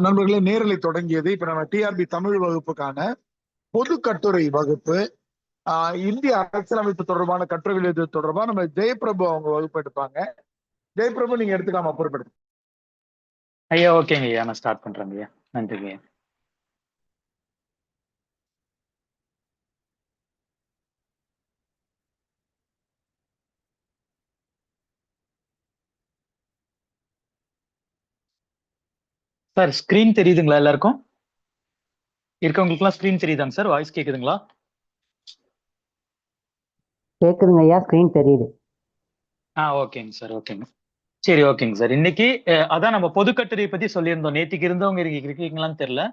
நண்பர்களே, நேரலை தொடங்கியது. இப்ப நம்ம டிஆர்பி தமிழ் வகுப்புக்கான பொது கட்டுரை வகுப்பு. இந்திய அரசியலமைப்பு தொடர்பான கட்டுரைகள் எழுது தொடர்பா நம்ம ஜெயபிரபு அவங்க வகுப்பு எடுப்பாங்க. ஜெயபிரபு, நீங்க எடுத்துக்காம பொறுப்படுத்து. ஐயா ஓகேங்க ஐயா, நான் ஸ்டார்ட் பண்றேங்க ஐயா. நன்றிங்க ஐயா. சார் ஸ்கிரீன் தெரியுதுங்களா எல்லாருக்கும்? இருக்கவங்களுக்குலாம் ஸ்கிரீன் தெரியுதாங்க சார்? வாய்ஸ் கேக்குதுங்களா? கேக்குதுங்க ஐயா, ஸ்கிரீன் தெரியுது. ஓகேங்க சார், ஓகேங்க. சரி, ஓகேங்க சார். இன்னைக்கு அதான் நம்ம பொதுக்கட்டுரையை பத்தி சொல்லியிருந்தோம். நேற்றுக்கு இருந்தவங்க இருக்கீங்களான்னு தெரியல,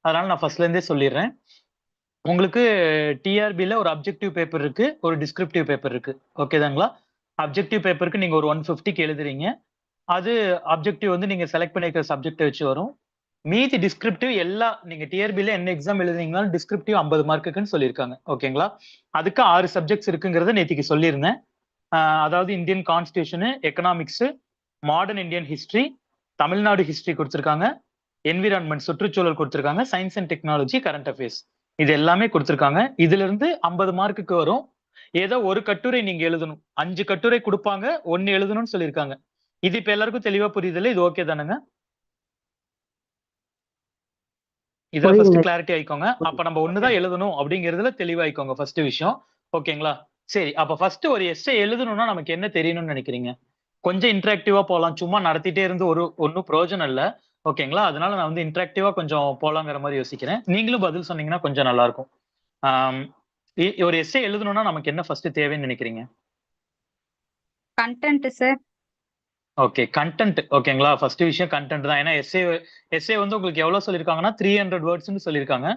அதனால நான் ஃபர்ஸ்ட்ல இருந்தே சொல்லிடுறேன். உங்களுக்கு டிஆர்பில ஒரு அப்ஜெக்டிவ் பேப்பர் இருக்கு, ஒரு டிஸ்கிரிப்டிவ் பேப்பர் இருக்கு. ஓகேதாங்களா? அப்ஜெக்டிவ் பேப்பருக்கு நீங்க ஒரு 150க்கு எழுதுறீங்க. அது அப்ஜெக்டிவ் வந்து நீங்க செலக்ட் பண்ணிக்கிற சப்ஜெக்ட் வச்சு வரும். மீதி டிஸ்கிரிப்டிவ் எல்லா நீங்க டிஆர்பில என்ன எக்ஸாம் எழுதுனீங்கனாலும் டிஸ்கிரிப்டிவ் 50 மார்க்குன்னு சொல்லியிருக்காங்க. ஓகேங்களா? அதுக்கு 6 சப்ஜெக்ட்ஸ் இருக்குங்கிறத நேற்றுக்கு சொல்லியிருந்தேன். அதாவது Indian constitution, economics, modern Indian history, Tamil Nadu history கொடுத்துருக்காங்க, என்விரான்மெண்ட் சுற்றுச்சூழல் கொடுத்துருக்காங்க, science and technology, current affairs இது எல்லாமே கொடுத்துருக்காங்க. இதுல இருந்து 50 மார்க்குக்கு வரும். ஏதோ ஒரு கட்டுரை நீங்க எழுதணும். 5 கட்டுரை கொடுப்பாங்க, 1 எழுதணும்னு சொல்லியிருக்காங்க. இது இப்ப எல்லாருக்கும் தெளிவா புரியுதுல்ல? இது ஓகே தானுங்க? இதுல ஃபர்ஸ்ட் கிளாரிட்டி ஆயிக்கோங்க. அப்ப நம்ம ஒண்ணுதான் எழுதணும் அப்படிங்கிறதுல தெளிவாயிக்கோங்க ஃபர்ஸ்ட் விஷயம். ஓகேங்களா? சரி, அப்ப ஃபர்ஸ்ட் ஒரு எஸ்ஸே எழுதணும்னா நமக்கு என்ன தெரியணும்னு நினைக்கிறீங்க? கொஞ்சம் இன்டராக்டிவா போலாம். சும்மா நடத்திட்டே இருந்து ஒன்னும் பிரயோஜனம் இல்ல. ஓகேங்களா? அதனால நான் வந்து இன்டராக்டிவா கொஞ்சம் போலாங்கிற மாதிரி யோசிக்கிறேன். நீங்களும் பதில் சொன்னீங்கன்னா கொஞ்சம் நல்லா இருக்கும். ஒரு எஸ்ஸே எழுதணும்னா நமக்கு என்ன ஃபர்ஸ்ட் தேவைன்னு நினைக்கிறீங்க? Content sir. Okay, content. ஓகேங்களா? ஃபர்ஸ்ட் விஷயம் கண்டென்ட் தான். ஏன்னா எஸ்ஏ வந்து உங்களுக்கு எவ்வளவு சொல்லியிருக்காங்கன்னா 300 வேர்ட்ஸ்ன்னு சொல்லியிருக்காங்க.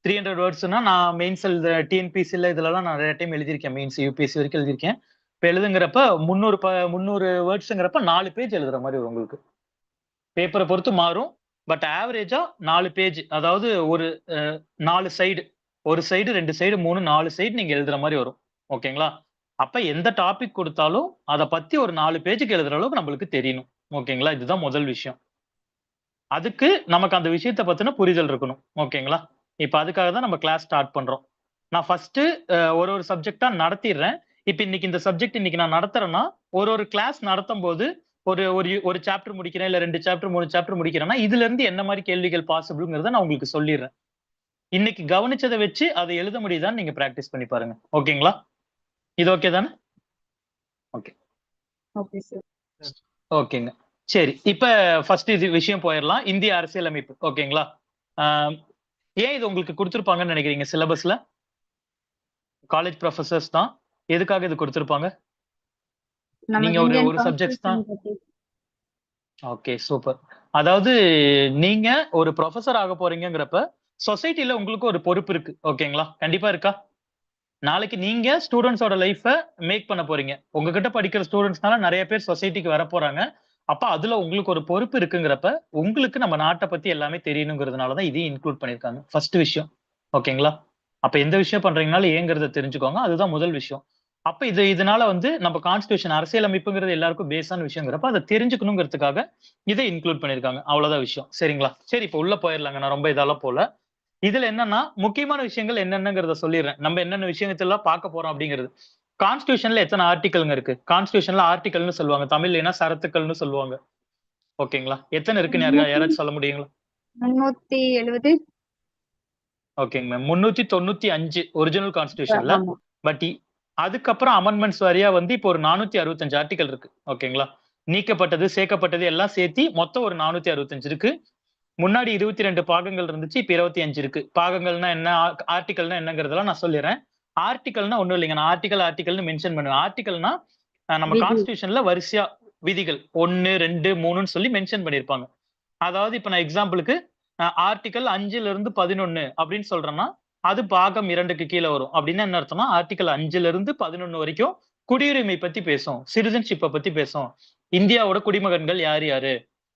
300 வேர்ட்ஸ்னா நான் மெயின்ஸ் டிஎன்பிசில இதுலலாம் நான் நிறைய டைம் எழுதியிருக்கேன். மெயின்ஸ் யூபிஎஸ்சி வரைக்கும் எழுதியிருக்கேன். இப்ப எழுதுங்கிறப்ப 300 வேர்ட்ஸ்ங்கிறப்ப 4 பேஜ் எழுதுற மாதிரி வரும் உங்களுக்கு. பேப்பரை பொறுத்து மாறும். பட் ஆவரேஜா 4 பேஜ், அதாவது ஒரு 4 சைடு, ஒரு சைடு 2 சைடு 3 4 சைடு நீங்க எழுதுற மாதிரி வரும். ஓகேங்களா? அப்ப எந்த டாபிக் கொடுத்தாலும் அதை பத்தி ஒரு 4 பேஜுக்கு எழுதுற அளவுக்கு நம்மளுக்கு தெரியணும். ஓகேங்களா? இதுதான் முதல் விஷயம். அதுக்கு நமக்கு அந்த விஷயத்தை பத்தின புரிதல் இருக்கணும். ஓகேங்களா? இப்ப அதுக்காக தான் நம்ம கிளாஸ் ஸ்டார்ட் பண்றோம். நான் ஃபர்ஸ்ட் ஒரு சப்ஜெக்டா நடத்திடுறேன். இப்ப இன்னைக்கு இந்த சப்ஜெக்ட் இன்னைக்கு நான் நடத்துறேன்னா ஒரு கிளாஸ் நடத்தும் போது ஒரு சாப்டர் முடிக்கிறேன், இல்ல 2 சாப்டர் 3 சாப்டர் முடிக்கிறேன்னா இதுல இருந்து என்ன மாதிரி கேள்விகள் பாசிபிள்ங்கிறத நான் உங்களுக்கு சொல்லிடுறேன். இன்னைக்கு கவனிச்சதை வச்சு அதை எழுத முடியுதான்னு நீங்க பிராக்டிஸ் பண்ணி பாருங்க. ஓகேங்களா? இது ஓகே தானே? Okay, okay sir. ஓகேங்க. சரி, இப்ப ஃபர்ஸ்ட் இது விஷயம் போயிடலாம். இந்திய அரசியலமைப்பு. ஓகேங்களா? ஏன் இது உங்களுக்கு கொடுத்துருப்பாங்கன்னு நினைக்கிறீங்க? சிலபஸ்ல காலேஜ் ப்ரொஃபசர்ஸ் தான். எதுக்காக இது கொடுத்துருப்பாங்க? நீங்க ஒரு சப்ஜெக்ட்ஸ் தான். Okay, super. அதாவது நீங்க ஒரு ப்ரொஃபசர் ஆக போறீங்கிறப்ப சொசைட்டில உங்களுக்கு ஒரு பொறுப்பு இருக்கு. ஓகேங்களா? கண்டிப்பா இருக்கா? நாளைக்கு நீங்க ஸ்டூடெண்ட்ஸோட லைஃப மேக் பண்ண போறீங்க. உங்ககிட்ட படிக்கிற ஸ்டூடெண்ட்ஸ்னால நிறைய பேர் சொசைட்டிக்கு வர போறாங்க. அப்ப அதுல உங்களுக்கு ஒரு பொறுப்பு இருக்குங்கிறப்ப உங்களுக்கு நம்ம நாட்டை பத்தி எல்லாமே தெரியணுங்கிறதுனாலதான் இதையும் இன்க்ளூட் பண்ணிருக்காங்க. ஃபர்ஸ்ட் விஷயம். ஓகேங்களா? அப்ப எந்த விஷயம் பண்றீங்கனாலும் ஏங்கிறத தெரிஞ்சுக்கோங்க. அதுதான் முதல் விஷயம். அப்ப இதனால வந்து நம்ம கான்ஸ்டிடியூஷன் அரசியலமைப்புங்கிறது எல்லாருக்கும் பேஸான விஷயங்கிறப்ப அதை தெரிஞ்சுக்கணுங்கிறதுக்காக இதை இன்க்ளூட் பண்ணிருக்காங்க. அவ்வளவுதான் விஷயம். சரிங்களா? சரி, இப்ப உள்ள போயிடலாங்க. நான் ரொம்ப இதெல்லாம் போல. இதுல என்னன்னா முக்கியமான விஷயங்கள் என்னென்னங்கிறத சொல்லிடுறேன். நம்ம என்னென்ன விஷயத்தெல்லாம் பார்க்க போறோம் அப்படிங்கிறது. கான்ஸ்டிடியூஷன்ல எத்தனை ஆர்டிகல்ங்க இருக்கு? கான்ஸ்டிடியூஷன்ல ஆர்டிகல்னு சொல்லுவாங்க. தமிழ்ல சரத்துக்கள்னு சொல்லுவாங்க. ஓகேங்களா? எத்தனை இருக்குன்னு யாராச்சும் சொல்ல முடியுங்களா? 370. ஓகேங்க மேம். 395 ஒரிஜினல் கான்ஸ்டிடியூஷன்ல. பட் அதுக்கப்புறம் அமெண்ட்மெண்ட்ஸ் வாரியா வந்து இப்போ ஒரு 465 ஆர்டிகல் இருக்கு. ஓகேங்களா? நீக்கப்பட்டது, சேர்க்கப்பட்டது எல்லாம் சேர்த்தி மொத்தம் ஒரு 465 இருக்கு. முன்னாடி 22 பாகங்கள் இருந்துச்சு, இப்ப 25 இருக்கு. பாகங்கள்னா என்ன, ஆர்டிகல்னா என்னங்கிறதெல்லாம் நான் சொல்லிடுறேன். ஆர்டிகல்னா ஒண்ணும் இல்லைங்க. நான் ஆர்டிகல்னு மென்ஷன் பண்ணுவேன். ஆர்டிகல்னா நம்ம கான்ஸ்டிடியூஷன்ல வரிசையா விதிகள் 1 2 3ன்னு சொல்லி மென்ஷன் பண்ணிருப்பாங்க. அதாவது இப்ப நான் எக்ஸாம்பிளுக்கு ஆர்டிகல் 5ல இருந்து 11 அப்படின்னு சொல்றேன்னா அது பாகம் 2க்கு கீழே வரும். அப்படின்னு என்ன அர்த்தம்னா ஆர்டிகல் 5ல இருந்து 11 வரைக்கும் குடியுரிமை பத்தி பேசும், சிட்டிசன்ஷிப்பை பத்தி பேசும். இந்தியாவோட குடிமகன்கள் யார் யாரு,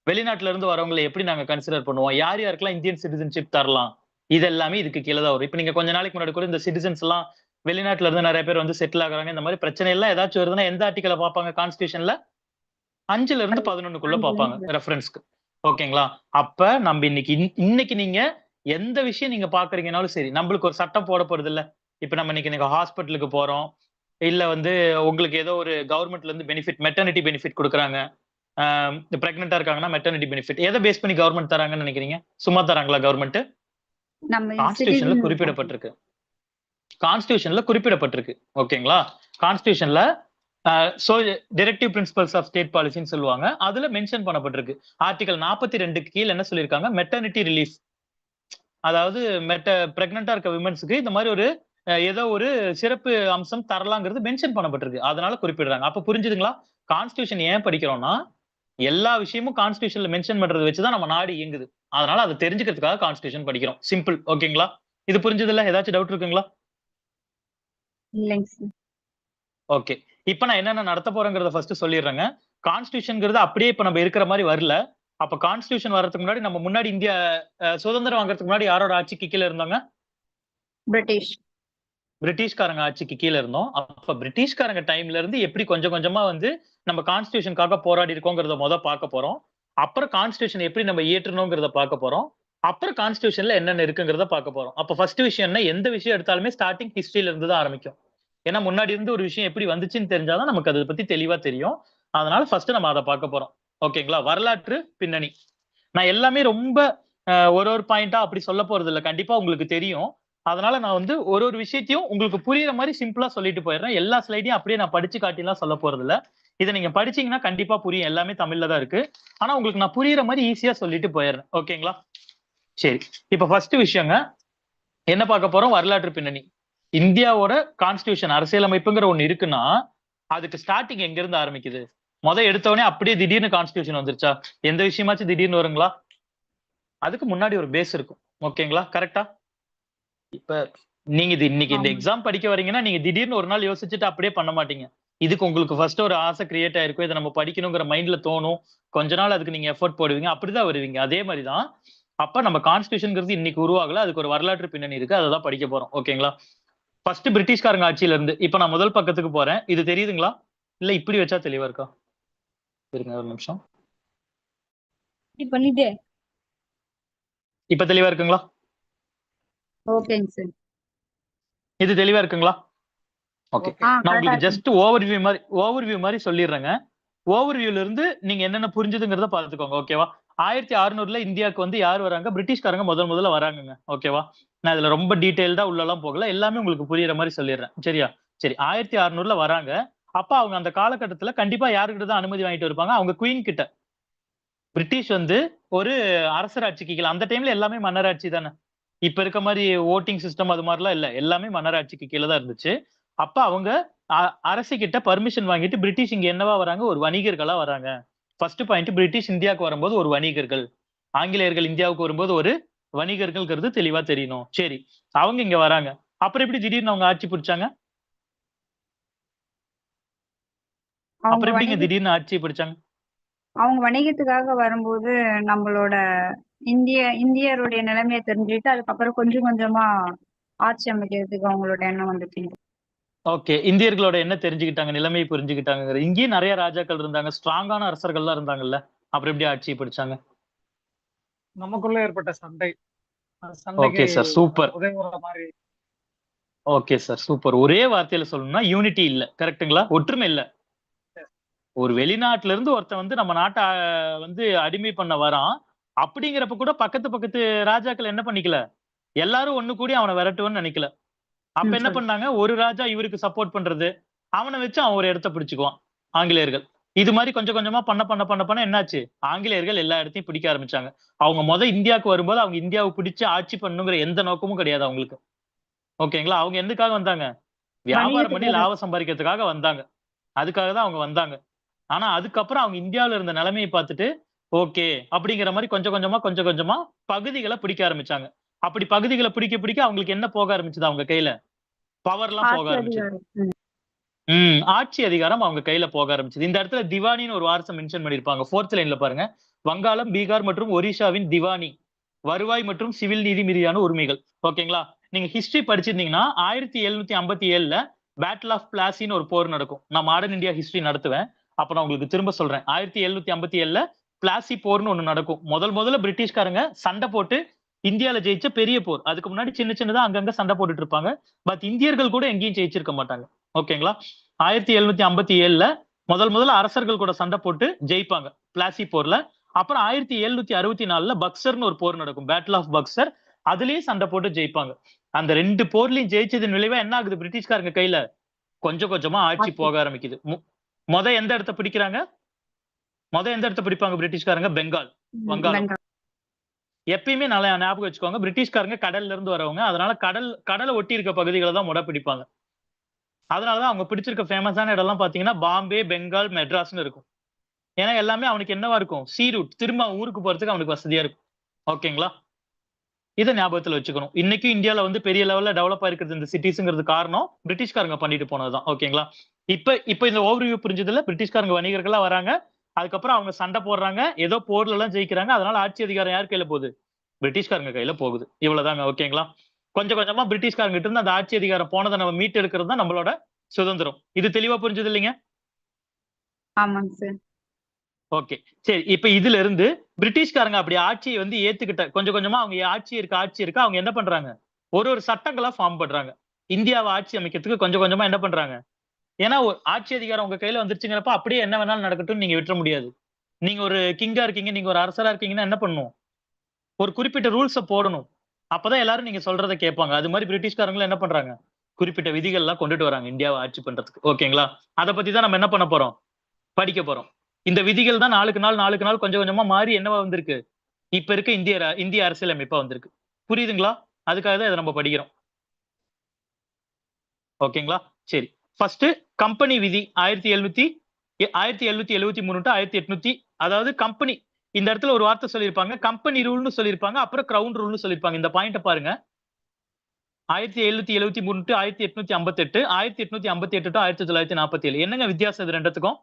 வெளிநாட்டுல இருந்து வரவங்களை எப்படி நாங்க கன்சிடர் பண்ணுவோம், யார் யாருக்கெல்லாம் இந்தியன் சிட்டிசன்ஷிப் தரலாம், இது எல்லாமே இதுக்கு கீழே தான் வரும். இப்ப நீங்க கொஞ்ச நாளைக்கு முன்னாடி கூட இந்த சிட்டிசன்ஸ் எல்லாம் வெளிநாட்டுல இருந்து நிறைய பேர் வந்து செட்டில் ஆகுறாங்க, இந்த மாதிரி பிரச்சனை எல்லாம் ஏதாச்சும் வருதுன்னா எந்த ஆர்டிகலை பார்ப்பாங்க? கான்ஸ்டிடியூஷன்ல 5ல இருந்து 11க்குள்ள பார்ப்பாங்க ரெஃபரன்ஸ்க்கு. ஓகேங்களா? அப்ப நம்ம இன்னைக்கு நீங்க எந்த விஷயம் நீங்க பாக்குறீங்கனாலும் சரி, நம்மளுக்கு ஒரு சட்டம் போட போறது இல்ல. இப்ப நம்ம இன்னைக்கு ஹாஸ்பிட்டலுக்கு போறோம். இல்ல வந்து உங்களுக்கு ஏதோ ஒரு கவர்மெண்ட்ல இருந்து மெட்டர்னிட்டி பெனிஃபிட் குடுக்குறாங்க. பிரெக்னன்ட்டா இருக்காங்கன்னா மெட்டர்னிட்டி பெனிஃபிட். எத பேஸ் பண்ணி கவர்மெண்ட் தராங்கன்னு நினைக்கிறீங்க? சும்மா தராங்களா கவர்மெண்ட்? நம்ம கான்ஸ்டிடியூஷன்ல சிட்டிசன் குறிப்பிடப்பட்டிருக்கு. கான்ஸ்டிடியூஷன்ல குறிப்பிடப்பட்டிருக்கு. ஓகேங்களா? கான்ஸ்டிடியூஷன்ல so directive principles of state பாலிசின்னு சொல்லுவாங்க. அதுல மென்ஷன் பண்ணப்பட்டிருக்கு. ஆர்டிகல் 42க்கு கீழ என்ன சொல்லியிருக்காங்க? Maternity relief. அதாவது பிரெக்னன்ட்டா இருக்க விமென்ஸ்க்கு இந்த மாரி ஒரு ஏதோ ஒரு சிறப்பு அம்சம் தரலாங்கிறது மென்ஷன் பண்ணப்பட்டிருக்கு. அதனால குறிப்பிடுறாங்க. அப்ப புரிஞ்சுதுங்களா? கான்ஸ்டிடியூஷன் ஏன் படிக்கிறோம்னா, எல்லா விஷயமும் கான்ஸ்டிடியூஷன்ல மென்ஷன் பண்றத வச்சு தான் நம்ம நாடு இயங்குது. அதனால அத தெரிஞ்சுக்கிறதுக்காக கான்ஸ்டிடியூஷன் படிக்கிறோம். சிம்பிள். ஓகேங்களா? இது புரிஞ்சதுல்ல? ஏதாச்சும் டவுட் இருக்குங்களா? இல்லைங்க சார். ஓகே. இப்ப நான் என்னென்ன நடத்த போறேங்கிறத ஃபர்ஸ்ட் சொல்லிடுறேங்க. கான்ஸ்டிடியூஷன்ங்கிறது அப்படியே இப்ப நம்ம இருக்கிற மாரி வரல. அப்ப கான்ஸ்டிடியூஷன் வர்றதுக்கு முன்னாடி நம்ம முன்னாடி இந்தியா சுதந்திரம் வாங்குறதுக்கு முன்னாடி யாரோட ஆட்சிக்கு கீழ இருந்தாங்க? பிரிட்டிஷ். பிரிட்டிஷ்காரங்க ஆட்சிக்கு கீழ இருந்தோம். அப்ப பிரிட்டிஷ்காரங்க டைம்ல இருந்து எப்படி கொஞ்சம் கொஞ்சமா வந்து நம்ம கான்ஸ்டிடியூஷன்காக போராடி இருக்கோங்கிறத பார்க்க போறோம். அப்புறம் கான்ஸ்டிடியூஷன் எப்படி நம்ம இயற்றணும்ங்கிறத பார்க்க போறோம். அப்புறம் கான்ஸ்டிடியூஷன்ல என்னென்ன இருக்குங்கிறத பார்க்க போறோம். அப்ப ஃபர்ஸ்ட் விஷயம் என்ன? எந்த விஷயம் எடுத்தாலுமே ஸ்டார்ட்டிங் ஹிஸ்டரியில இருந்து தான் ஆரம்பிக்கும். ஏன்னா முன்னாடி இருந்து ஒரு விஷயம் எப்படி வந்துச்சுன்னு தெரிஞ்சா தான் நமக்கு அத பத்தி தெளிவா தெரியும். அதனால ஃபர்ஸ்ட் நம்ம அத பார்க்க போறோம். ஓகேங்களா? வரலாற்று பின்னணி. நான் எல்லாமே ரொம்ப ஒரு பாயிண்டா அப்படி சொல்லப் போறதில்ல. கண்டிப்பா உங்களுக்கு தெரியும். அதனால நான் வந்து ஒரு விஷயத்தையும் உங்களுக்கு புரியிற மாரி சிம்பிளா சொல்லிட்டு போயிடுறேன். எல்லா ஸ்லைடையும் அப்படியே நான் படிச்சு காட்டிலாம் சொல்லப் போறதில்ல. இத நீங்க படிச்சீங்கன்னா கண்டிப்பா புரியும். எல்லாமே தமிழ்ல தான் இருக்கு. ஆனா உங்களுக்கு நான் புரியிற மாரி ஈஸியா சொல்லிட்டு போயிடுறேன். ஓகேங்களா? சரி. இப்ப ஃபர்ஸ்ட் விஷயங்க. என்ன பார்க்க போறோம்? வரலாற்று பின்னணி. இந்தியாவோட கான்ஸ்டிடியூஷன் அரசியலமைப்புங்கிற ஒண்ணு இருக்குன்னா, அதுக்கு ஸ்டார்ட்டிங் எங்க இருந்து ஆரம்பிக்குது? எடுத்த உடனே அப்படியே திடீர்னு கான்ஸ்டிடியூஷன் வந்துருச்சா? எந்த விஷயமாச்சும் திடீர்னு வருங்களா? அதுக்கு முன்னாடி ஒரு பேஸ் இருக்கும். ஓகேங்களா? கரெக்ட்டா? இப்ப நீங்க இன்னைக்கு இந்த ஆமா. எக்ஸாம் படிக்க வரீங்கன்னா, நீங்க திடீர்னு ஒரு நாள் யோசிச்சுட்டு அப்படியே பண்ண மாட்டீங்க. இதுக்கு உங்களுக்கு ஃபர்ஸ்ட் ஒரு ஆசை கிரியேட் ஆயிருக்கும். இத நம்ம படிக்கணுங்கிற மைண்ட்ல தோணும். கொஞ்ச நாள் அதுக்கு நீங்க எஃபோர்ட் போடுவீங்க. அப்படிதான் வருவீங்க. அதே மாரி தான். அப்ப நம்ம கான்ஸ்டிடியூஷன்ங்கிறது இன்னைக்கு உருவாகல. அதுக்கு ஒரு வரலாற்று பின்னணி இருக்கு. அத தான் படிக்க போறோம். ஓகேங்களா? ஃபர்ஸ்ட் பிரிட்டிஷ்காரங்க ஆட்சியில இருந்து. இப்ப நான் முதல் பக்கத்துக்கு போறேன். இது தெரியுதுங்களா? இல்ல இப்படி வச்சா தெளிவா இருக்கா? இருங்க ஒரு நிமிஷம். பண்ணிட்டே. இப்ப தெளிவா இருக்குங்களா? ஓகேங்க சார். இது தெளிவா இருக்குங்களா? ஓகே. நான் கரெக்டா உங்களுக்கு இருக்கு. ஜஸ்ட் ஓவர்வியூ மாரி சொல்லிடுறேங்க. ஓவர்வியூல இருந்து நீங்க என்னென்ன புரிஞ்சுதுங்கிறத பார்த்துக்கோங்க. ஓகேவா? 1600ல இந்தியாவுக்கு வந்து யார் வராங்க? பிரிட்டிஷ்காரங்க முதல்ல வராங்கங்க. ஓகேவா? நான் இதுல ரொம்ப டீடைல்டா உள்ளலாம் போகல. எல்லாமே உங்களுக்கு புரியிற மாரி சொல்லிடுறேன். சரியா? சரி. 1600ல வராங்க. அப்ப அவங்க அந்த காலகட்டத்துல கண்டிப்பா யார்கிட்ட தான் அனுமதி வாங்கிட்டு இருப்பாங்க? அவங்க குயின் கிட்ட. பிரிட்டிஷ் வந்து ஒரு அரசராட்சிக்கு கீழ அந்த டைம்ல எல்லாமே மன்னராட்சி தானே. இப்ப இருக்க மாரி வோட்டிங் சிஸ்டம் அது மாரிலாம் இல்ல. எல்லாமே மன்னராட்சிக்கு கீழ தான் இருந்துச்சு. அப்ப அவங்க அ அரசிகிட்ட பெர்மிஷன் வாங்கிட்டு பிரிட்டிஷ் இங்க என்னவா வராங்க? ஒரு வணிகர்களா வராங்க. ஃபர்ஸ்ட் பாயிண்ட் பிரிட்டிஷ் இந்தியாவுக்கு வரும்போது ஒரு வணிகர்கள். ஆங்கிலேயர்கள் இந்தியாவுக்கு வரும்போது ஒரு வணிகர்கள்ங்கிறது தெளிவா தெரியணும். சரி. அவங்க இங்க வராங்க. அப்புறம் எப்படி திடீர்னு அவங்க ஆட்சி பிடிச்சாங்க? அவங்க அப்புறம் எப்படிங்க வணிக திடீர்னு ஆட்சி பிடிச்சாங்க? அவங்க வணிகத்துக்காக வரும்போது நம்மளோட இந்தியருடைய நிலைமைய தெரிஞ்சுட்டு அதுக்கப்புறம் கொஞ்சம் கொஞ்சமா ஆட்சி அமைக்கிறதுக்கு அவங்களோட எண்ணம் வந்துச்சு. ஓகே. இந்தியர்களோட என்ன தெரிஞ்சுக்கிட்டாங்க? நிலைமைய புரிஞ்சுக்கிட்டாங்கங்கிற. இங்கேயும் நெறைய ராஜாக்கள் இருந்தாங்க. ஸ்ட்ராங்கான அரசர்கள்லாம் இருந்தாங்கல்ல. அப்புறம் எப்படி ஆட்சி பிடிச்சாங்க? நமக்குள்ள ஏற்பட்ட சண்டை. அந்த சண்டைக்கு ஓகே சார். சூப்பர். உதவுற மாரி. Okay sir. சூப்பர். ஒரே வார்த்தையில சொல்லணும்னா யூனிட்டி இல்ல. கரெக்ட்டுங்களா? ஒற்றுமை இல்ல. ஒரு வெளிநாட்டுல இருந்து ஒருத்தன் வந்து நம்ம நாட்ட வந்து அடிமை பண்ண வரான். அப்படிங்கிறப்ப கூட பக்கத்து பக்கத்து ராஜாக்கள் என்ன பண்ணிக்கல? எல்லாரும் ஒண்ணு கூடி அவன விரட்டுவோம்னு நினைக்கல. அப்ப என்ன சரி. பண்ணாங்க? ஒரு ராஜா இவருக்கு சப்போர்ட் பண்றது. அவன வச்சு அவன் ஒரு இடத்த பிடிச்சுக்குவான். ஆங்கிலேயர்கள். இது மாரி கொஞ்சம் கொஞ்சமா பண்ண என்னாச்சு? ஆங்கிலேயர்கள் எல்லா இடத்தையும் பிடிக்க ஆரம்பிச்சாங்க. அவங்க இந்தியாவுக்கு வரும்போது அவங்க இந்தியாவ பிடிச்சு ஆட்சி பண்ணணுங்கிற எந்த நோக்கமும் கிடையாது அவங்களுக்கு. ஓகேங்களா? அவங்க எதுக்காக வந்தாங்க? வியாபாரம் பண்ணி வணிகத்துக்காக. லாபம் சம்பாரிக்கிறதுக்காக வந்தாங்க. அதுக்காக தான் அவங்க வந்தாங்க. ஆனா அதுக்கப்புறம் அவங்க இந்தியாவுல இருந்த நிலைமைய பார்த்துட்டு, ஓகே அப்படிங்கிற மாரி கொஞ்சம் கொஞ்சமா பகுதிகள பிடிக்க ஆரம்பிச்சாங்க. அப்படி பகுதிகள பிடிக்க அவங்களுக்கு என்ன போக ஆரம்பிச்சது அவங்க கையில? பவர்லாம் போக ஆட்சி ஆரம்பிச்சது. அதிகாரம். ஆட்சி அதிகாரம் அவங்க கையில போக ஆரம்பிச்சது. இந்த இடத்துல திவானின்னு ஒரு வார்த்தை மென்ஷன் பண்ணியிருப்பாங்க. 4த் லைன்ல பாருங்க. வங்காளம், பீகார் மற்றும் ஒரிஷாவின் திவானி. வருவாய் மற்றும் சிவில் நீதி மீதியான உரிமைகள். ஓகேங்களா? நீங்க ஹிஸ்டரி படிச்சிருந்தீங்கன்னா 1757ல பேட்டில் ஆஃப் பிளாசின்னு ஒரு போர் நடக்கும். நான் மாடர்ன் இந்தியா ஹிஸ்டரி நடத்துவேன். அப்ப நான் உங்களுக்கு திரும்ப சொல்றேன். 1757ல பிளாசி போர்னு ஒண்ணு நடக்கும். முதல்ல பிரிட்டிஷ்காரங்க சண்டை போட்டு இந்தியால ஜெயிச்ச பெரிய போர். அதுக்கு முன்னாடி சின்ன சின்னதா அங்கங்க சண்டை போட்டுட்டு இருப்பாங்க. பட் இந்தியர்கள் கூட எங்கேயும் ஜெயிச்சிருக்க மாட்டாங்க. ஓகேங்களா? 1757ல முதல்ல அரசர்கள் கூட சண்டை போட்டு ஜெயிப்பாங்க பிளாசி போர்ல. அப்புறம் 1764ல பக்சர்னு ஒரு போர் நடக்கும். Battle of Buxar. அதுலயும் சண்டை போட்டு ஜெயிப்பாங்க. அந்த 2 போர்லயும் ஜெயிச்சதன் விளைவா என்ன ஆகுது பிரிட்டிஷ்காரங்க கையில? கொஞ்சம் கொஞ்சமா ஆட்சி போக ஆரம்பிக்குது. எந்த இடத்த பிடிக்கிறாங்க? எந்த இடத்த பிடிப்பாங்க பிரிட்டிஷ்காரங்க? பெங்கால், வங்காளம். எப்பயுமே நல்லா ஞாபகம் வச்சுக்கோங்க, பிரிட்டிஷ்காரங்க கடல்ல இருந்து வரவங்க. அதனால கடலை ஒட்டி இருக்க பகுதிகளை தான் பிடிப்பாங்க. அதனாலதான் அவங்க பிடிச்சிருக்க ஃபேமஸான இடம்லாம் பாத்தீங்கன்னா பாம்பே, பெங்கால், மெட்ராஸ்னு இருக்கும். ஏன்னா எல்லாமே அவனுக்கு என்னவா இருக்கும்? Sea route. திரும்ப ஊருக்கு போறதுக்கு அவனுக்கு வசதியா இருக்கும். ஓகேங்களா? இதை ஞாபகத்துல வச்சுக்கணும். இன்னைக்கும் இந்தியால பெரிய லெவல்ல டெவலப் ஆயிருக்கிறது இந்த சிட்டிஸ்ங்கிறது காரணம் பிரிட்டிஷ்காரங்க பண்ணிட்டு போனதுதான். ஓகேங்களா? இப்ப இந்த ஓவர்வியூ புரிஞ்சதுல பிரிட்டிஷ்காரங்க வணிகர்களா வராங்க. அதுக்கப்புறம் அவங்க சண்டை போடுறாங்க. ஏதோ போர்ல எல்லாம் ஜெயிக்கிறாங்க. அதனால ஆட்சி அதிகாரம் யார் கையில போகுது? பிரிட்டிஷ்காரங்க கையில போகுது. இவ்வளவுதாங்க. ஓகேங்களா? கொஞ்சம் கொஞ்சமா பிரிட்டிஷ்காரங்க கிட்ட இருந்து அந்த ஆட்சி அதிகாரம் போனதை நம்ம மீட்டு எடுக்கிறது தான் நம்மளோட சுதந்திரம். இது தெளிவா புரிஞ்சது இல்லைங்க? ஆமாங்க சார். ஓகே, சரி. இப்ப இதுல இருந்து பிரிட்டிஷ்காரங்க அப்படி ஆட்சியை ஏத்துக்கிட்ட கொஞ்சம் கொஞ்சமா அவங்க ஆட்சி இருக்கு அவங்க என்ன பண்றாங்க? ஒரு சட்டங்களா ஃபார்ம் பண்றாங்க. இந்தியாவை ஆட்சி அமைக்கிறதுக்கு கொஞ்சம் கொஞ்சமா என்ன பண்றாங்க? ஏன்னா ஆட்சி அதிகாரம் உங்க கையில வந்துருச்சுங்கிறப்ப அப்படியே என்ன வேணாலும் நடக்கட்டும் நீங்க விட்டுற முடியாது. நீங்க ஒரு கிங்கா இருக்கீங்க, நீங்க ஒரு அரசரா இருக்கீங்கன்னா என்ன பண்ணணும்? ஒரு குறிப்பிட்ட ரூல்ஸ போடணும். அப்பதான் எல்லாரும் நீங்க சொல்றதை கேட்பாங்க. அது மாதிரி பிரிட்டிஷ்காரங்களும் என்ன பண்றாங்க? குறிப்பிட்ட விதிகள் எல்லாம் கொண்டுட்டு வராங்க இந்தியாவை ஆட்சி பண்றதுக்கு. ஓகேங்களா? அதை பத்தி தான் நம்ம என்ன பண்ண போறோம்? படிக்க போறோம். இந்த விதிகள் தான் நாளுக்கு நாள் கொஞ்சம் கொஞ்சமா மாறி என்னவா வந்திருக்கு? இப்ப இருக்க இந்திய அரசியலமைப்பா வந்திருக்கு. புரியுதுங்களா? அதுக்காக தான் இதை நம்ம படிக்கிறோம். ஓகேங்களா? சரி. ஃபர்ஸ்ட் கம்பெனி விதி 1773 டு 1800. அதாவது கம்பெனி, இந்த இடத்துல ஒரு வார்த்தை சொல்லியிருப்பாங்க. கம்பெனி ரூல்னு சொல்லியிருப்பாங்க. அப்புறம் கிரவுன் ரூல்னு சொல்லியிருப்பாங்க. இந்த பாயிண்ட பாருங்க. 1773 டு 1858, 1858 டு 1947. என்னங்க வித்தியாசம் இது ரெண்டுத்துக்கும்?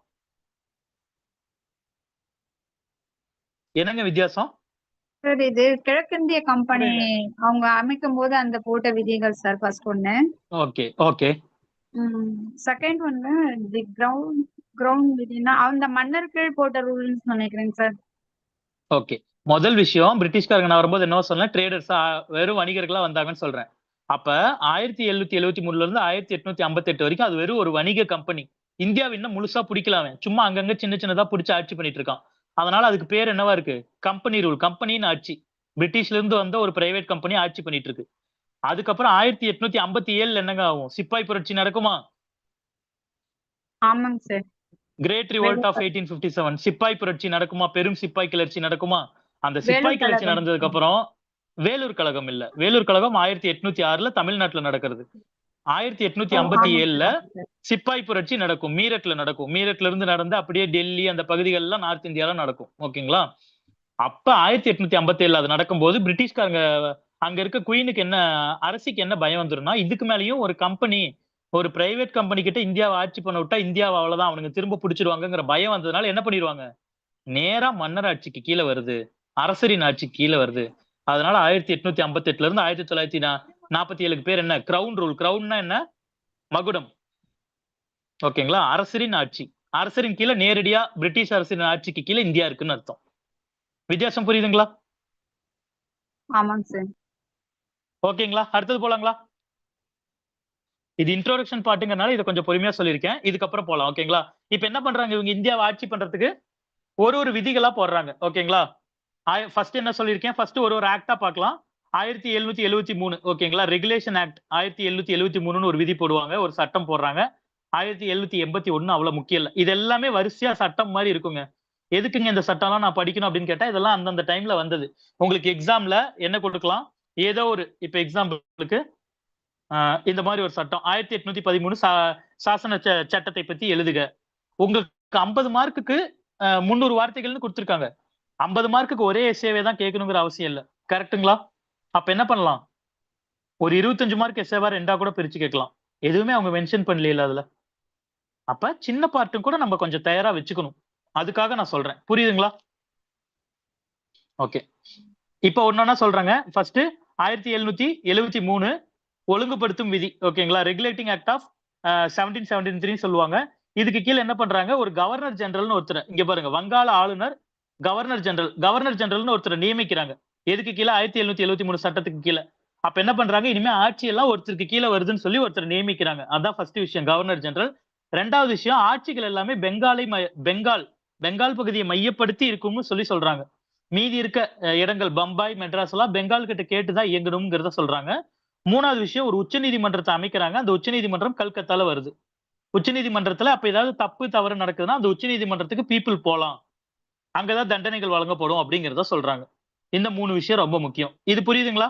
என்னங்க வித்தியாசம்? சார் இது கிழக்கிந்திய கம்பெனி அவங்க அமைக்கும் போது அந்த போட்ட விதிகள் சார் ஃபர்ஸ்ட் ஒண்ணு. Okay, okay. செகண்ட் ஒண்ணு தி கிரவுண்ட் விதினா அந்த மன்னர் கீழ் போட்ட ரூல்ஸ் நினைக்கிறேங்க சார். ஓகே. முதல் விஷயம், பிரிட்டிஷ்காரங்க நான் வரும்போது என்ன சொன்னேன்? ட்ரேடர்ஸா, வெறும் வணிகர்களா வந்தாங்கன்னு சொல்றேன். அப்ப 1773ல இருந்து 1858 வரைக்கும் அது வெறும் ஒரு வணிக கம்பெனி. இந்தியாவை இன்னும் முழுசா பிடிக்கலாமே. சும்மா அங்கங்க சின்ன சின்னதா பிடிச்சு ஆட்சி பண்ணிட்டு இருக்கான். அதனால அதுக்கு பேர் என்னவா இருக்கு? Company rule. கம்பெனின்னு ஆட்சி. பிரிட்டிஷ்ல இருந்து வந்த ஒரு பிரைவேட் கம்பெனி ஆட்சி பண்ணிட்டு இருக்கு. அதுக்கப்புறம் 1857 என்னங்க ஆகும்? சிப்பாய் புரட்சி நடக்குமா? ஆமாங்க சார். கிரேட் ரிவோல்ட் ஆஃப் 1857 சிப்பாய் புரட்சி நடக்குமா? பெரும் சிப்பாய் கிளர்ச்சி நடக்குமா? அந்த சிப்பாய் கிளர்ச்சி நடந்ததுக்கு அப்புறம் வேலூர் கழகம் இல்ல. வேலூர் கழகம் 1806ல தமிழ்நாட்டுல நடக்கிறது. 1857ல சிப்பாய் புரட்சி நடக்கும். மீரட்ல நடக்கும். மீரட்ல இருந்து நடந்து அப்படியே டெல்லி அந்த பகுதிகள் எல்லாம் நார்த் இந்தியால நடக்கும். ஓகேங்களா? அப்ப 1857 அது நடக்கும்போது பிரிட்டிஷ்காரங்க அங்க இருக்க குயினுக்கு என்ன, அரசிக்கு என்ன பயம் வந்துரும்னா, இதுக்கு மேலயும் ஒரு கம்பெனி, ஒரு பிரைவேட் கம்பெனி கிட்ட இந்தியாவை ஆட்சி பண்ண விட்டா இந்தியாவை அவ்வளவுதான் அவனுங்க திரும்ப பிடிச்சிருவாங்கங்கிற பயம் வந்ததுனால என்ன பண்ணிடுவாங்க? நேரா மன்னர் ஆட்சிக்கு கீழே வருது, அரசரின் ஆட்சிக்கு கீழே வருது. அதனால 1858ல இருந்து 1947க்கு பேர் என்ன? Crown rule. கிரவுன்னா என்ன? மகுடம். ஓகேங்களா? அரசரின் ஆட்சி. அரசரின் கீழே நேரடியா பிரிட்டிஷ் அரசின் ஆட்சிக்கு கீழே இந்தியா இருக்குன்னு அர்த்தம். வித்தியாசம் புரியுதுங்களா? ஆமாங்க சார். ஓகேங்களா? அடுத்தது போலாங்களா? இது இன்ட்ரோடக்ஷன் பார்ட்டுங்கறனால இதை கொஞ்சம் பொறுமையா சொல்லியிருக்கேன். இதுக்கப்புறம் போலாம். ஓகேங்களா? இப்ப என்ன பண்றாங்க இவங்க இந்தியாவை ஆட்சி பண்றதுக்கு? ஒரு விதிகளா போடுறாங்க. ஓகேங்களா? ஃபர்ஸ்ட் என்ன சொல்லியிருக்கேன்? ஃபர்ஸ்ட் ஒரு ஆக்டா பார்க்கலாம். 1773. ஓகேங்களா? ரெகுலேஷன் ஆக்ட் 1773ன்னு ஒரு விதி போடுவாங்க. ஒரு சட்டம் போடுறாங்க. 1781 அவ்வளவு முக்கியம் இல்ல. இது எல்லாமே வரிசையா சட்டம் மாதிரி இருக்குங்க. எதுக்குங்க இந்த சட்டம்லாம் நான் படிக்கணும் அப்படின்னு கேட்டா இதெல்லாம் அந்தந்த டைம்ல வந்தது. உங்களுக்கு எக்ஸாம்ல என்ன கொடுக்கலாம்? ஏதோ ஒரு, இப்ப எக்ஸாம்பிளுக்கு இந்த மாதிரி ஒரு சட்டம் 1813 சாசன சட்டத்தை பத்தி எழுதுக. உங்களுக்கு 50 மார்க்குக்கு 300 வார்த்தைகள்னு கொடுத்திருக்காங்க. 50 மார்க்குக்கு ஒரே எஸ்ஏவே தான் கேட்கணுங்கிற அவசியம் இல்ல. கரெக்ட்டுங்களா? அப்ப என்ன பண்ணலாம்? ஒரு 25 மார்க் எஸ்ஏவா ரெண்டா கூட பிரிச்சு கேட்கலாம். எதுவுமே அவங்க மென்ஷன் பண்ணல அதுல. அப்ப சின்ன பார்ட்டும் கூட நம்ம கொஞ்சம் தயாரா வச்சுக்கணும். அதுக்காக நான் சொல்றேன். புரியுதுங்களா? ஓகே. இப்ப ஒன்னொன்னா சொல்றாங்க. ஃபர்ஸ்ட் 1773 ஒழுங்குபடுத்தும் விதி. ஓகேங்களா? ரெகுலேட்டிங் ஆக்ட் ஆஃப் 1773 சொல்லுவாங்க. இதுக்கு கீழே என்ன பண்றாங்க? ஒரு கவர்னர் ஜெனரல்னு ஒருத்தர், இங்க பாருங்க, வங்காள ஆளுநர் கவர்னர் ஜெனரல்னு ஒருத்தர் நியமிக்கிறாங்க. எதுக்கு கீழே? 1773 சட்டத்துக்கு கீழே. அப்ப என்ன பண்றாங்க, இனிமே ஆட்சி எல்லாம் ஒருத்தருக்கு கீழே வருதுன்னு சொல்லி ஒருத்தர் நியமிக்கிறாங்க. அதான் ஃபர்ஸ்ட் விஷயம், கவர்னர் ஜெனரல். ரெண்டாவது விஷயம், ஆட்சிகள் எல்லாமே பெங்கால் பகுதியை மையப்படுத்தி இருக்கும்னு சொல்றாங்க. மீதி இருக்க இடங்கள் பம்பாய், மெட்ராஸ் எல்லாம் பெங்கால் கிட்ட கேட்டுதான் இயங்கணும்ங்கிறத சொல்றாங்க. மூணாவது விஷயம், ஒரு உச்ச நீதிமன்றத்தை அமைக்கிறாங்க. அந்த உச்ச நீதிமன்றம் கல்கத்தால வருது. உச்ச நீதிமன்றத்துல அப்ப ஏதாவது தப்பு தவறு நடக்குதுன்னா அந்த உச்ச நீதிமன்றத்துக்கு பீப்புள் போலாம், அங்கதான் தண்டனைகள் வழங்கப்படும் அப்படிங்கிறத சொல்றாங்க. இந்த 3 விஷயம் ரொம்ப முக்கியம். இது புரியுதுங்களா?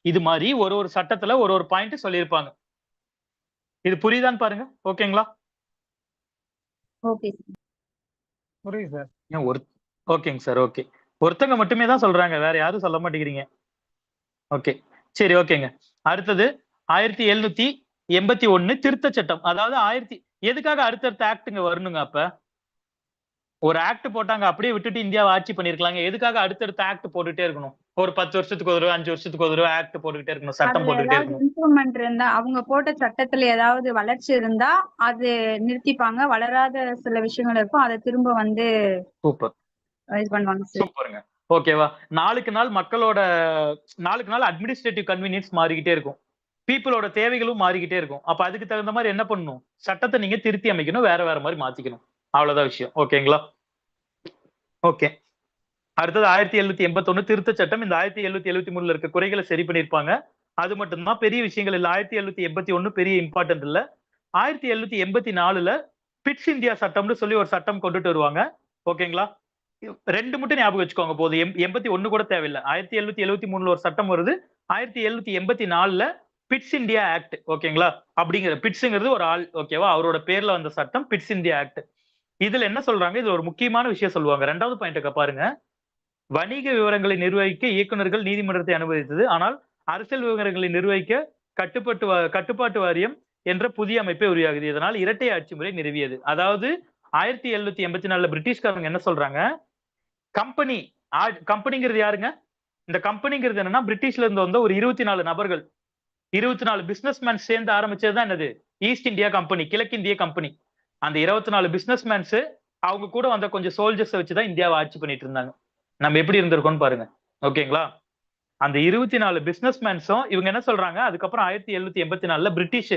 இது மாதிரி ஒரு சட்டத்துல ஒரு பாயிண்ட் சொல்லியிருப்பாங்க. இது புரியுதான்னு பாருங்க. ஓகேங்களா? ஓகே. புரியுது சார். ஏன் ஓகேங்க சார். ஓகே, ஒருத்தங்க மட்டுமே தான் சொல்றாங்க, வேற யாரும் சொல்ல மாட்டேங்கிறீங்க. ஓகே, சரி, ஓகேங்க. அடுத்தது 1781 திருத்த சட்டம். அதாவது எதுக்காக அடுத்தடுத்த ஆக்டுங்க வரணுங்க? அப்ப ஒரு ஆக்ட் போட்டாங்க, அப்படியே விட்டுட்டு இந்தியாவை ஆட்சி பண்ணிருக்கலாங்க. எதுக்காக அடுத்தடுத்த ஆக்ட் போட்டுட்டே இருக்கணும்? ஒரு 10 வருஷத்துக்கு ஒரு 5 வருஷத்துக்கு ஒரு ஆக்ட் போட்டுக்கிட்டே இருக்கணும், சட்டம் அதுல போட்டுக்கிட்டே ஏதாவது இருக்கணும். இம்ப்ரூவ்மெண்ட் இருந்தா, அவங்க போட்ட சட்டத்துல ஏதாவது வளர்ச்சி இருந்தா அது நிறுத்திப்பாங்க. வளராத சில விஷயங்கள் இருக்கும், அதை திரும்ப வந்து சூப்பர், இது பண்ணுவாங்க சார். சூப்பருங்க. ஓகேவா? நாளுக்கு நாள் அட்மினிஸ்ட்ரேட்டிவ் கன்வீனியன்ஸ் மாறிக்கிட்டே இருக்கும், பீப்புளோட தேவைகளும் மாறிக்கிட்டே இருக்கும். அப்ப அதுக்கு தகுந்த மாதிரி என்ன பண்ணணும்? சட்டத்தை நீங்க திருத்தி அமைக்கணும், வேற மாதிரி மாத்திக்கணும். அவ்வளவுதான் விஷயம். ஓகேங்களா? ஓகே. அடுத்தது 1781 திருத்த சட்டம். இந்த 1773 இருக்க குறைகளை சரி பண்ணிருப்பாங்க. அது மட்டும்தான், பெரிய விஷயங்கள் இல்ல. 1781 பெரிய இம்பார்ட்டன்ட் இல்ல. 1784 பிட்ஸ் இந்தியா சட்டம்னு சொல்லி ஒரு சட்டம் கொண்டுட்டு வருவாங்க. ஓகேங்களா? 2 மட்டும் ஞாபகம் வச்சுக்கோங்க போதும். 81 கூட தேவையில்லை. 1773 ஒரு சட்டம் வருது. 1784 பிட்ஸ் இந்தியா ஆக்ட். ஓகேங்களா? அப்படிங்கிற பிட்ஸ்ங்கிறது ஒரு ஆள். ஓகேவா? அவரோட பேர்ல வந்த சட்டம் பிட்ஸ் இந்தியா ஆக்ட். இதுல என்ன சொல்றாங்க? இது ஒரு முக்கியமான விஷயம் சொல்லுவாங்க. 2வது பாயிண்ட்க்கு பாருங்க. வணிக விவரங்களை நிர்வகிக்க இயக்குநர்கள் நீதிமன்றத்தை அனுமதித்தது. ஆனால் அரசியல் விவரங்களை நிர்வகிக்க கட்டுப்பாட்டு வாரியம் என்ற புதிய அமைப்பை உருவாகுது. இதனால் இரட்டை ஆட்சி முறை நிறுவியது. அதாவது 1784 பிரிட்டிஷ்காரங்க என்ன சொல்றாங்க, கம்பெனிங்கிறது யாருங்க? இந்த கம்பெனிங்கிறது என்னன்னா, பிரிட்டிஷ்ல இருந்து வந்த ஒரு 24 நபர்கள், 24 பிசினஸ்மேன் சேர்ந்து ஆரம்பிச்சதுதான் என்னது? ஈஸ்ட் இந்தியா கம்பெனி, கிழக்கிந்திய கம்பெனி. அந்த 24 பிசினஸ்மேன்ஸ் அவங்க கூட வந்த கொஞ்சம் சோல்ஜர்ஸ் வச்சுதான் இந்தியாவை ஆட்சி பண்ணிட்டு இருந்தாங்க. நம்ம எப்படி இருந்திருக்கோம்னு பாருங்க. ஓகேங்களா? அந்த 24 பிசினஸ்மேன்ஸும் இவங்க என்ன சொல்றாங்க, அதுக்கப்புறம் 1784 பிரிட்டிஷ்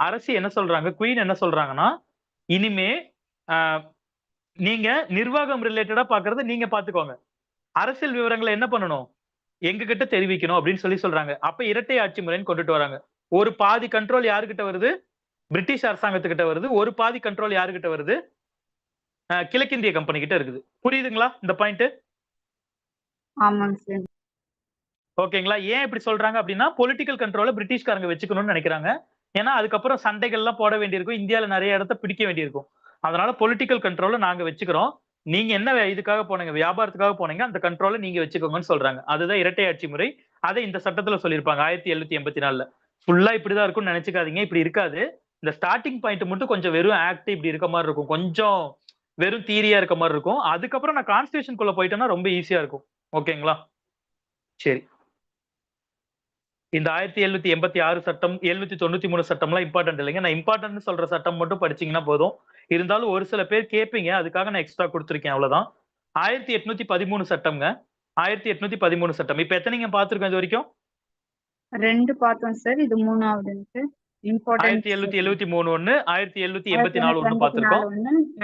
அரசு என்ன சொல்றாங்க, குயின் என்ன சொல்றாங்கன்னா, இனிமே நீங்க நிர்வாகம் ரிலேட்டடா பாக்குறத நீங்க பாத்துக்கோங்க, அரசியல் விவரங்களை என்ன பண்ணணும், எங்க கிட்ட தெரிவிக்கணும் அப்படின்னு சொல்றாங்க. அப்ப இரட்டை ஆட்சி முறைன்னு கொண்டுட்டு வராங்க. ஒரு பாதி கண்ட்ரோல் யாருகிட்ட வருது? பிரிட்டிஷ் அரசாங்கத்துக்கிட்ட வருது. ஒரு பாதி கண்ட்ரோல் யாருகிட்ட வருது? கிழக்கிந்திய கம்பெனி கிட்ட இருக்குது. புரியுதுங்களா இந்த பாயிண்ட்? ஆமாங்க சார். ஓகேங்களா? ஏன் இப்படி சொல்றாங்க அப்படின்னா, பொலிட்டிக்கல் கண்ட்ரோல பிரிட்டிஷ்காரங்க வச்சுக்கணும்னு நினைக்கிறாங்க. ஏன்னா அதுக்கப்புறம் சண்டைகள் எல்லாம் போட வேண்டியிருக்கும், இந்தியால நிறைய இடத்த பிடிக்க வேண்டியிருக்கும். அதனால பொலிட்டிக்கல் கண்ட்ரோல நாங்க வச்சுக்கிறோம், நீங்க என்ன இதுக்காக போனீங்க, வியாபாரத்துக்காக போனீங்க, அந்த கண்ட்ரோல நீங்க வச்சுக்கோங்கன்னு சொல்றாங்க. அதுதான் இரட்டை ஆட்சி முறை. அதை இந்த சட்டத்துல சொல்லியிருப்பாங்க 1784. ஃபுல்லா இப்படிதான் இருக்கும்னு நினைச்சுக்காதீங்க, இப்படி இருக்காது. இந்த ஸ்டார்டிங் பாயிண்ட் மட்டும் கொஞ்சம் வெறும் ஆக்ட் இப்படி இருக்க மாதிரி இருக்கும், கொஞ்சம் வெறும் தீரியா இருக்க மாதிரி இருக்கும். அதுக்கப்புறம் நான் கான்ஸ்டிடியூஷனுக்குள்ள போயிட்டேன்னா ரொம்ப ஈஸியா இருக்கும். ஓகேங்களா? சரி. இந்த 1786 சட்டம், 793 சட்டம்லாம் இம்பார்ட்டன்ட் இல்லைங்க. நான் இம்பார்ட்டன்ட் சொல்ற சட்டம் மட்டும் படிச்சீங்கன்னா போதும். இருந்தாலும் ஒரு சில பேர் கேட்பீங்க, அதுக்காக நான் எக்ஸ்ட்ரா கொடுத்திருக்கேன், அவ்வளவுதான். 1813 சட்டம்ங்க. 1813 சட்டம். இப்ப எத்தனைங்க பார்த்திருக்கோம் இது வரைக்கும்? 2 பார்த்தோம் சார். இது 3வது. இம்பார்ட்டன்ட் 1773 ஒண்ணு, 1784 ஒண்ணு பார்த்திருக்கோம்.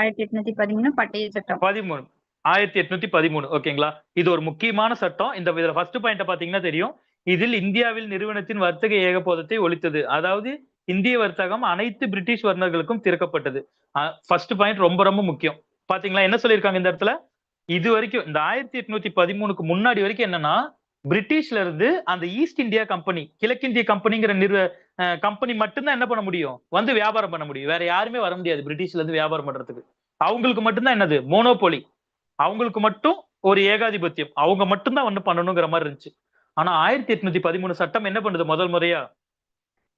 1813 பட்டய சட்டம் 13 1813. ஓகேங்களா? இது ஒரு முக்கியமான சட்டம். இதுல ஃபர்ஸ்ட் பாயிண்ட் பாத்தீங்கன்னா தெரியும். இதில் இந்தியாவில் நிறுவனத்தின் வர்த்தக ஏகபோதத்தை ஒழித்தது. அதாவது இந்திய வர்த்தகம் அனைத்து பிரிட்டிஷ் வர்த்தகர்களுக்கும் திறக்கப்பட்டது. ஃபர்ஸ்ட் பாயிண்ட் ரொம்ப ரொம்ப முக்கியம். பாத்தீங்களா என்ன சொல்லியிருக்காங்க இந்த இடத்துல? இது வரைக்கும் இந்த 1813க்கு முன்னாடி வரைக்கும் என்னன்னா, பிரிட்டிஷ்ல இருந்து அந்த ஈஸ்ட் இந்தியா கம்பெனி, கிழக்கிந்திய கம்பெனிங்கிற கம்பெனி மட்டும்தான் என்ன பண்ண முடியும், வந்து வியாபாரம் பண்ண முடியும். வேற யாருமே வர முடியாது பிரிட்டிஷ்ல இருந்து வியாபாரம் பண்றதுக்கு. அவங்களுக்கு மட்டும்தான் என்னது, மோனோபோலி. அவங்களுக்கு மட்டும் ஒரு ஏகாதிபத்தியம், அவங்க மட்டும்தான் வந்து பண்ணணுங்கிற மாதிரி இருந்துச்சு. ஆனா 1813 சட்டம் என்ன பண்ணுது முதல் முறையா,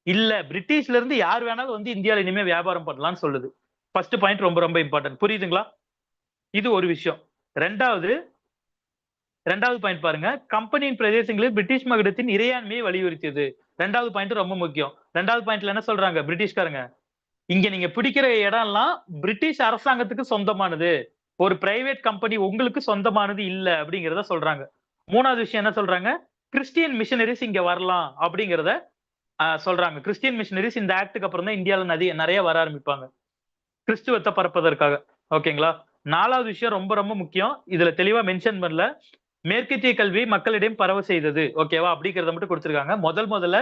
இல்ல பிரிட்டிஷ்ல இருந்து யார் வேணாலும் வந்து இந்தியால இனிமே வியாபாரம் பண்ணலாம்னு சொல்லுது. ஃபர்ஸ்ட் பாயிண்ட் ரொம்ப ரொம்ப இம்பார்ட்டன்ட். புரியுதுங்களா? இது ஒரு விஷயம். ரெண்டாவது பாயிண்ட் பாருங்க. கம்பெனியின் பிரதேசங்களில் பிரிட்டிஷ் மகுடத்தின் இறையாண்மையை வலியுறுத்தியது. 2வது பாயிண்ட் ரொம்ப முக்கியம். 2வது பாயிண்ட்ல என்ன சொல்றாங்க பிரிட்டிஷ்காரங்க, இங்க நீங்க பிடிக்கிற இடம் எல்லாம் பிரிட்டிஷ் அரசாங்கத்துக்கு சொந்தமானது, ஒரு பிரைவேட் கம்பெனி உங்களுக்கு சொந்தமானது இல்ல அப்படிங்கிறத சொல்றாங்க. மூணாவது விஷயம் என்ன சொல்றாங்க? கிறிஸ்டியன் மிஷனரிஸ் இங்க வரலாம் அப்படிங்கிறத சொல்றாங்க. கிறிஸ்டியன் மிஷனரிஸ் இந்த ஆக்டுக்கு அப்புறம் தான் இந்தியால நிறைய வர ஆரம்பிப்பாங்க கிறிஸ்துவத்தை பரப்பதற்காக. ஓகேங்களா? நாலாவது விஷயம் ரொம்ப ரொம்ப முக்கியம். இதுல தெளிவா மென்ஷன் பண்ணல. மேற்கத்திய கல்வியை மக்களிடம் பரவ செய்தது. ஓகேவா? அப்படிங்கறத மட்டும் கொடுத்திருக்காங்க. முதல்ல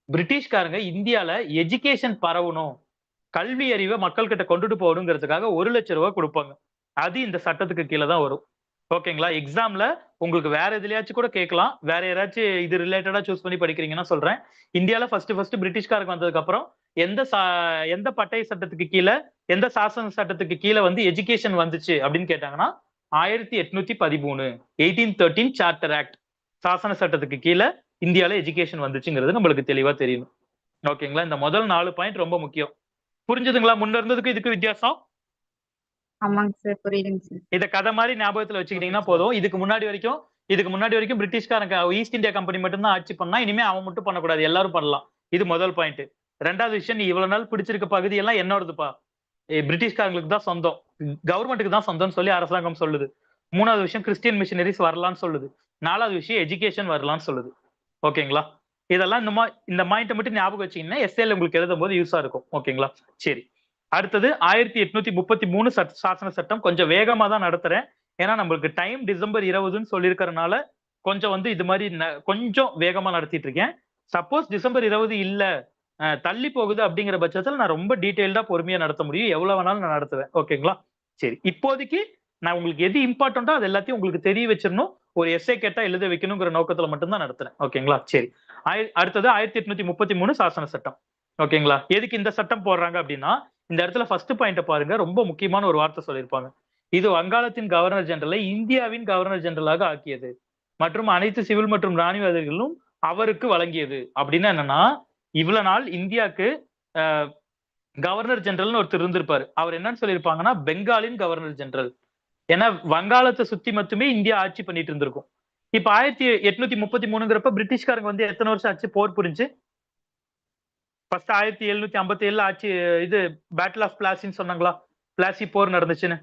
பிரிட்டிஷ்காரங்க இந்தியால எஜுகேஷன் பரவணும், கல்வி அறிவை மக்கள் கிட்ட கொண்டுட்டு போகணுங்கிறதுக்காக 1,00,000 ரூபாய் கொடுப்பாங்க. அது இந்த சட்டத்துக்கு கீழே தான் வரும். ஓகேங்களா? எக்ஸாம்ல உங்களுக்கு வேற எதுலயாச்சும் கூட கேட்கலாம். வேற யாராச்சும் இது ரிலேட்டடா சூஸ் பண்ணி படிக்கிறீங்கன்னா சொல்றேன். இந்தியால ஃபர்ஸ்ட் பிரிட்டிஷ்காரங்க வந்ததுக்கு அப்புறம் எந்த பட்டய சட்டத்துக்கு கீழே, எந்த சாசன சட்டத்துக்கு கீழே வந்து எஜுகேஷன் வந்துச்சு அப்படின்னு கேட்டாங்கன்னா 1813 1813 சார்ட்டர் ஆக்ட் சாசன சட்டத்துக்கு கீழே இந்தியால எஜுகேஷன் வந்துச்சுங்கிறது நம்மளுக்கு தெளிவா தெரியும். ஓகேங்களா? இந்த முதல் 4 பாயிண்ட் ரொம்ப முக்கியம். புரிஞ்சுதுங்களா? முன்ன இருந்ததுக்கு இதுக்கு வித்தியாசம்? ஆமாங்க சார், புரியுதுங்க சார். இத கதை மாதிரி ஞாபகத்துல வச்சுக்கிட்டீங்கன்னா போதும். இதுக்கு முன்னாடி வரைக்கும் பிரிட்டிஷ்காரங்க ஈஸ்ட் இந்தியா கம்பெனி மட்டும் தான் ஆட்சி பண்ணா, இனிமே அவன் மட்டும் பண்ணக்கூடாது, எல்லாரும் பண்ணலாம். இது முதல் பாயிண்ட். ரெண்டாவது விஷயம், நீ இவ்வளவு நாள் பிடிச்சிருக்க பகுதி எல்லாம் என்னோடதுப்பா, பிரிட்டிஷ்காரங்களுக்கு தான் சொந்தம், கவர்மெண்ட்டுக்கு தான் சொந்தம்னு சொல்லி அரசாங்கம் சொல்லுது. மூணாவது விஷயம், கிறிஸ்டியன் மிஷனரிஸ் வரலாம்னு சொல்லுது. நாலாவது விஷயம், எஜுகேஷன் வரலாம்னு சொல்லுது. ஓகேங்களா? இதெல்லாம் இந்த பாயிண்ட் மட்டும் ஞாபகம் வச்சீங்கன்னா எஸ்ஏல உங்களுக்கு எழுதும் போது யூஸா இருக்கும். ஓகேங்களா? சரி. அடுத்தது 1833 சாசன சட்டம். கொஞ்சம் வேகமா தான் நடத்துறேன். ஏன்னா நம்மளுக்கு டைம் டிசம்பர் 20ன்னு சொல்லியிருக்கிறதுனால கொஞ்சம் வந்து இது மாதிரி கொஞ்சம் வேகமா நடத்திட்டு இருக்கேன். சப்போஸ் டிசம்பர் 20 இல்ல, தள்ளி போகுது அப்படிங்கிற பட்சத்துல நான் ரொம்ப டீடைல்டா பொறுமையா நடத்த முடியும். எவ்வளவு வேணாலும் நான் நடத்துவேன். ஓகேங்களா? சரி. இப்போதைக்கு நான் உங்களுக்கு எது இம்பார்ட்டன்டோ அது எல்லாத்தையும் உங்களுக்கு தெரிய வச்சிடணும். ஒரு எஸ்ஏ கேட்டா எழுத வைக்கணுங்கிற நோக்கத்துல மட்டும் தான் நடத்துறேன். ஓகேங்களா? சரி. அடுத்தது 1833 சாசன சட்டம். ஓகேங்களா? எதுக்கு இந்த சட்டம் போடுறாங்க அப்படின்னா, இந்த இடத்துல ஃபர்ஸ்ட் பாயிண்ட் பாருங்க, ரொம்ப முக்கியமான ஒரு வார்த்தை சொல்லியிருப்பாங்க. இது வங்காளத்தின் கவர்னர் ஜெனரலை இந்தியாவின் கவர்னர் ஜெனரலாக ஆக்கியது மற்றும் அனைத்து சிவில் மற்றும் ராணுவ அதிகாரிகளும் அவருக்கு வழங்கியது. அப்படின்னா என்னன்னா, இவ்வளவு நாள் இந்தியாவுக்கு கவர்னர் ஜெனரல்னு ஒருத்தர் இருந்திருப்பாரு. அவர் என்னன்னு சொல்லியிருப்பாங்கன்னா, பெங்காலின் கவர்னர் ஜெனரல். ஏன்னா வங்காளத்தை சுத்தி மட்டுமே இந்தியா ஆட்சி பண்ணிட்டு இருந்திருக்கும். இப்ப 1833ங்கிறப்ப பிரிட்டிஷ்காரங்க வந்து எத்தனை வருஷம் ஆச்சு போர் புரிஞ்சு? ஃபர்ஸ்ட் 1757 ஆட்சி, இது பேட்டில் ஆஃப் பிளாசின்னு சொன்னாங்களா, பிளாசி போர் நடந்துச்சுன்னு.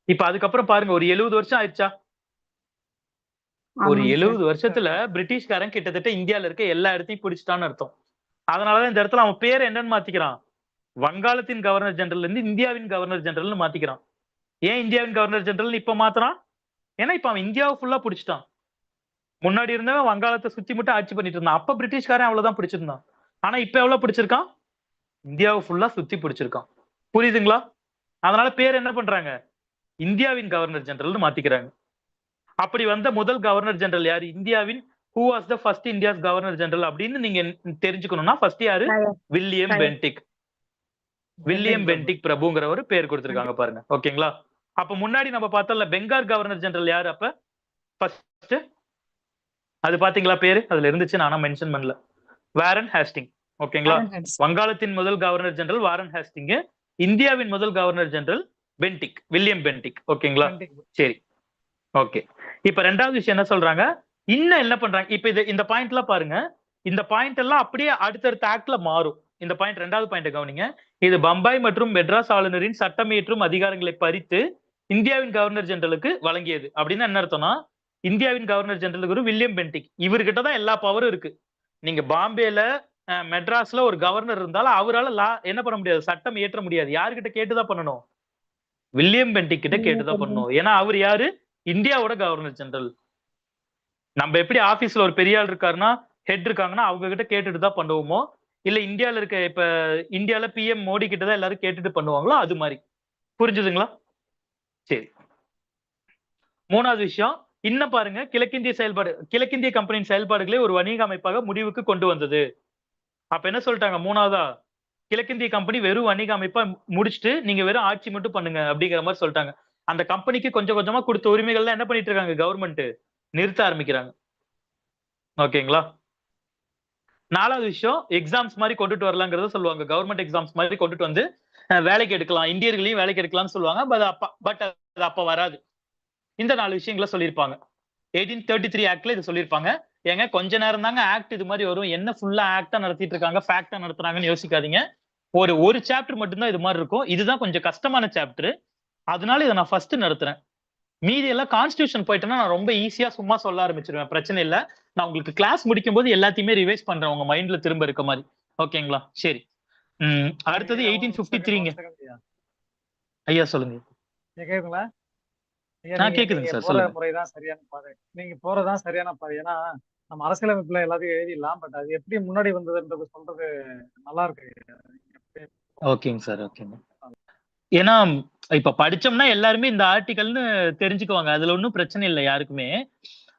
இப்ப அதுக்கப்புறம் பாருங்க, ஒரு 70 வருஷம் ஆயிடுச்சா? ஒரு 70 வருஷத்துல பிரிட்டிஷ்காரன் கிட்டத்தட்ட இந்தியால இருக்க எல்லா இடத்தையும் பிடிச்சிட்டான்னு அர்த்தம். அதனாலதான் இந்த இடத்துல அவன் பேர் என்னன்னு மாத்திக்கிறான், வங்காளத்தின் கவர்னர் ஜெனரல் இருந்து இந்தியாவின் கவர்னர் ஜெனரல்னு மாத்திக்கிறான். ஏன் இந்தியாவின் கவர்னர் ஜெனரல் இப்ப மாத்துறான்? ஏன்னா இப்ப அவன் இந்தியாவை ஃபுல்லா பிடிச்சிட்டான். முன்னாடி இருந்தவன் வங்காளத்தை சுத்தி மட்டும் ஆட்சி பண்ணிட்டு இருந்தான். அப்ப பிரிட்டிஷ்காரன் அவ்வளவுதான் பிடிச்சிருந்தான். ஆனா இப்ப எவ்வளவு பிடிச்சிருக்கான்? இந்தியாவை ஃபுல்லா சுத்தி பிடிச்சிருக்கான். புரியுதுங்களா? அதனால பேர் என்ன பண்றாங்க, இந்தியாவின் கவர்னர் ஜெனரல்னு மாத்திக்கிறாங்க. அப்படி வந்த முதல் கவர்னர் ஜெனரல் யாரு? இந்தியாவின் who was the first India's governor general அப்படின்னு நீங்க தெரிஞ்சுக்கணும்னா ஃபர்ஸ்ட் யாரு? William Bentinck. வில்லியம் பென்டிக் பிரபுங்கிறவர் பேர் கொடுத்திருக்காங்க பாருங்க. ஓகேங்களா? அப்ப முன்னாடி நம்ம பார்த்தோம்ல பெங்கால் கவர்னர் ஜெனரல் யாரு அப்ப ஃபர்ஸ்ட்? அது பாத்தீங்களா பேரு? அதுல இருந்துச்சு, நானா மென்ஷன் பண்ணல. Warren Hasting. ஓகேங்களா? வங்காளத்தின் முதல் கவர்னர் ஜெனரல் வாரன் ஹேஸ்டிங், இந்தியாவின் முதல் governor general Bentinck, William Bentinck. ஓகேங்களா? சரி. ஓகே. இப்ப ரெண்டாவது விஷயம் என்ன சொல்றாங்க, இன்னும் என்ன பண்றாங்க? இப்ப இந்த பாயிண்ட் எல்லாம் பாருங்க, இந்த பாயிண்ட் எல்லாம் அப்படியே அடுத்தடுத்த ஆக்ட்ல மாறும். இந்த பாயிண்ட், ரெண்டாவது பாயிண்ட் கவனிங்க. இது பம்பாய் மற்றும் மெட்ராஸ் ஆளுநரின் சட்டமியற்றும் அதிகாரங்களை பறித்து இந்தியாவின் கவர்னர் ஜெனரலுக்கு வழங்கியது. அப்படின்னா என்ன அர்த்தம்னா, இந்தியாவின் கவர்னர் ஜெனரலுக்கு வில்லியம் பென்டிக், இவர்கிட்ட தான் எல்லா பவரும் இருக்கு. நீங்க பாம்பேல மெட்ராஸ்ல ஒரு கவர்னர் இருந்தாலும் அவரால் என்ன பண்ண முடியாது, சட்டம் இயற்ற முடியாது. யாருகிட்ட கேட்டுதான் பண்ணணும்? வில்லியம் பென்டிக் கிட்ட கேட்டுதான் பண்ணணும். ஏன்னா அவர் யாரு? இந்தியாவோட கவர்னர் ஜெனரல். நம்ம எப்படி ஆபீஸ்ல ஒரு பெரிய ஆள் இருக்காருன்னா, ஹெட் இருக்காங்கன்னா அவங்க கிட்ட கேட்டுட்டு தான் பண்ணுவோமோ, இல்ல இந்தியால இருக்க இப்ப இந்தியால PM மோடி கிட்ட தான் எல்லாரும் கேட்டுட்டு பண்ணுவாங்களோ, அது மாதிரி. புரிஞ்சுதுங்களா? சரி. மூணாவது விஷயம், இன்னும் பாருங்க, கிழக்கிந்திய கம்பெனியின் செயல்பாடுகளை ஒரு வணிக அமைப்பாக முடிவுக்கு கொண்டு வந்தது. அப்ப என்ன சொல்லிட்டாங்க மூணாவதா, கிழக்கிந்திய கம்பெனி வெறும் வணிக அமைப்பா முடிச்சுட்டு நீங்க வெறும் ஆட்சி மட்டும் பண்ணுங்க அப்படிங்கிற மாதிரி சொல்லிட்டாங்க. அந்த கம்பெனிக்கு கொஞ்சம் கொஞ்சமா கொடுத்த உரிமைகள்லாம் என்ன பண்ணிட்டு இருக்காங்க, கவர்மெண்ட் நிறுத்த ஆரம்பிக்கிறாங்க. ஓகேங்களா? நாலாவது விஷயம், எக்ஸாம்ஸ் மாதிரி கொண்டுட்டு வரலாங்கிறத சொல்லுவாங்க. கவர்மெண்ட் எக்ஸாம்ஸ் மாதிரி கொண்டுட்டு வந்து வேலைக்கு எடுக்கலாம், இந்தியர்களையும் வேலைக்கு எடுக்கலாம்னு சொல்லுவாங்க. பட் அது அப்ப வராது. இந்த 4 விஷயங்களை சொல்லியிருப்பாங்க. 1833 ஆக்ட்ல இது சொல்லியிருப்பாங்க. ஏங்க கொஞ்ச நேரம் தாங்க ஆக்ட் இது மாதிரி வரும், என்ன ஃபுல்லா ஆக்டா நடத்திட்டு இருக்காங்க, ஃபேக்டா நடத்துறாங்கன்னு யோசிக்காதீங்க. ஒரு சாப்டர் மட்டும்தான் இது மாதிரி இருக்கும். இதுதான் கொஞ்சம் கஷ்டமான சாப்டர். அதனால இதை நான் ஃபர்ஸ்ட் நடத்துறேன். மீதி எல்லாம் கான்ஸ்டியூஷன் போயிட்டேன்னா நான் ரொம்ப ஈஸியா சும்மா சொல்ல ஆரம்பிச்சிருவேன். பிரச்சனை இல்ல. நான் உங்களுக்கு கிளாஸ் முடிக்கும் போது எல்லாத்தையுமே ரிவைஸ் பண்றேன் உங்க மைண்ட்ல திரும்ப இருக்க மாதிரி. ஓகேங்களா? சரி. அடுத்தது 1853ங்க. ஐயா சொல்லுங்க. கேக்குதுங்களா? ஐயா, கேக்குதுங்க நீங்க சார், போற சொல்லுங்க. முறைதான் சரியான பாதை. நீங்க போறதான் சரியான பாதை. ஏன்னா நம்ம அரசியலமைப்புல எல்லாத்தையும் எழுதிடலாம். பட் அது எப்படி முன்னாடி வந்ததுன்றது சொல்றது நல்லா இருக்கு. ஓகேங்க சார், ஓகேங்க. ஏன்னா இப்ப படிச்சோம்னா எல்லாருமே இந்த ஆர்டிகல்னு தெரிஞ்சுக்குவாங்க. அதுல ஒன்றும் பிரச்சனை இல்லை யாருக்குமே.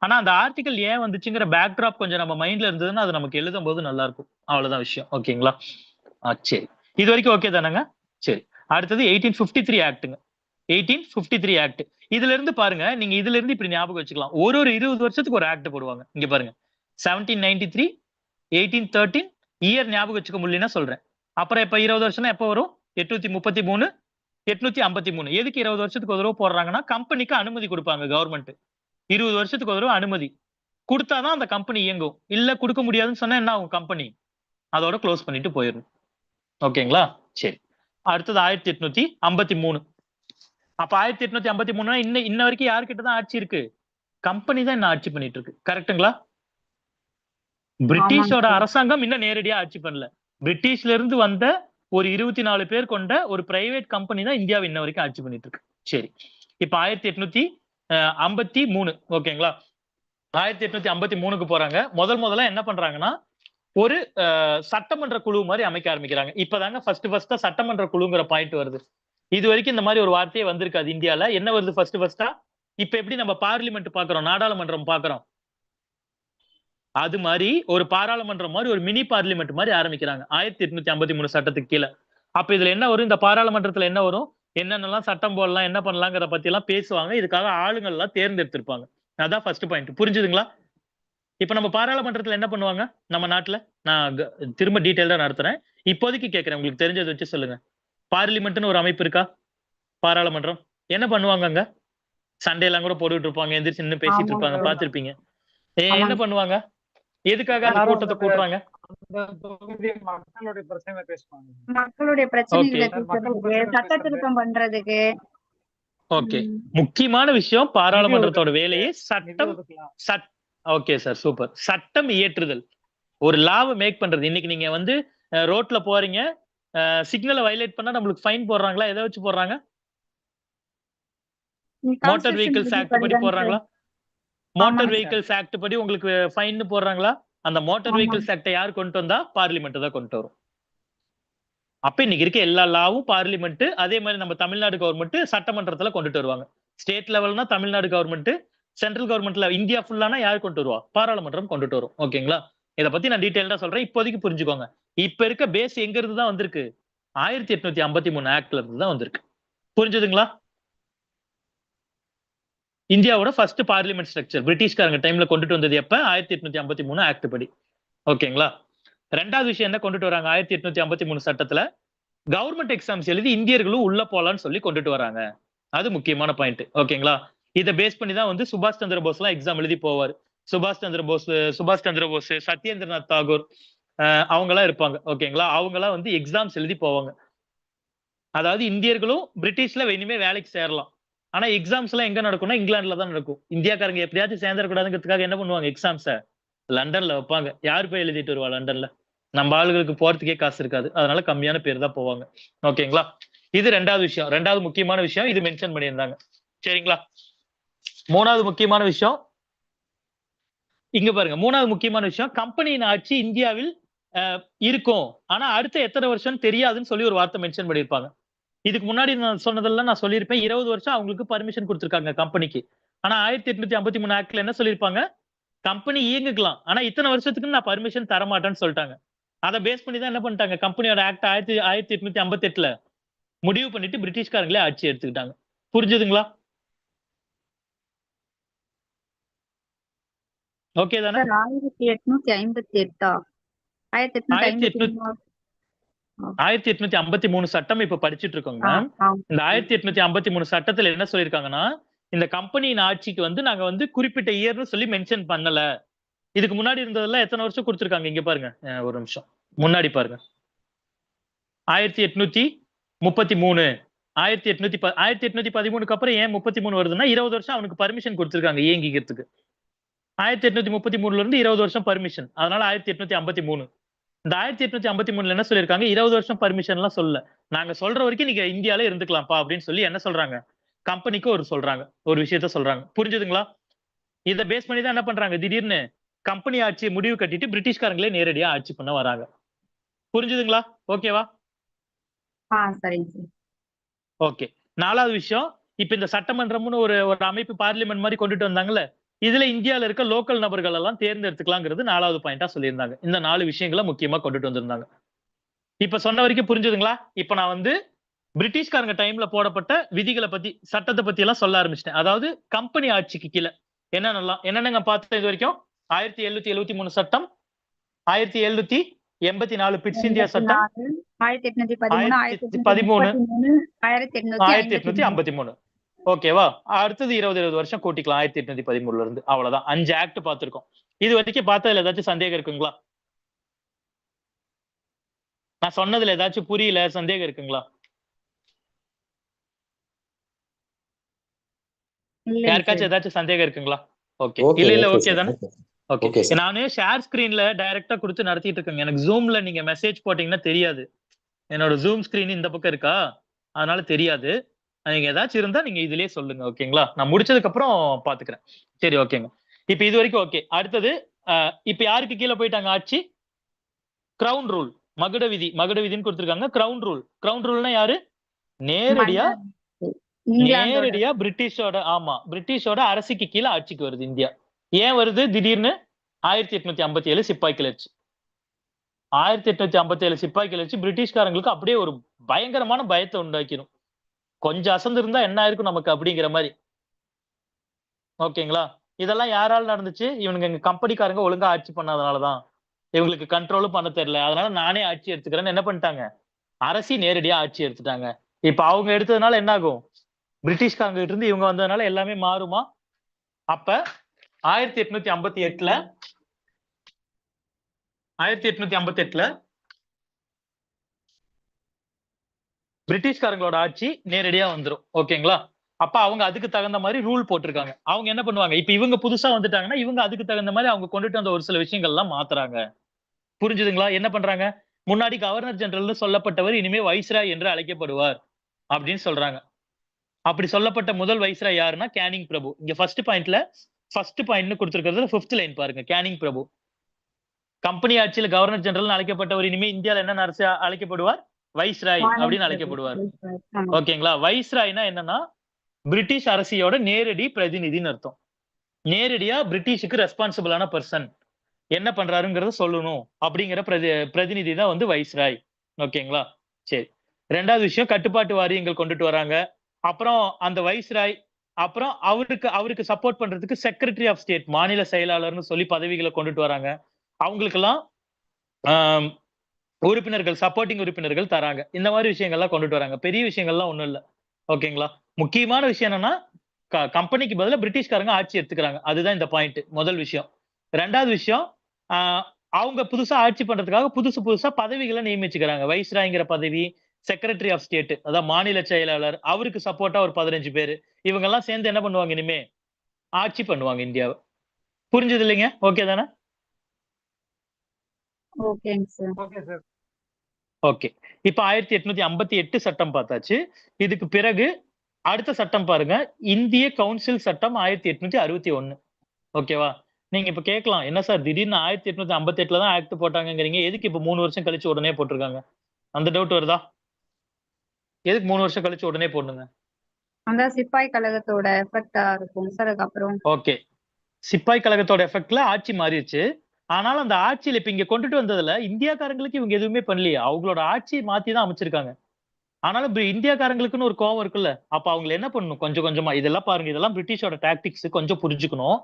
ஆனா அந்த ஆர்டிகல் ஏன் வந்துச்சுங்கிற பேக்ட்ராப் கொஞ்சம் நம்ம மைண்ட்ல இருந்ததுன்னா அது நமக்கு எழுதும் போது நல்லா இருக்கும். அவ்வளவுதான் விஷயம். ஓகேங்களா? சரி. இது வரைக்கும் ஓகே தானங்க? சரி. அடுத்தது 1853 ஆக்டுங்க. 1853 ஆக்ட். இதுல இருந்து பாருங்க, நீங்க இதுல இருந்து இப்படி ஞாபகம் வச்சுக்கலாம். ஒரு 20 வருஷத்துக்கு ஒரு ஆக்ட் போடுவாங்க. இங்க பாருங்க. 1793, 1813 இயர் ஞாபகம் வச்சுக்க முடியலன்னா சொல்றேன். அப்புறம் இப்ப 20 வருஷம்னா எப்ப வரும்? 833, 853. எதுக்கு 20 வருஷத்துக்கு ஒரு தடவை போடுறாங்கன்னா கம்பெனிக்கு அனுமதி கொடுப்பாங்க கவர்மெண்ட். 20 வருஷத்துக்கு ஒரு தடவை அனுமதி கொடுத்தாதான் அந்த கம்பெனி இயங்கும். இல்ல கொடுக்க முடியாதுன்னு சொன்னா என்ன ஆகும்? கம்பெனி அதோட க்ளோஸ் பண்ணிட்டு போயிடும். ஓகேங்களா? சரி. அடுத்தது 1853. அப்ப 1853 இன்ன வரைக்கும் யாருக்கிட்ட தான் ஆட்சி இருக்கு? கம்பெனி தான் இன்னும் ஆட்சி பண்ணிட்டு இருக்கு. கரெக்ட்டுங்களா? பிரிட்டிஷோட ஆமாங்க. அரசாங்கம் இன்னும் நேரடியா ஆட்சி பண்ணல. பிரிட்டிஷ்ல இருந்து வந்த ஒரு 24 பேர் கொண்ட ஒரு பிரைவேட் கம்பெனி தான் இந்தியாவை இன்ன வரைக்கும் ஆட்சி பண்ணிட்டு இருக்கு. சரி. இப்ப 1853. ஓகேங்களா? 1853க்கு போறாங்க. முதல்ல என்ன பண்றாங்கன்னா ஒரு சட்டமன்ற குழு மாதிரி அமைக்க ஆரம்பிக்கிறாங்க. இப்பதாங்க ஃபர்ஸ்ட் சட்டமன்ற குழுங்கிற பாயிண்ட் வருது. இது வரைக்கும் இந்த மாதிரி ஒரு வார்த்தையே வந்திருக்காது இந்தியால. என்ன வருது ஃபர்ஸ்டா? இப்ப எப்படி நம்ம பார்லிமெண்ட் பாக்குறோம், நாடாளுமன்றம் பாக்குறோம், அது மாதிரி ஒரு பாராளுமன்றம் மாதிரி ஒரு மினி பார்லிமெண்ட் மாதிரி ஆரம்பிக்கிறாங்க 1853 சட்டத்துக்கு கீழே. அப்ப இதுல என்ன வரும்? இந்த பாராளுமன்றத்துல என்ன வரும்? என்னென்னலாம் சட்டம் போடலாம், என்ன பண்ணலாங்கிற பத்தி எல்லாம் பேசுவாங்க. இதுக்காக ஆளுங்கள் எல்லாம் தேர்ந்தெடுத்திருப்பாங்க. அதான் ஃபர்ஸ்ட் பாயிண்ட். புரிஞ்சுதுங்களா? இப்ப நம்ம பாராளுமன்றத்துல என்ன பண்ணுவாங்க நம்ம நாட்டுல? நான் திரும்ப டீடைல்டா நடத்துறேன். இப்போதைக்கு கேட்கிறேன், உங்களுக்கு தெரிஞ்சதை வச்சு சொல்லுங்க. பார்லிமெண்ட்னு ஒரு அமைப்பு இருக்கா? பாராளுமன்றம் என்ன பண்ணுவாங்க அங்க? சண்டே எல்லாம் கூட போட்டுட்டு இருப்பாங்க, எந்திரிச்சு நின்னு பேசிட்டு இருப்பாங்க, ஆமாங்க. பாத்திருப்பீங்க. என்ன ஆமாங்க. பண்ணுவாங்க? எதுக்காக அந்த எல்லாரும் கூட்டத்தை கூட்டுறாங்க? அந்த தொகுதி மக்களுடைய பிரச்சனை பேசுவாங்க. மக்களுடைய ஓகே, பிரச்சனைகளை மக்கள் தீர்க்கறதுக்கு, பிரச்சனை சட்ட பேசுறது, திருத்தம் பண்றதுக்கு. ஓகே. ம். முக்கியமான விஷயம் நிதி பாராளுமன்றத்தோட ஒதுக்குறதுக்கு, வேலையே நிதி சட்டம். ஒதுக்கலாம். Okay sir, super. சட்டம் இயற்றுதல், ஒரு லாவை மேக் பண்றது. இன்னைக்கு நீங்க வந்து ரோட்ல போறீங்க, சிக்னலை வயலேட் பண்ணா நம்மளுக்கு ஃபைன் போடுறாங்களா? எதை வச்சு போடுறாங்க? Motor constitution vehicles ready act படி பண்றேன்னு போடுறாங்களா? மோட்டார் ஆமாங்க சார். வெஹிக்கிள்ஸ் ஆக்ட் படி உங்களுக்கு ஃபைன் போடுறாங்களா? அந்த மோட்டார் ஆமாங்க. வெஹிக்கிள்ஸ் ஆக்டை யார் கொண்டு வந்தா? பார்லிமெண்ட் தான் கொண்டு வரும். அப்ப இன்னைக்கு இருக்க எல்லா லாவும் பார்லிமெண்ட், அதே மாதிரி நம்ம தமிழ்நாடு கவர்மெண்ட் சட்டமன்றத்துல கொண்டுட்டு வருவாங்க. ஸ்டேட் லெவல்னா தமிழ்நாடு கவர்மெண்ட், சென்ட்ரல் கவர்மெண்ட்ல இந்தியா ஃபுல்லானா யார் கொண்டு வருவா? பாராளுமன்றம் கொண்டுட்டு வரும். ஓகேங்களா? இத பத்தி நான் டீடைல்டா சொல்றேன். இப்போதைக்கு புரிஞ்சுக்கோங்க. இப்ப இருக்க பேஸ் எங்க இருந்து தான் வந்திருக்கு? 1853 ஆக்ட்ல இருந்து தான் வந்திருக்கு. புரிஞ்சுதுங்களா? இந்தியாவோட ஃபர்ஸ்ட் பார்லிமெண்ட் ஸ்ட்ரக்சர் பிரிட்டிஷ்காரங்க டைம்ல கொண்டுட்டு வந்தது எப்ப? 1853 ஆக்ட் படி. ஓகேங்களா? ரெண்டாவது விஷயம் என்ன கொண்டுட்டு வராங்க 1853 சட்டத்துல? கவர்மெண்ட் எக்ஸாம்ஸ் எழுதி இந்தியர்களும் உள்ள போலான்னு சொல்லி கொண்டுட்டு வராங்க. அது முக்கியமான பாயிண்ட். ஓகேங்களா? இத பேஸ் பண்ணி தான் வந்து சுபாஷ் சந்திர போஸ் எல்லாம் எக்ஸாம் எழுதி போவார். சுபாஷ் சந்திர போஸ், சத்யேந்திரநாத் தாகூர் அவங்க எல்லாம் இருப்பாங்க. ஓகேங்களா? அவங்க எல்லாம் வந்து எக்ஸாம்ஸ் எழுதி போவாங்க. அதாவது இந்தியர்களும் பிரிட்டிஷ்ல இனிமே வேலைக்கு சேரலாம். ஆனா எக்ஸாம்ஸ் எல்லாம் எங்க நடக்கும்னா இங்கிலாந்துல தான் நடக்கும். இந்தியாக்காரங்க எப்படியாச்சும் சேர்ந்துடக்கூடாதுங்கிறதுக்காக என்ன பண்ணுவாங்க? எக்ஸாம்ஸ லண்டன்ல வைப்பாங்க. யார் போய் எழுதிட்டு வருவா லண்டன்ல? நம்ம ஆளுகளுக்கு போறதுக்கே காசு இருக்காது. அதனால கம்மியான பேர் தான் போவாங்க. ஓகேங்களா? இது ரெண்டாவது விஷயம். ரெண்டாவது முக்கியமான விஷயம் இது மென்ஷன் பண்ணியிருந்தாங்க. சரிங்களா? மூணாவது முக்கியமான விஷயம் இங்க பாருங்க. மூணாவது முக்கியமான விஷயம், கம்பெனியின் ஆட்சி இந்தியாவில் இருக்கும். ஆனா அடுத்த எத்தனை வருஷம் தெரியாதுன்னு சொல்லி ஒரு வார்த்தை மென்ஷன் பண்ணியிருப்பாங்க. இதுக்கு முன்னாடி நான் சொன்னதெல்லாம் நான் சொல்லியிருப்பேன். 20 வருஷம் அவங்களுக்கு பர்மிஷன் கொடுத்திருக்காங்க கம்பெனிக்கு. ஆனா 1853 ஆக்ட்ல என்ன சொல்லியிருப்பாங்க? கம்பெனி இயங்கிக்கலாம். ஆனா இத்தனை வருஷத்துக்கு நான் பர்மிஷன் தர மாட்டேன்னு சொல்லிட்டாங்க. அதை பேஸ் பண்ணி தான் என்ன பண்ணிட்டாங்க? கம்பெனியோட ஆக்ட் 1858ல முடிவு பண்ணிட்டு பிரிட்டிஷ்காரங்களே ஆட்சி எடுத்துக்கிட்டாங்க. புரிஞ்சுதுங்களா? ஓகே தானே? சார் 1858 1853 1853 சட்டம் இப்ப படிச்சிட்டு இருக்கோங்க. இந்த 1853 சட்டத்துல என்ன சொல்லிருக்காங்கன்னா, இந்த கம்பெனியின் ஆட்சிக்கு வந்து நாங்க வந்து குறிப்பிட்ட இயர்னு சொல்லி மென்ஷன் பண்ணல. இதுக்கு முன்னாடி இருந்ததெல்லாம் எத்தனை வருஷம் கொடுத்திருக்காங்க? இங்க பாருங்க. ஒரு நிமிஷம். முன்னாடி பாருங்க. 1833, 1813 அப்புறம் ஏன் 33 வருதுன்னா 20 வருஷம் அவனுக்கு பர்மிஷன் கொடுத்திருக்காங்க இயங்கிக்கிறதுக்கு. 1833 இருந்து 20 வருஷம் பர்மிஷன். அதனால 1853. இந்த 1853 என்ன சொல்லியிருக்காங்க, 20 வருஷம் பர்மிஷன் எல்லாம் சொல்லல. நாங்க சொல்ற வரைக்கும் நீங்க இந்தியால இருந்துக்கலாம்ப்பா அப்படின்னு சொல்லி என்ன சொல்றாங்க, கம்பெனிக்கு ஒரு விஷயத்த சொல்றாங்க. புரிஞ்சுதுங்களா? இத பேஸ் பண்ணி தான் என்ன பண்றாங்க, திடீர்னு கம்பெனி ஆட்சியை முடிவு கட்டிட்டு பிரிட்டிஷ்காரங்களே நேரடியா ஆட்சி பண்ண வராங்க. புரிஞ்சுதுங்களா? ஓகேவா? சரிங்க சார். ஓகே. 4வது விஷயம், இப்ப இந்த சட்டமன்றம்னு ஒரு ஒரு அமைப்பு பார்லிமென்ட் மாதிரி கொண்டுட்டு வந்தாங்கல்ல, இதுல இந்தியால இருக்க லோக்கல் நபர்கள் எல்லாம் தேர்ந்தெடுத்துக்கலாங்கிறது 4வது பாயிண்டா சொல்லியிருந்தாங்க. இந்த 4 விஷயங்களை முக்கியமா கொண்டுட்டு வந்திருந்தாங்க. இப்ப சொன்ன வரைக்கும் புரிஞ்சுதுங்களா? இப்ப நான் வந்து பிரிட்டிஷ்காரங்க டைம்ல போடப்பட்ட விதிகளை பத்தி, சட்டத்தை பத்தி எல்லாம் சொல்ல ஆரம்பிச்சிட்டேன். அதாவது கம்பெனி ஆட்சிக்கு கீழ என்னென்னங்க பார்த்தோம் இது வரைக்கும்? 1773 சட்டம், 1784 பிட்ஸ் இந்தியா சட்டம், 1813, 1813, 1833, 1853. ஓகேவா? அடுத்தது 20 வருஷம் கூட்டிக்கலாம் 1813 இருந்து. அவ்வளவுதான். 5 ஆக்ட் பார்த்திருக்கோம். இது வரைக்கும் பார்த்ததுல ஏதாச்சும் சந்தேகம் இருக்குங்களா? நான் சொன்னதுல ஏதாச்சும் புரியல, சந்தேகம் இருக்குங்களா? யாருக்காச்சும் ஏதாச்சும் சந்தேகம் இருக்குங்களா? ஓகே. இல்ல ஓகே தானே? ஓகே. நானே ஷேர் ஸ்கிரீன்ல டைரக்டா கொடுத்து நடத்திட்டு இருக்கேங்க. எனக்கு ஜூம்ல நீங்க மெசேஜ் போட்டீங்கன்னா தெரியாது. என்னோட ஜூம் ஸ்கிரீன் இந்த பக்கம் இருக்கா, அதனால தெரியாது. நீங்க ஏதாச்சும் இருந்தா நீங்க இதுலயே சொல்லுங்க. ஓகேங்களா? நான் முடிச்சதுக்கு அப்புறம் பாத்துக்கிறேன். சரி, ஓகேங்க. இப்ப இது வரைக்கும் ஓகே. அடுத்தது இப்ப யாருக்கு கீழே போயிட்டாங்க ஆட்சி? கிரவுன் ரூல், மகுட விதின்னு கொடுத்திருக்காங்க. கிரவுன் ரூல்னா யாரு? நேரடியா பிரிட்டிஷோட அரசுக்கு கீழே ஆட்சிக்கு வருது இந்தியா. ஏன் வருது திடீர்னு? 1857 சிப்பாய் கிளர்ச்சி. 1857 சிப்பாய் கிளர்ச்சி பிரிட்டிஷ்காரங்களுக்கு அப்படியே ஒரு பயங்கரமான பயத்தை உண்டாக்கிடும். கொஞ்சம் அசந்து இருந்தா என்ன ஆயிருக்கும் நமக்கு அப்படிங்கிற மாதிரி. ஓகேங்களா? இதெல்லாம் யாரால நடந்துச்சு? இவனுங்க எங்க கம்பெனிக்காரங்க ஒழுங்கா ஆட்சி பண்ணாதனாலதான். இவங்களுக்கு கண்ட்ரோலும் பண்ண தெரியல. அதனால நானே ஆட்சி எடுத்துக்கிறேன்னு என்ன பண்ணிட்டாங்க, அரசி நேரடியா ஆட்சி எடுத்துட்டாங்க. இப்ப அவங்க எடுத்ததுனால என்ன ஆகும்? பிரிட்டிஷ்காரங்க கிட்ட இருந்து இவங்க வந்ததுனால எல்லாமே மாறுமா? அப்ப 1858ல பிரிட்டிஷ்காரங்களோட ஆட்சி நேரடியா வந்துரும். ஓகேங்களா? அப்ப அவங்க அதுக்கு தகுந்த மாதிரி ரூல் போட்டிருக்காங்க. அவங்க என்ன பண்ணுவாங்க, இப்ப இவங்க புதுசா வந்துட்டாங்கன்னா இவங்க அதுக்கு தகுந்த மாதிரி அவங்க கொண்டுட்டு வந்த ஒரு சில விஷயங்கள் எல்லாம் மாத்துறாங்க. புரிஞ்சுதுங்களா? என்ன பண்றாங்க, முன்னாடி கவர்னர் ஜெனரல் சொல்லப்பட்டவர் இனிமே வைஸ்ராய் என்று அழைக்கப்படுவார் அப்படின்னு சொல்றாங்க. அப்படி சொல்லப்பட்ட முதல் வைஸ்ராய் யாருன்னா கேனிங் பிரபு. இங்க ஃபர்ஸ்ட் பாயிண்ட்னு கொடுத்திருக்கிறதுல 5th லைன் பாருங்க. கேனிங் பிரபு கம்பெனி ஆட்சியில கவர்னர் ஜெனரல் அழைக்கப்பட்டவர் இனிமே இந்தியால என்ன அரசு அழைக்கப்படுவார்? வைஸ்ராய் அப்படின்னு அழைக்கப்படுவார். ஓகேங்களா? வைஸ்ராய்னா என்னன்னா பிரிட்டிஷ் அரசியோட நேரடி பிரதிநிதின்னு அர்த்தம். நேரடியா பிரிட்டிஷுக்கு ரெஸ்பான்சிபிளான பர்சன் என்ன பண்றாருங்கிறத சொல்லணும் அப்படிங்கிற பிரதிநிதி தான் வந்து வைஸ்ராய். ஓகேங்களா? சரி. 2வது விஷயம், கட்டுப்பாட்டு வாரியங்கள் கொண்டுட்டு வராங்க. அப்புறம் அந்த வைஸ்ராய், அப்புறம் அவருக்கு சப்போர்ட் பண்றதுக்கு செக்ரட்டரி ஆஃப் ஸ்டேட், மாநில செயலாளர்னு சொல்லி பதவிகளை கொண்டுட்டு வராங்க. அவங்களுக்கெல்லாம் உறுப்பினர்கள், சப்போர்ட்டிங் உறுப்பினர்கள் தராங்க. இந்த மாதிரி விஷயங்கள்லாம் கொண்டுட்டு வராங்க. பெரிய விஷயங்கள்லாம் ஒண்ணும் இல்ல. ஓகேங்களா? முக்கியமான விஷயம் என்னன்னா கம்பெனிக்கு பதிலா பிரிட்டிஷ்காரங்க ஆட்சி எடுத்துக்கிறாங்க. அதுதான் இந்த பாயிண்ட். முதல் விஷயம். 2வது விஷயம், அவங்க புதுசா ஆட்சி பண்றதுக்காக புதுசா பதவிகளை நியமிச்சுக்கிறாங்க. வைஸ்ராய்ங்கிற பதவி, செக்ரட்டரி ஆஃப் ஸ்டேட், அதாவது மாநில செயலாளர், அவருக்கு சப்போர்ட்டா ஒரு 15 பேரு, இவங்க எல்லாம் சேர்ந்து என்ன பண்ணுவாங்க, இனிமே ஆட்சி பண்ணுவாங்க இந்தியாவை. புரிஞ்சது இல்லைங்க? ஓகே தானே? ஓகே. இப்ப 1858 சட்டம் பார்த்தாச்சு. இதுக்கு பிறகு அடுத்த சட்டம் பாருங்க, இந்திய கவுன்சில் சட்டம் 1861. ஓகேவா? நீங்க இப்ப கேட்கலாம், என்ன சார் திடீர்னு 1858 தான் ஆக்ட் போட்டாங்கங்கிறீங்க, எதுக்கு இப்ப 3 வருஷம் கழிச்சு உடனே போட்டிருக்காங்க? அந்த டவுட் வருதா? எதுக்கு 3 வருஷம் கழிச்சு உடனே போடணுங்க? அந்த சிப்பாய் கழகத்தோட எஃபெக்டா இருக்கும் சார். அதுக்கப்புறம் ஓகே, சிப்பாய் கழகத்தோட எஃபெக்ட்ல ஆட்சி மாறிடுச்சு. ஆனாலும் அந்த ஆட்சியில இப்ப இங்க கொண்டுட்டு வந்ததுல இந்தியாக்காரங்களுக்கு இவங்க எதுவுமே பண்ணலையே. அவங்களோட ஆட்சியை மாத்தி தான் அமைச்சிருக்காங்க. ஆனாலும் இந்தியாக்காரங்களுக்குன்னு ஒரு கோவம் இருக்குல்ல, அப்ப அவங்க என்ன பண்ணணும், கொஞ்சம் கொஞ்சமா இதெல்லாம் பாருங்க, இதெல்லாம் பிரிட்டிஷோட டாக்டிக்ஸ், கொஞ்சம் புரிஞ்சுக்கணும்.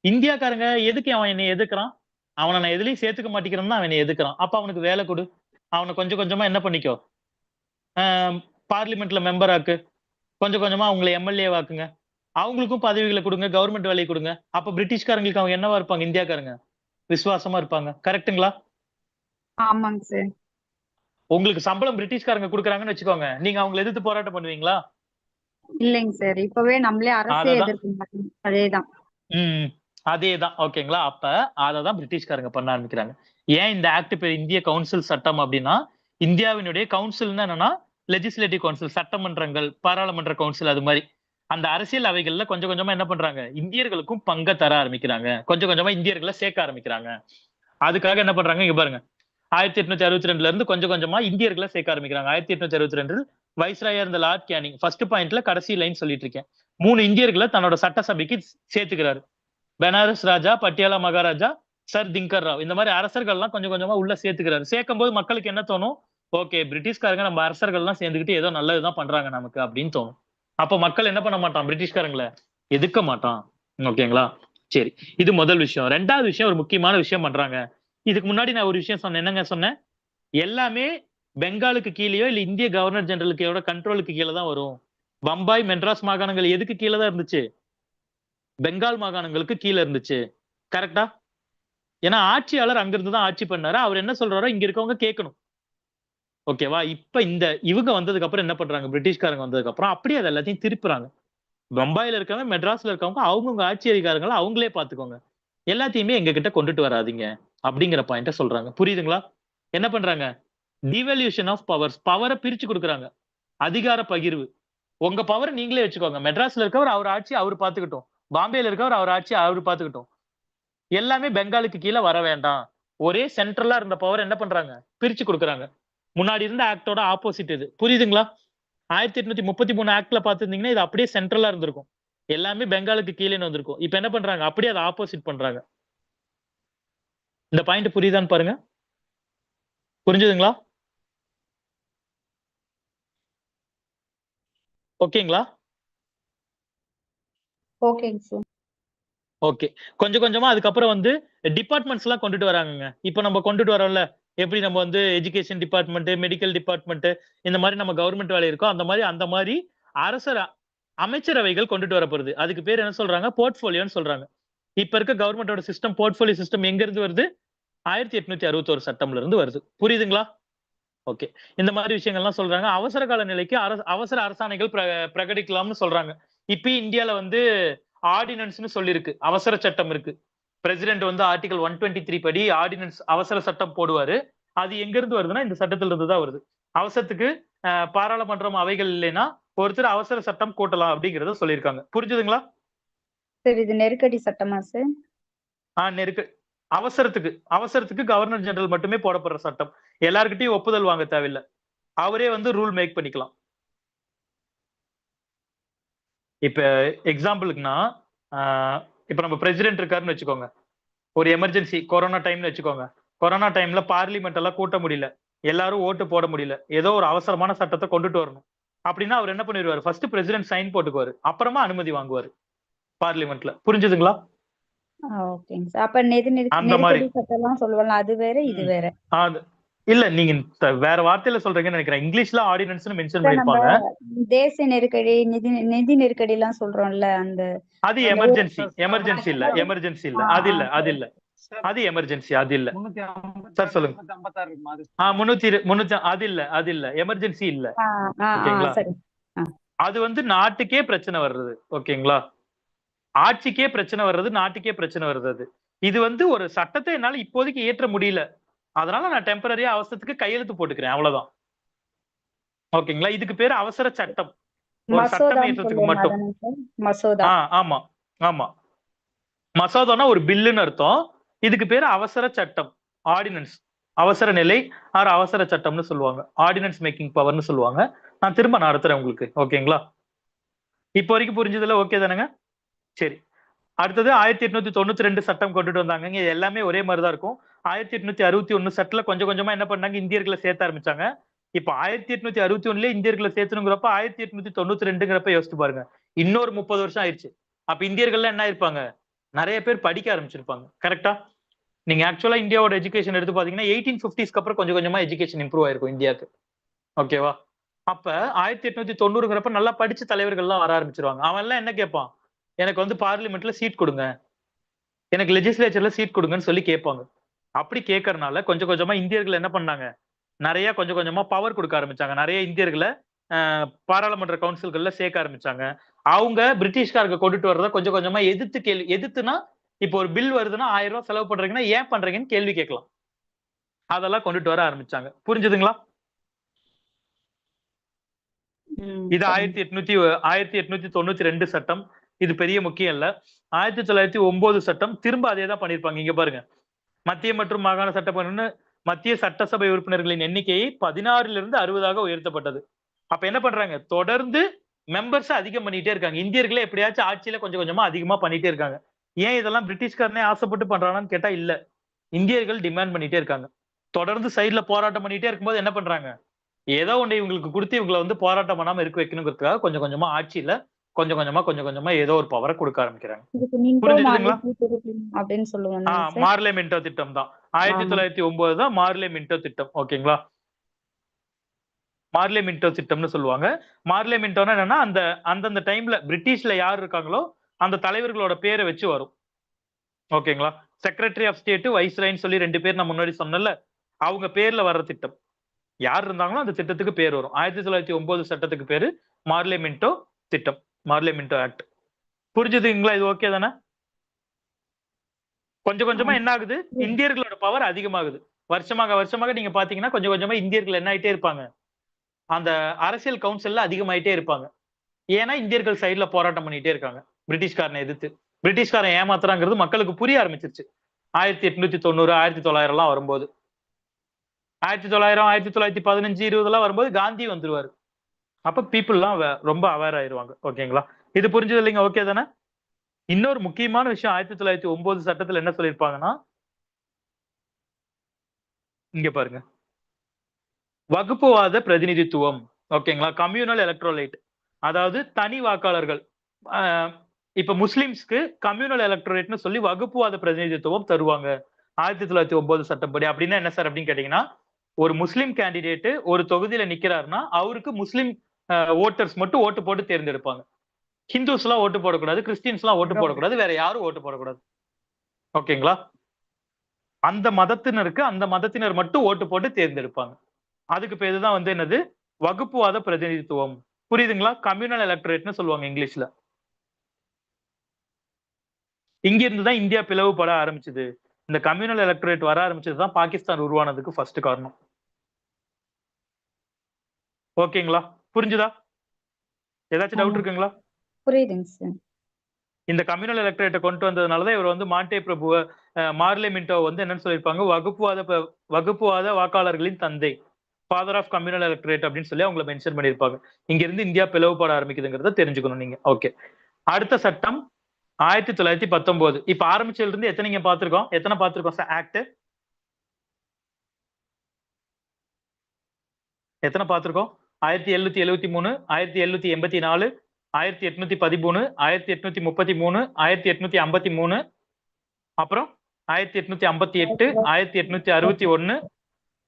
இந்தியாக்காரங்க எதுக்கு அவன் என்னை எதுக்குறான், அவனை நான் எதுலயும் சேர்த்துக்க மாட்டேங்கிறேன்னு அவன் என்னை எதுக்குறான். அப்ப அவனுக்கு வேலை கொடு, அவனை கொஞ்சம் கொஞ்சமா என்ன பண்ணிக்கோ, பார்லிமெண்ட்ல மெம்பர் ஆக்கு, கொஞ்சம் கொஞ்சமா அவங்களை எம்எல்ஏ வாக்குங்க, அவங்களுக்கும் பதவிகளை கொடுங்க, கவர்மெண்ட் வேலையை கொடுங்க. அப்ப பிரிட்டிஷ்காரங்களுக்கு அவங்க என்னவா இருப்பாங்க, இந்தியாக்காரங்க விசுவாசமா இருப்பாங்க. கரெக்ட்டுங்களா? ஆமாங்க சார். உங்களுக்கு சம்பளம் பிரிட்டிஷ்காரங்க கொடுக்குறாங்கன்னு வச்சுக்கோங்க, நீங்க அவங்களை எதிர்த்து போராட்டம் பண்ணுவீங்களா? இல்லைங்க சார். இப்பவே நம்மளே அரசே அததான் எதிர்க்க மாட்டோம். அதேதான். ம் அதேதான். ஓகேங்களா? அப்ப அததான் பிரிட்டிஷ்காரங்க பண்ண ஆரம்பிக்கிறாங்க. ஏன் இந்த ஆக்ட் இப்ப இந்திய கவுன்சில் சட்டம் அப்படின்னா, இந்தியாவினுடைய கவுன்சில்னா என்னன்னா, லெஜிஸ்லேட்டிவ் கவுன்சில் சட்டமன்றங்கள், பாராளுமன்ற கவுன்சில் அது மாரி. அந்த அரசியல் அவைகள்ல கொஞ்சம் கொஞ்சமா என்ன பண்றாங்க, இந்தியர்களுக்கும் பங்க தர ஆரம்பிக்கிறாங்க. கொஞ்சம் கொஞ்சமா இந்தியர்கள சேர்க்க ஆரம்பிக்கிறாங்க. அதுக்காக என்ன பண்றாங்க, இங்க பாருங்க. 1862ல இருந்து கொஞ்சம் கொஞ்சமா இந்தியர்கள சேர்க்க ஆரம்பிக்கிறாங்க. 1862 வைஸ்ராயா இருந்த லார்ட் கேனிங் ஃபர்ஸ்ட் பாயிண்ட்ல கடைசி லைன் சொல்லிட்டு இருக்கேன். 3 இந்தியர்கள தன்னோட சட்டசபைக்கு சேர்த்துக்கிறாரு. பெனாரஸ் ராஜா, பட்டியாலா மகாராஜா, சர் திங்கர் ராவ் இந்த மாதிரி அரசர்கள்லாம் கொஞ்சம் கொஞ்சமா உள்ள சேர்த்துக்கிறாரு. சேர்க்கும்போது மக்களுக்கு என்ன தோணும்? ஓகே, பிரிட்டிஷ்காரங்க நம்ம அரசர்கள்லாம் சேர்ந்துக்கிட்டு ஏதோ நல்லதுதான் பண்றாங்க நமக்கு அப்படின்னு தோணும். அப்ப மக்கள் என்ன பண்ண மாட்டான், பிரிட்டிஷ்காரங்கள எதிர்க்க மாட்டான். ஓகேங்களா? சரி, இது முதல் விஷயம். 2வது விஷயம், ஒரு முக்கியமான விஷயம் பண்றாங்க. இதுக்கு முன்னாடி நான் ஒரு விஷயம் சொன்னேன். என்னங்க சொன்னேன்? எல்லாமே பெங்காலுக்கு கீழேயோ இல்ல இந்திய கவர்னர் ஜெனரலுக்கு கண்ட்ரோலுக்கு கீழே தான் வரும். பம்பாய், மெட்ராஸ் மாகாணங்கள் எதுக்கு கீழே தான் இருந்துச்சு? பெங்கால் மாகாணங்களுக்கு கீழே இருந்துச்சு. கரெக்டா? ஏன்னா ஆட்சியாளர் அங்கிருந்து தான் ஆட்சி பண்ணாரு. அவர் என்ன சொல்றாரோ இங்க இருக்கவங்க கேட்கணும். ஓகேவா? இப்ப இவங்க வந்ததுக்கு அப்புறம் என்ன பண்றாங்க, பிரிட்டிஷ்காரங்க வந்ததுக்கு அப்புறம் அப்படியே அது எல்லாத்தையும் திருப்புறாங்க. பம்பாயில இருக்கவங்க, மெட்ராஸ்ல இருக்கவங்க அவங்கவுங்க ஆட்சி அதிகாரங்களை அவங்களே பாத்துக்கோங்க. எல்லாத்தையுமே எங்க கிட்ட கொண்டுட்டு வராதீங்க அப்படிங்கிற பாயிண்ட சொல்றாங்க. புரியுதுங்களா? என்ன பண்றாங்க? Devolution of powers. பவரை பிரிச்சு கொடுக்குறாங்க. அதிகார பகிர்வு. உங்க பவர் நீங்களே வச்சுக்கோங்க. மெட்ராஸ்ல இருக்கவர் அவர் ஆட்சி அவர் பாத்துக்கிட்டோம். பாம்பேல இருக்கவர் அவர் ஆட்சி அவர் பாத்துக்கிட்டோம். எல்லாமே பெங்காலுக்கு கீழே வர வேண்டாம். ஒரே சென்ட்ரலா இருந்த பவர் என்ன பண்றாங்க, பிரிச்சு கொடுக்குறாங்க. முன்னாடி இருந்த ஆக்டோட ஆப்போசிட் இது. புரியுதுங்களா? 1833 ஆக்ட்ல பாத்துருந்தீங்கன்னா இது அப்படியே சென்ட்ரலா இருந்திருக்கும். எல்லாமே பெங்காலுக்கு கீழே வந்திருக்கும். இப்ப என்ன பண்றாங்க, அப்படியே அதை ஆப்போசிட் பண்றாங்க. இந்த பாயிண்ட் புரியுதான்னு பாருங்க. புரிஞ்சுதுங்களா? ஓகேங்களா? ஓகேங்க சார். ஓகே. கொஞ்சம் கொஞ்சமா அதுக்கப்புறம் டிபார்ட்மெண்ட்ஸ் எல்லாம் கொண்டுட்டு வராங்கங்க. இப்ப நம்ம கொண்டுட்டு வரோம்ல, எப்படி நம்ம எஜுகேஷன் டிபார்ட்மெண்ட், மெடிக்கல் டிபார்ட்மெண்ட் இந்த மாதிரி நம்ம கவர்மெண்ட் வேலை இருக்கோ அந்த மாதிரி அரசர் அமைச்சரவைகள் கொண்டுட்டு வரப்படுது. அதுக்கு பேர் என்ன சொல்றாங்க, போர்ட்போலியோன்னு சொல்றாங்க. இப்ப இருக்க கவர்மெண்டோட சிஸ்டம், போர்ட்போலியோ சிஸ்டம் எங்க இருந்து வருது? 1861 சட்டம்ல இருந்து வருது. புரியுதுங்களா? ஓகே. இந்த மாதிரி விஷயங்கள்லாம் சொல்றாங்க. அவசர கால நிலைக்கு அவசர அரசாணைகள் பிரகடிக்கலாம்னு சொல்றாங்க. இப்பயும் இந்தியால ஆர்டினன்ஸ்னு சொல்லிருக்கு. அவசர சட்டம் இருக்கு. பிரசிடென்ட் ஆர்டிகல் 123 படி ஆர்டினன்ஸ் அவசர சட்டம் போடுவாரு. அது எங்க இருந்து வருதுன்னா இந்த சட்டத்துல இருந்து தான் வருது. அவசரத்துக்கு பாராளுமன்றம் அவைகள் இல்லைன்னா ஒருத்தர் அவசர சட்டம் கூட்டலாம் அப்படிங்கறத சொல்லியிருக்காங்க. புரிஞ்சுதுங்களா? சார் இது நெருக்கடி சட்டமா சார்? அவசரத்துக்கு கவர்னர் ஜெனரல் மட்டுமே போடப்படுற சட்டம். எல்லார்கிட்டயும் ஒப்புதல் வாங்க தேவையில்லை. அவரே ரூல் மேக் பண்ணிக்கலாம். இப்ப எக்ஸாம்பிளுக்குன்னா இப்ப நம்ம பிரசிடென்ட் இருக்காருன்னு வச்சுக்கோங்க. ஒரு எமர்ஜென்சி கொரோனா டைம்னு வச்சுக்கோங்க. கொரோனா டைம்ல பார்லிமெண்ட் எல்லாம் கூட்ட முடியல, எல்லாரும் ஓட்டு போட முடியல, ஏதோ ஒரு அவசரமான சட்டத்தை கொண்டுட்டு வரணும் அப்படின்னா அவர் என்ன பண்ணிடுவாரு, ஃபர்ஸ்ட் பிரசிடென்ட் சைன் போட்டுக்குவாரு, அப்புறமா அனுமதி வாங்குவாரு பார்லிமெண்ட்ல. புரிஞ்சுதுங்களா? ஓகேங்க சார். அப்ப அந்த மாதிரி நெருக்கடி சட்டம்லாம் சொல்லுவாங்க, அது வேற இது வேற. இல்ல, நீங்க வேற வார்த்தையில சொல்றீங்கன்னு நினைக்கிறேன். இங்கிலீஷ்ல ஆர்டினன்ஸ்னு மென்ஷன் சார் நம்ம பண்ணிருப்பாங்க. தேசிய நெருக்கடி, நிதி நெருக்கடி எல்லாம் சொல்றோம்ல, அது அந்த எமர்ஜென்சி இல்ல. அது இல்ல. சார் அது எமர்ஜென்சி, அது இல்ல. 356 சார் சொல்லுங்க. 356 இருக்குமா அது? 300 அது இல்ல. எமர்ஜென்சி இல்ல. ஓகேங்களா? சரி. அது நாட்டுக்கே பிரச்சனை வர்றது. ஓகேங்களா? ஆட்சிக்கே பிரச்சனை வர்றது, நாட்டுக்கே பிரச்சனை வர்றது. அது இது ஒரு சட்டத்தை என்னால இப்போதைக்கு இயற்ற முடியல, அதனால நான் டெம்பரரியா அவசரத்துக்கு கையெழுத்து போட்டுக்கிறேன், அவ்வளவுதான். ஓகேங்களா? இதுக்கு பேரு அவசர சட்டம். ஒரு சட்டம் இயற்றத்துக்கு மட்டும். மசோதா. ஆமா ஆமா. மசோதானா ஒரு பில்லுன்னு அர்த்தம். இதுக்கு பேரு அவசர சட்டம், ஆர்டினன்ஸ். அவசர நிலை ஆர் அவசர சட்டம்னு சொல்லுவாங்க. ஆர்டினன்ஸ் மேக்கிங் பவர்னு சொல்லுவாங்க. நான் திரும்ப நடத்துறேன் உங்களுக்கு. ஓகேங்களா? இப்போ வரைக்கும் புரிஞ்சதுல ஓகே தானேங்க? சரி. அடுத்தது 1892 சட்டம் கொண்டுட்டு வந்தாங்க. இது எல்லாமே ஒரே மாதிரிதான் இருக்கும். 1861 சட்டத்துல கொஞ்சம் கொஞ்சமா என்ன பண்ணாங்க, இந்தியர்களை சேர்த்த ஆரம்பிச்சாங்க. இப்ப 1861 இந்தியர்களை சேர்த்தணுங்கிறப்ப 1892ங்கிறப்ப யோசிச்சு பாருங்க, இன்னொரு 30 வருஷம் ஆயிடுச்சு. அப்ப இந்தியர்கள்லாம் என்ன ஆயிருப்பாங்க, நிறைய பேர் படிக்க ஆரம்பிச்சிருப்பாங்க. கரெக்டா? நீங்க ஆக்சுவலா இந்தியாவோட எஜுகேஷன் எடுத்து பாத்தீங்கன்னா 1850ஸ்க்கு அப்புறம் கொஞ்சம் கொஞ்சமா எஜுகேஷன் இம்ப்ரூவ் ஆயிருக்கும் இந்தியாவுக்கு. ஓகேவா? அப்ப 1890ங்கிறப்ப நல்லா படிச்ச தலைவர்கள்லாம் வர ஆரம்பிச்சிருவாங்க. அவன் எல்லாம் என்ன கேட்பான், எனக்கு பார்லிமெண்ட்ல சீட் கொடுங்க, எனக்கு லெஜிஸ்லேச்சர்ல சீட் கொடுங்கன்னு சொல்லி கேட்பாங்க. அப்படி கேட்கறதுனால கொஞ்சம் கொஞ்சமா இந்தியர்கள் என்ன பண்ணாங்க, நிறைய கொஞ்சம் கொஞ்சமா பவர் கொடுக்க ஆரம்பிச்சாங்க. நிறைய இந்தியர்களை பாராளுமன்ற கவுன்சில்கள்ல சேர்க்க ஆரம்பிச்சாங்க. அவங்க பிரிட்டிஷ்காரங்க கொண்டுட்டு வர்றத கொஞ்சம் கொஞ்சமா எதிர்த்துனா இப்போ ஒரு பில் வருதுன்னா 1000 ரூபாய் செலவு பண்றீங்கன்னா ஏன் பண்றீங்கன்னு கேள்வி கேட்கலாம். அதெல்லாம் கொண்டுட்டு வர ஆரம்பிச்சாங்க. புரிஞ்சுதுங்களா? இது சரிங்க. 1892 சட்டம். இது பெரிய முக்கியம் இல்ல. 1909 சட்டம் திரும்ப அதே தான் பண்ணிருப்பாங்க. இங்க பாருங்க. மத்திய மற்றும் மாகாண சட்டமன்ற மத்திய சட்டசபை உறுப்பினர்களின் எண்ணிக்கையை 16லிருந்து 60ஆக உயர்த்தப்பட்டது. அப்ப என்ன பண்றாங்க? தொடர்ந்து மெம்பர்ஸ் அதிகம் பண்ணிட்டே இருக்காங்க. இந்தியர்களே எப்படியாச்சும் ஆட்சியில கொஞ்சம் கொஞ்சமா அதிகமா பண்ணிட்டே இருக்காங்க. ஏன் இதெல்லாம் பிரிட்டிஷ்காரனே ஆசைப்பட்டு பண்றானான்னு கேட்டா இல்ல. இந்தியர்கள் டிமாண்ட் பண்ணிட்டே இருக்காங்க. தொடர்ந்து சைடுல போராட்டம் பண்ணிட்டே இருக்கும்போது என்ன பண்றாங்க? ஏதோ ஒண்ணு இவங்களுக்கு குடுத்து இவங்கள வந்து போராட்டம் பண்ணாம இருக்க வைக்கணுங்கிறதுக்காக கொஞ்சம் கொஞ்சமா ஆட்சியில கொஞ்சம் கொஞ்சமா ஏதோ ஒரு பவர குடுக்க ஆரம்பிக்கிறாங்க. இதுக்கு மின்டோ புரிஞ்சுதுங்களா? மார்லி அப்படின்னு சொல்லுவோம் சார். மார்லே மின்டோ திட்டம் தான். ஆமா. 1909 தான் மார்லே மின்டோ திட்டம். ஓகேங்களா? மார்லே மின்டோ திட்டம்னு சொல்லுவாங்க. மார்லே மின்டோன்னா என்னன்னா, அந்தந்த டைம்ல பிரிட்டிஷ்ல யார் இருக்காங்களோ அந்த தலைவர்களோட பேரை வச்சு வரும். ஓகேங்களா? செக்ரட்டரி ஆஃப் ஸ்டேட், வைஸ்ராய்ன்னு சொல்லி 2 பேர் நான் முன்னாடி சொன்னேன்ல. அவங்க பேர்ல வர்ற திட்டம். யார் இருந்தாங்களோ அந்த திட்டத்துக்கு பேர் வரும். 1909 சட்டத்துக்கு பேரு மார்லே மின்டோ திட்டம். Morley Minto act. புரிஞ்சுதுங்களா? இது ஓகே தானே? கொஞ்சம் கொஞ்சமா என்ன ஆகுது? இந்தியர்களோட பவர் அதிகமாகுது. வருஷமாக நீங்க பாத்தீங்கன்னா கொஞ்சம் கொஞ்சமா இந்தியர்கள் என்ன ஆயிட்டே இருப்பாங்க? அந்த அரசியல் கவுன்சில்ல அதிகமாயிட்டே இருப்பாங்க. ஏன்னா இந்தியர்கள் சைடுல போராட்டம் பண்ணிட்டே இருக்காங்க. பிரிட்டிஷ்காரனை எதிர்த்து. பிரிட்டிஷ்காரன் ஏமாத்துறாங்கிறது மக்களுக்கு புரிய ஆரம்பிச்சிருச்சு. 1890, 1900 எல்லாம் வரும்போது. 1900, 1915, 20 வரும்போது காந்தி வந்துருவாரு. அப்ப பீப்புள்லாம் ரொம்ப அவேர் ஆயிருவாங்க. ஓகேங்களா? இது புரிஞ்சது இல்லைங்க? ஓகே தானே? இன்னொரு முக்கியமான விஷயம் 1909 சட்டத்துல என்ன சொல்லியிருப்பாங்கன்னா, இங்க பாருங்க. வகுப்புவாத பிரதிநிதித்துவம். ஓகேங்களா? Communal electrolyte. அதாவது தனி வாக்காளர்கள். இப்ப முஸ்லிம்ஸ்க்கு கம்யூனல் எலக்ட்ரோரேட்னு சொல்லி வகுப்புவாத பிரதிநிதித்துவம் தருவாங்க. 1909 சட்டப்படி. அப்படின்னா என்ன சார் அப்படின்னு கேட்டீங்கன்னா, ஒரு முஸ்லிம் கேண்டிடேட் ஒரு தொகுதியில நிக்கிறாருன்னா அவருக்கு முஸ்லிம் ஓட்டர்ஸ் மட்டும் ஓட்டு போட்டு தேர்ந்தெடுப்பாங்க. ஹிந்துஸ் எல்லாம் ஓட்டு போடக்கூடாது, கிறிஸ்டியன்ஸ் எல்லாம் ஓட்டு போடக்கூடாது, வேற யாரும் ஓட்டு போடக்கூடாது. ஓகேங்களா? அந்த மதத்தினர் மட்டும் ஓட்டு போட்டு தேர்ந்தெடுப்பாங்க. அதுக்கு பேரு தான் வந்து என்னது? வகுப்புவாத பிரதிநிதித்துவம். புரியுதுங்களா? கம்யூனல் எலக்டரேட்னு சொல்லுவாங்க இங்கிலீஷ்ல. இங்க இருந்து தான் இந்தியா பிளவுபட ஆரம்பிச்சது. இந்த கம்யூனல் எலக்டரேட் வர ஆரம்பிச்சது தான் பாகிஸ்தான் உருவானதுக்கு ஃபர்ஸ்ட் காரணம். ஓகேங்களா? புரிஞ்சுதா? ஏதாச்சும் டவுட் இருக்குங்களா? புரியுதுங்க சார். இந்த கம்யூனல் எலக்டரேட்டை கொண்டு வந்ததுனாலதான் இவர் வந்து மாண்டே பிரபுவ மார்லே மின்டோ வந்து என்னன்னு சொல்லியிருப்பாங்க? வகுப்புவாத வாக்காளர்களின் தந்தை, ஃபாதர் ஆஃப் கம்யூனல் எலக்டரேட் அப்படின்னு சொல்லி அவங்களை மென்ஷன் பண்ணியிருப்பாங்க. இங்க இருந்து இந்தியா பிளவுபட ஆரம்பிக்குதுங்கிறத தெரிஞ்சுக்கணும் நீங்க. ஓகே. அடுத்த சட்டம் 1919. இப்ப ஆரம்பிச்சதுல இருந்து எத்தனை பார்த்திருக்கோம் சார் ஆக்ட்? எத்தனை பார்த்திருக்கோம்? 1773, 1784, 1813, 1833, 1853, அப்புறம் 1858, 1861,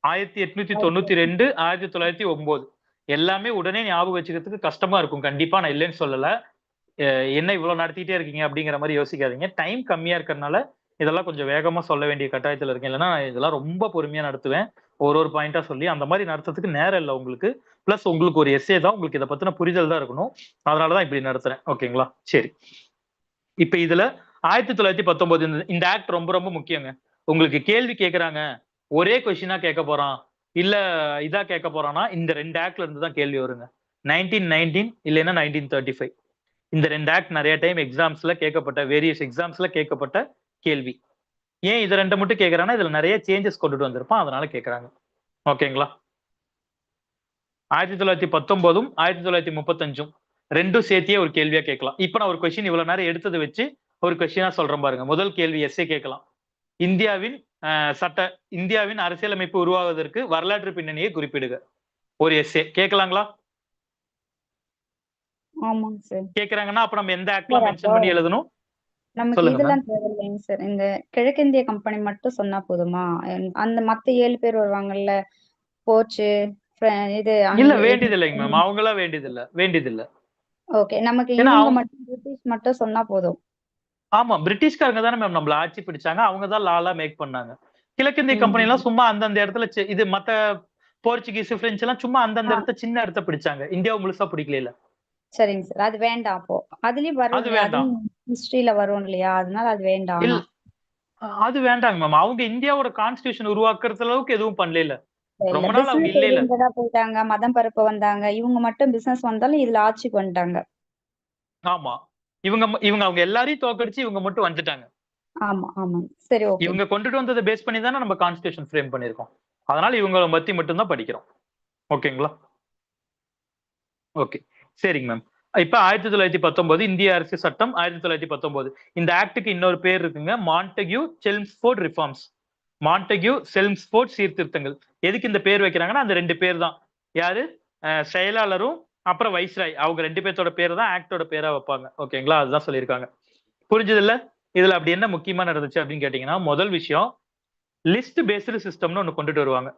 1892, 1909. எல்லாமே உடனே ஞாபகம் வச்சுக்கிறதுக்கு கஷ்டமா இருக்கும். கண்டிப்பா நான் இல்லைன்னு சொல்லல. என்ன இவ்வளவு நடத்திட்டே இருக்கீங்க அப்படிங்கிற மாதிரி யோசிக்காதீங்க. டைம் கம்மியா இருக்கறனால இதெல்லாம் கொஞ்சம் வேகமா சொல்ல வேண்டிய கட்டாயத்துல இருக்கேன். இல்லைன்னா இதெல்லாம் ரொம்ப பொறுமையா நடத்துவேன். ஒரு பாயிண்டா சொல்லி அந்த மாதிரி நடத்துறதுக்கு நேரம் இல்லை உங்களுக்கு. பிளஸ் உங்களுக்கு ஒரு எஸ்ஸே தான், உங்களுக்கு இதை பத்தின புரிதல் தான் இருக்கணும். அதனாலதான் இப்படி நடத்துறேன். ஓகேங்களா? சரி. இப்ப இதுல 1919 இந்த ஆக்ட் ரொம்ப ரொம்ப முக்கியங்க. உங்களுக்கு கேள்வி கேட்கறாங்க, ஒரே கொஸ்டினா கேட்க போறான் இல்ல இதா கேட்க போறான்னா இந்த 2 ஆக்ட்ல இருந்து தான் கேள்வி வருங்க. 1919 இல்லைன்னா 1935. இந்த 2 ஆக்ட் நிறைய டைம் எக்ஸாம்ஸ்ல கேட்கப்பட்ட வேரியஸ் எக்ஸாம்ஸ்ல கேட்கப்பட்ட கேள்வி. ஏன் இதை 2 மட்டும் கேட்கறாங்கன்னா இதுல நிறைய சேஞ்சஸ் கொண்டுட்டு வந்திருப்பான், அதனால கேட்கறாங்க. ஓகேங்களா? 1919, 1935 ரெண்டும் சேர்த்தியே ஒரு கேள்வியா கேட்கலாம். இப்ப நான் ஒரு கொஸ்டின் இவ்வளவு நேரம் எடுத்ததை வச்சு ஒரு கொஸ்டினா சொல்றேன் பாருங்க. முதல் கேள்வி எஸ்ஸே கேட்கலாம். இந்தியாவின் அரசியலமைப்பு உருவாவதற்கு வரலாற்று பின்னணியை குறிப்பிடுக. ஒரு எஸ்ஸே கேட்கலாங்களா? ஆமாங்க சார். கேக்குறாங்கன்னா அப்ப நம்ம எந்த ஆக்ட்ல மென்ஷன் பண்ணி எழுதணும்? நமக்கு சொல்லுங்க இதெல்லாம் தேவையில்லைங்க சார். இந்த கிழக்கிந்திய கம்பெனி மட்டும் சொன்னா போதுமா? அந்த மத்த 7 பேர் வருவாங்கல்ல, போர்ச்சு, இது இல்ல வேண்டியது இல்லைங்க மேம். அவங்களா வேண்டியதில்ல. ஓகே. நமக்கு ஏன்னா இவங்க மட்டும் பிரிட்டிஷ் மட்டும் சொன்னா போதும். ஆமா, பிரிட்டிஷ்காரங்க தானே மேம் நம்மள ஆட்சி பிடிச்சாங்க. அவங்க தான் லாலாம் மேக் பண்ணாங்க. கிழக்கிந்திய கம்பெனி எல்லாம் சும்மா அந்தந்த இடத்துல இது மத்த போர்ச்சுகீஸ் பிரெஞ்சு எல்லாம் சும்மா அந்தந்த ஆ. இடத்த சின்ன இடத்த பிடிச்சாங்க, இந்தியாவை முழுசா பிடிக்கல. சரிங்க சார். அது வேண்டாம் அப்போ. அதுலயும் வரும் அது இல்லையா? வேண்டாம். அதுவும் ஹிஸ்டரியில வரும் இல்லையா? அதனால அது வேண்டாம் இல்ல ஆனா. அது வேண்டாங்க மேம். அவங்க இந்தியாவோட கான்ஸ்டிடியூஷன் உருவாக்குறது அளவுக்கு எதுவும் பண்ணல. இல்ல ரொம்ப நாள் அவங்க பிசினஸ் இல்ல. ஓரியன்டடா போயிட்டாங்க. மதம் பரப்ப வந்தாங்க. இவங்க மட்டும் பிசினஸ் வந்தாலும் இதுல ஆட்சிக்கு வந்துட்டாங்க. ஆமா. இவங்க அவங்க எல்லாரையும் தோக்கடிச்சு இவங்க மட்டும் வந்துட்டாங்க. ஆமா, ஆமாங்க. சரி ஓகே. இவங்க கொண்டுட்டு வந்ததை பேஸ் பண்ணி தானே நம்ம கான்ஸ்டிடியூஷன் ஃப்ரேம் பண்ணிருக்கோம். அதனால இவங்கள பத்தி மட்டும் தான் படிக்கிறோம். ஓகேங்களா? ஓகே. சரிங்க மேம். இப்ப 1919 இந்திய அரசியல் சட்டம் 1919. இந்த ஆக்டுக்கு இன்னொரு பேர் இருக்குங்க. மான்டெக்யூ செல்ம்ஸ்ஃபோர்ட் ரிஃபார்ம்ஸ். மான்டெக்யூ செல்ம்ஸ்ஃபோர்ட் சீர்திருத்தங்கள். எதுக்கு இந்த பேர் வைக்கிறாங்கன்னா அந்த 2 பேர் தான். யாரு? செயலாளரும் அப்புறம் வைஸ்ராய். அவங்க 2 பேர்த்தோட பேர் தான் ஆக்டோட பேரா வைப்பாங்க. ஓகேங்களா? அதுதான் சொல்லியிருக்காங்க. புரிஞ்சது இல்ல? இதுல அப்படி என்ன முக்கியமா நடந்துச்சு அப்படின்னு கேட்டீங்கன்னா, முதல் விஷயம் லிஸ்ட் பேஸ்டு சிஸ்டம்னு ஒண்ணு கொண்டுட்டு வருவாங்க.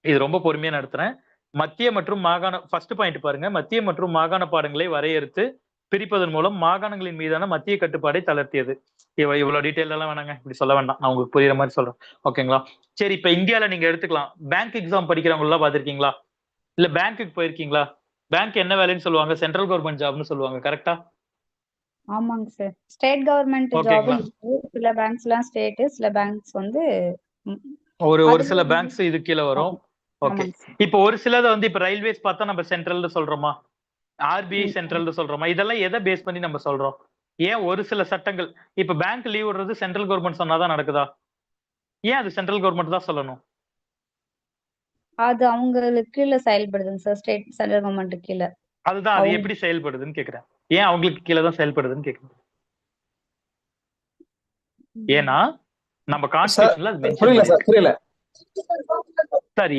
இது ரொம்ப பொறுமையா நடத்துறேன். மத்திய மற்றும் மாகாண ஃபர்ஸ்ட் பாயிண்ட் பாருங்க. மத்திய மற்றும் மாகாண பாடங்களை வரையறுத்து பிரிப்பதன் மூலம் மாகாணங்களின் மீதான மத்திய கட்டுப்பாடை தளர்த்தியது. இவ்வளவு டீடைல் எல்லாம் வேணாங்க. இப்படி சொல்ல வேண்டாம். நான் உங்களுக்கு புரியுற மாதிரி சொல்றேன். ஓகேங்களா? சரி, இப்ப இந்தியால நீங்க எடுத்துக்கலாம். பேங்க் எக்ஸாம் படிக்கிறவங்க எல்லாம் பாத்திருக்கீங்களா? இல்ல பேங்க்குக்கு போயிருக்கீங்களா? பேங்க் என்ன வேலைன்னு சொல்லுவாங்க? சென்ட்ரல் கவர்மெண்ட் ஜாப்னு சொல்லுவாங்க. கரெக்டா? ஆமாங்க சார். ஸ்டேட் கவர்மெண்ட் ஜாப் ஓகேங்களா? இருக்கு. சில பேங்க்ஸ்லாம் ஸ்டேட், சில பேங்க்ஸ் வந்து ம், ஒரு அதுல சில பேங்க்ஸ் இது கீழ வரும். ஓகே. ஆமாங்க சார். இப்ப ஒரு சிலத வந்து இப்ப ரயில்வேஸ் பார்த்தா நம்ம சென்ட்ரல்னு சொல்றோமா? ஆர்பிஐ ம். சென்ட்ரல்னு சொல்றோமா? இதெல்லாம் எதை பேஸ் பண்ணி நம்ம சொல்றோம்? ஏன் ஒரு சில சட்டங்கள் இப்ப பேங்க் லீவ் விடுறது சென்ட்ரல் கவர்மெண்ட் சொன்னாதான் நடக்குதா? ஏன் அது சென்ட்ரல் கவர்மெண்ட் தான் சொல்லணும்? அது அவங்களுக்கு கீழ செயல்படுதுங்க சார். சென்ட்ரல் கவர்மெண்ட் கீழ. அதுதான் அது அவங்க எப்படி செயல்படுதுன்னு கேக்குறேன். ஏன் அவங்களுக்கு கீழ தான் செயல்படுதுன்னு கேக்குறேன். ஏன்னா நம்ம சார் கான்ஸ்டிடியூஷன்ல அது மென்ஷன் புரியல சார், பண்ணிருக்கு. புரியல. சார்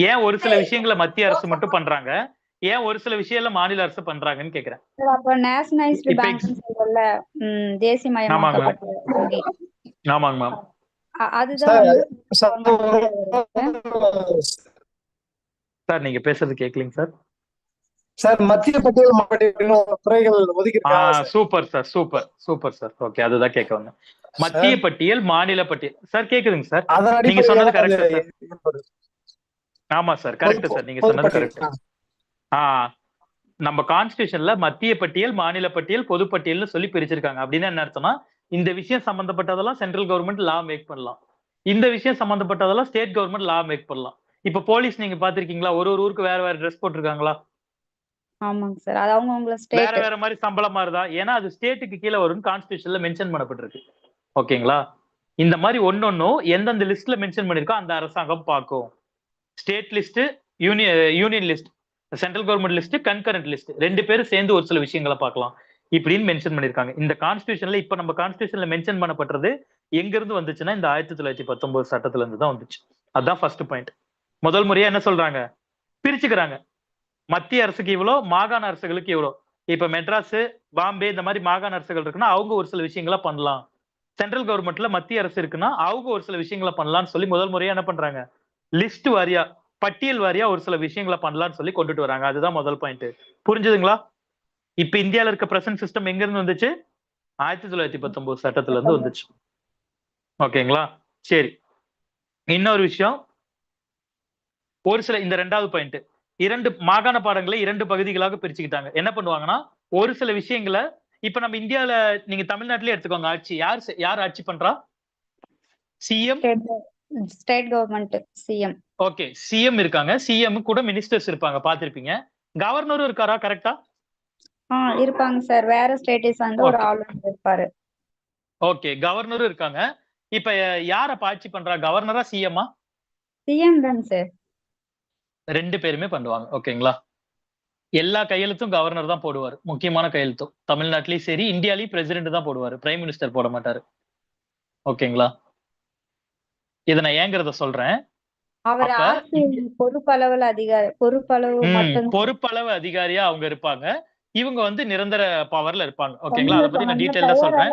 ஏன் ஒரு சில விஷயங்களை மத்திய அரசு மட்டும் பண்றாங்க, ஏன் ஒரு சில விஷயங்கள மாநில அரசு பண்றாங்கன்னு கேக்குறேன். சார் அப்ப நேஷனலைஸ்டு இப்ப பேங்க்னு சொல்றோம்ல. ஆமாங்க மேம். தேசியமயமாக்கப்பட்ட வங்கி. ஆமாங்க மேம். அதுதான் சார் வந்து சார் கவர்மெண்ட் வருது. சார் நீங்க பேசுறது கேட்கலீங்க சார். சார் மத்திய பட்டியல் மாவட்ட துறைகள் ஒதுக்கி இருக்காங்க sir. Super sir, super super sir. Okay, அதுதான் கேட்க வந்தேன். மத்திய சார் பட்டியல், மாநில பட்டியல். சார் கேக்குதுங்க சார். அதன் நீங்க சொன்னது அடிப்படையில் அது கரெக்ட் சார். ஏற்படுது. ஆமா சார், கரெக்ட் சார். நீங்க சொன்னது கரெக்ட். நம்ம கான்ஸ்டிடியூஷன்ல மத்திய பட்டியல், மாநில பட்டியல், பொது பட்டியல்னு சொல்லி பிரிச்சிருக்காங்க. அப்படின்னா என்ன அர்த்தம்னா, இந்த விஷயம் சம்பந்தப்பட்டதெல்லாம் சென்ட்ரல் கவர்மெண்ட் லா மேக் பண்ணலாம். இந்த விஷயம் சம்பந்தப்பட்டதெல்லாம் ஸ்டேட் கவர்மெண்ட் லா மேக் பண்ணலாம். இப்ப போலீஸ் நீங்க பாத்திருக்கீங்களா? ஒரு ஊருக்கு வேற வேற ட்ரெஸ் போட்டிருக்காங்களா? ஆமாங்க சார். அது அவங்கவங்கள வேற ஸ்டேட். வேற மாதிரி சம்பளமா இருந்தா, ஏன்னா அது ஸ்டேட்டுக்கு கீழ வரும்னு கான்ஸ்டிடியூஷன்ல மென்ஷன் பண்ணப்பட்டிருக்கு. ஓகேங்களா? இந்த மாதிரி ஒன்னொன்னும் எந்தெந்த லிஸ்ட்ல மென்ஷன் பண்ணிருக்கோ அந்த அரசாங்கம் பார்க்கும். State list, union list, central government list, concurrent list, 2 பேரும் சேர்ந்து ஒரு சில விஷயங்களை பார்க்கலாம். இப்படின்னு மென்ஷன் பண்ணிருக்காங்க. இந்த கான்ஸ்டிடியூஷன்ல இப்ப நம்ம கான்ஸ்டிடியூஷன்ல மென்ஷன் பண்ணப்பட்டது எங்க இருந்து வந்துச்சுன்னா இந்த 1919 சட்டத்துல இருந்து தான் வந்துச்சு. அதான் ஃபர்ஸ்ட் பாயிண்ட். முதல் முறையா என்ன சொல்றாங்க? பிரிச்சுக்கிறாங்க. மத்திய அரசுக்கு இவ்வளோ, மாகாண அரசுகளுக்கு இவ்வளோ. இப்ப மெட்ராஸ், பாம்பே இந்த மாதிரி மாகாண அரசுகள் இருக்குன்னா அவங்க ஒரு சில விஷயங்களை பண்ணலாம். சென்ட்ரல் கவர்மெண்ட்ல மத்திய அரசு இருக்குன்னா அவங்க ஒரு சில விஷயங்களை பண்ணலாம்னு சொல்லி முதல் முறையா என்ன பண்றாங்க? லிஸ்ட் வாரியா, பட்டியல் வாரியா ஒரு சில விஷயங்களை பண்ணலாம்னு சொல்லி கொண்டுட்டு வராங்க. அதுதான் முதல் பாயிண்ட். புரிஞ்சுதுங்களா? இப்ப இந்தியால இருக்க பிரசன்ட் சிஸ்டம் எங்க இருந்து வந்துச்சு? 1919 சட்டத்துல இருந்து வந்துச்சு. ஓகேங்களா? சரி, இன்னொரு விஷயம். ஒரு சில இந்த 2வது பாயிண்ட், 2 மாகாண பாடங்களை 2 பகுதிகளாக பிரிச்சுக்கிட்டாங்க. என்ன பண்ணுவாங்கன்னா, ஒரு சில விஷயங்களை இப்ப நம்ம இந்தியால நீங்க தமிழ்நாட்டிலே எடுத்துக்கோங்க. ஆட்சி யார் ஆட்சி பண்றா? CM. State government CM. Okay, CM இருக்காங்க. சிஎம் கூட மினிஸ்டர்ஸ் இருப்பாங்க, பாத்திருப்பீங்க. கவர்னரும் இருக்காரா? கரெக்டா? இருப்பாங்க சார். வேற ஸ்டேட்டஸ் வந்து ஒரு ஓகே ஆளுநர் இருப்பாரு. ஓகே, கவர்னரும் இருக்காங்க. இப்ப யார ஆட்சி பண்றா? கவர்னரா, சிஎம்மா? சிஎம் தான் சார். 2 பேருமே பண்ணுவாங்க. ஓகேங்களா? எல்லா கையெழுத்தும் கவர்னர் தான் போடுவாரு. முக்கியமான கையெழுத்தும் தமிழ்நாட்டிலயும் சரி, இந்தியாலயும் பிரசிடென்ட் தான் போடுவாரு. பிரைம் மினிஸ்டர் போட மாட்டாரு. ஓகேங்களா? இத நான் ஏங்கிறத சொல்றேன். அவர் அப்ப ஆட்சி பொறுப்பளவுல பொறுப்பளவு மட்டும் பொறுப்பளவு அதிகாரியா அவங்க இருப்பாங்க. இவங்க வந்து நிரந்தர பவர்ல இருப்பாங்க. ஓகேங்களா? அத பத்தி நான் கொஞ்சம் டீடைலா சொல்றேன்.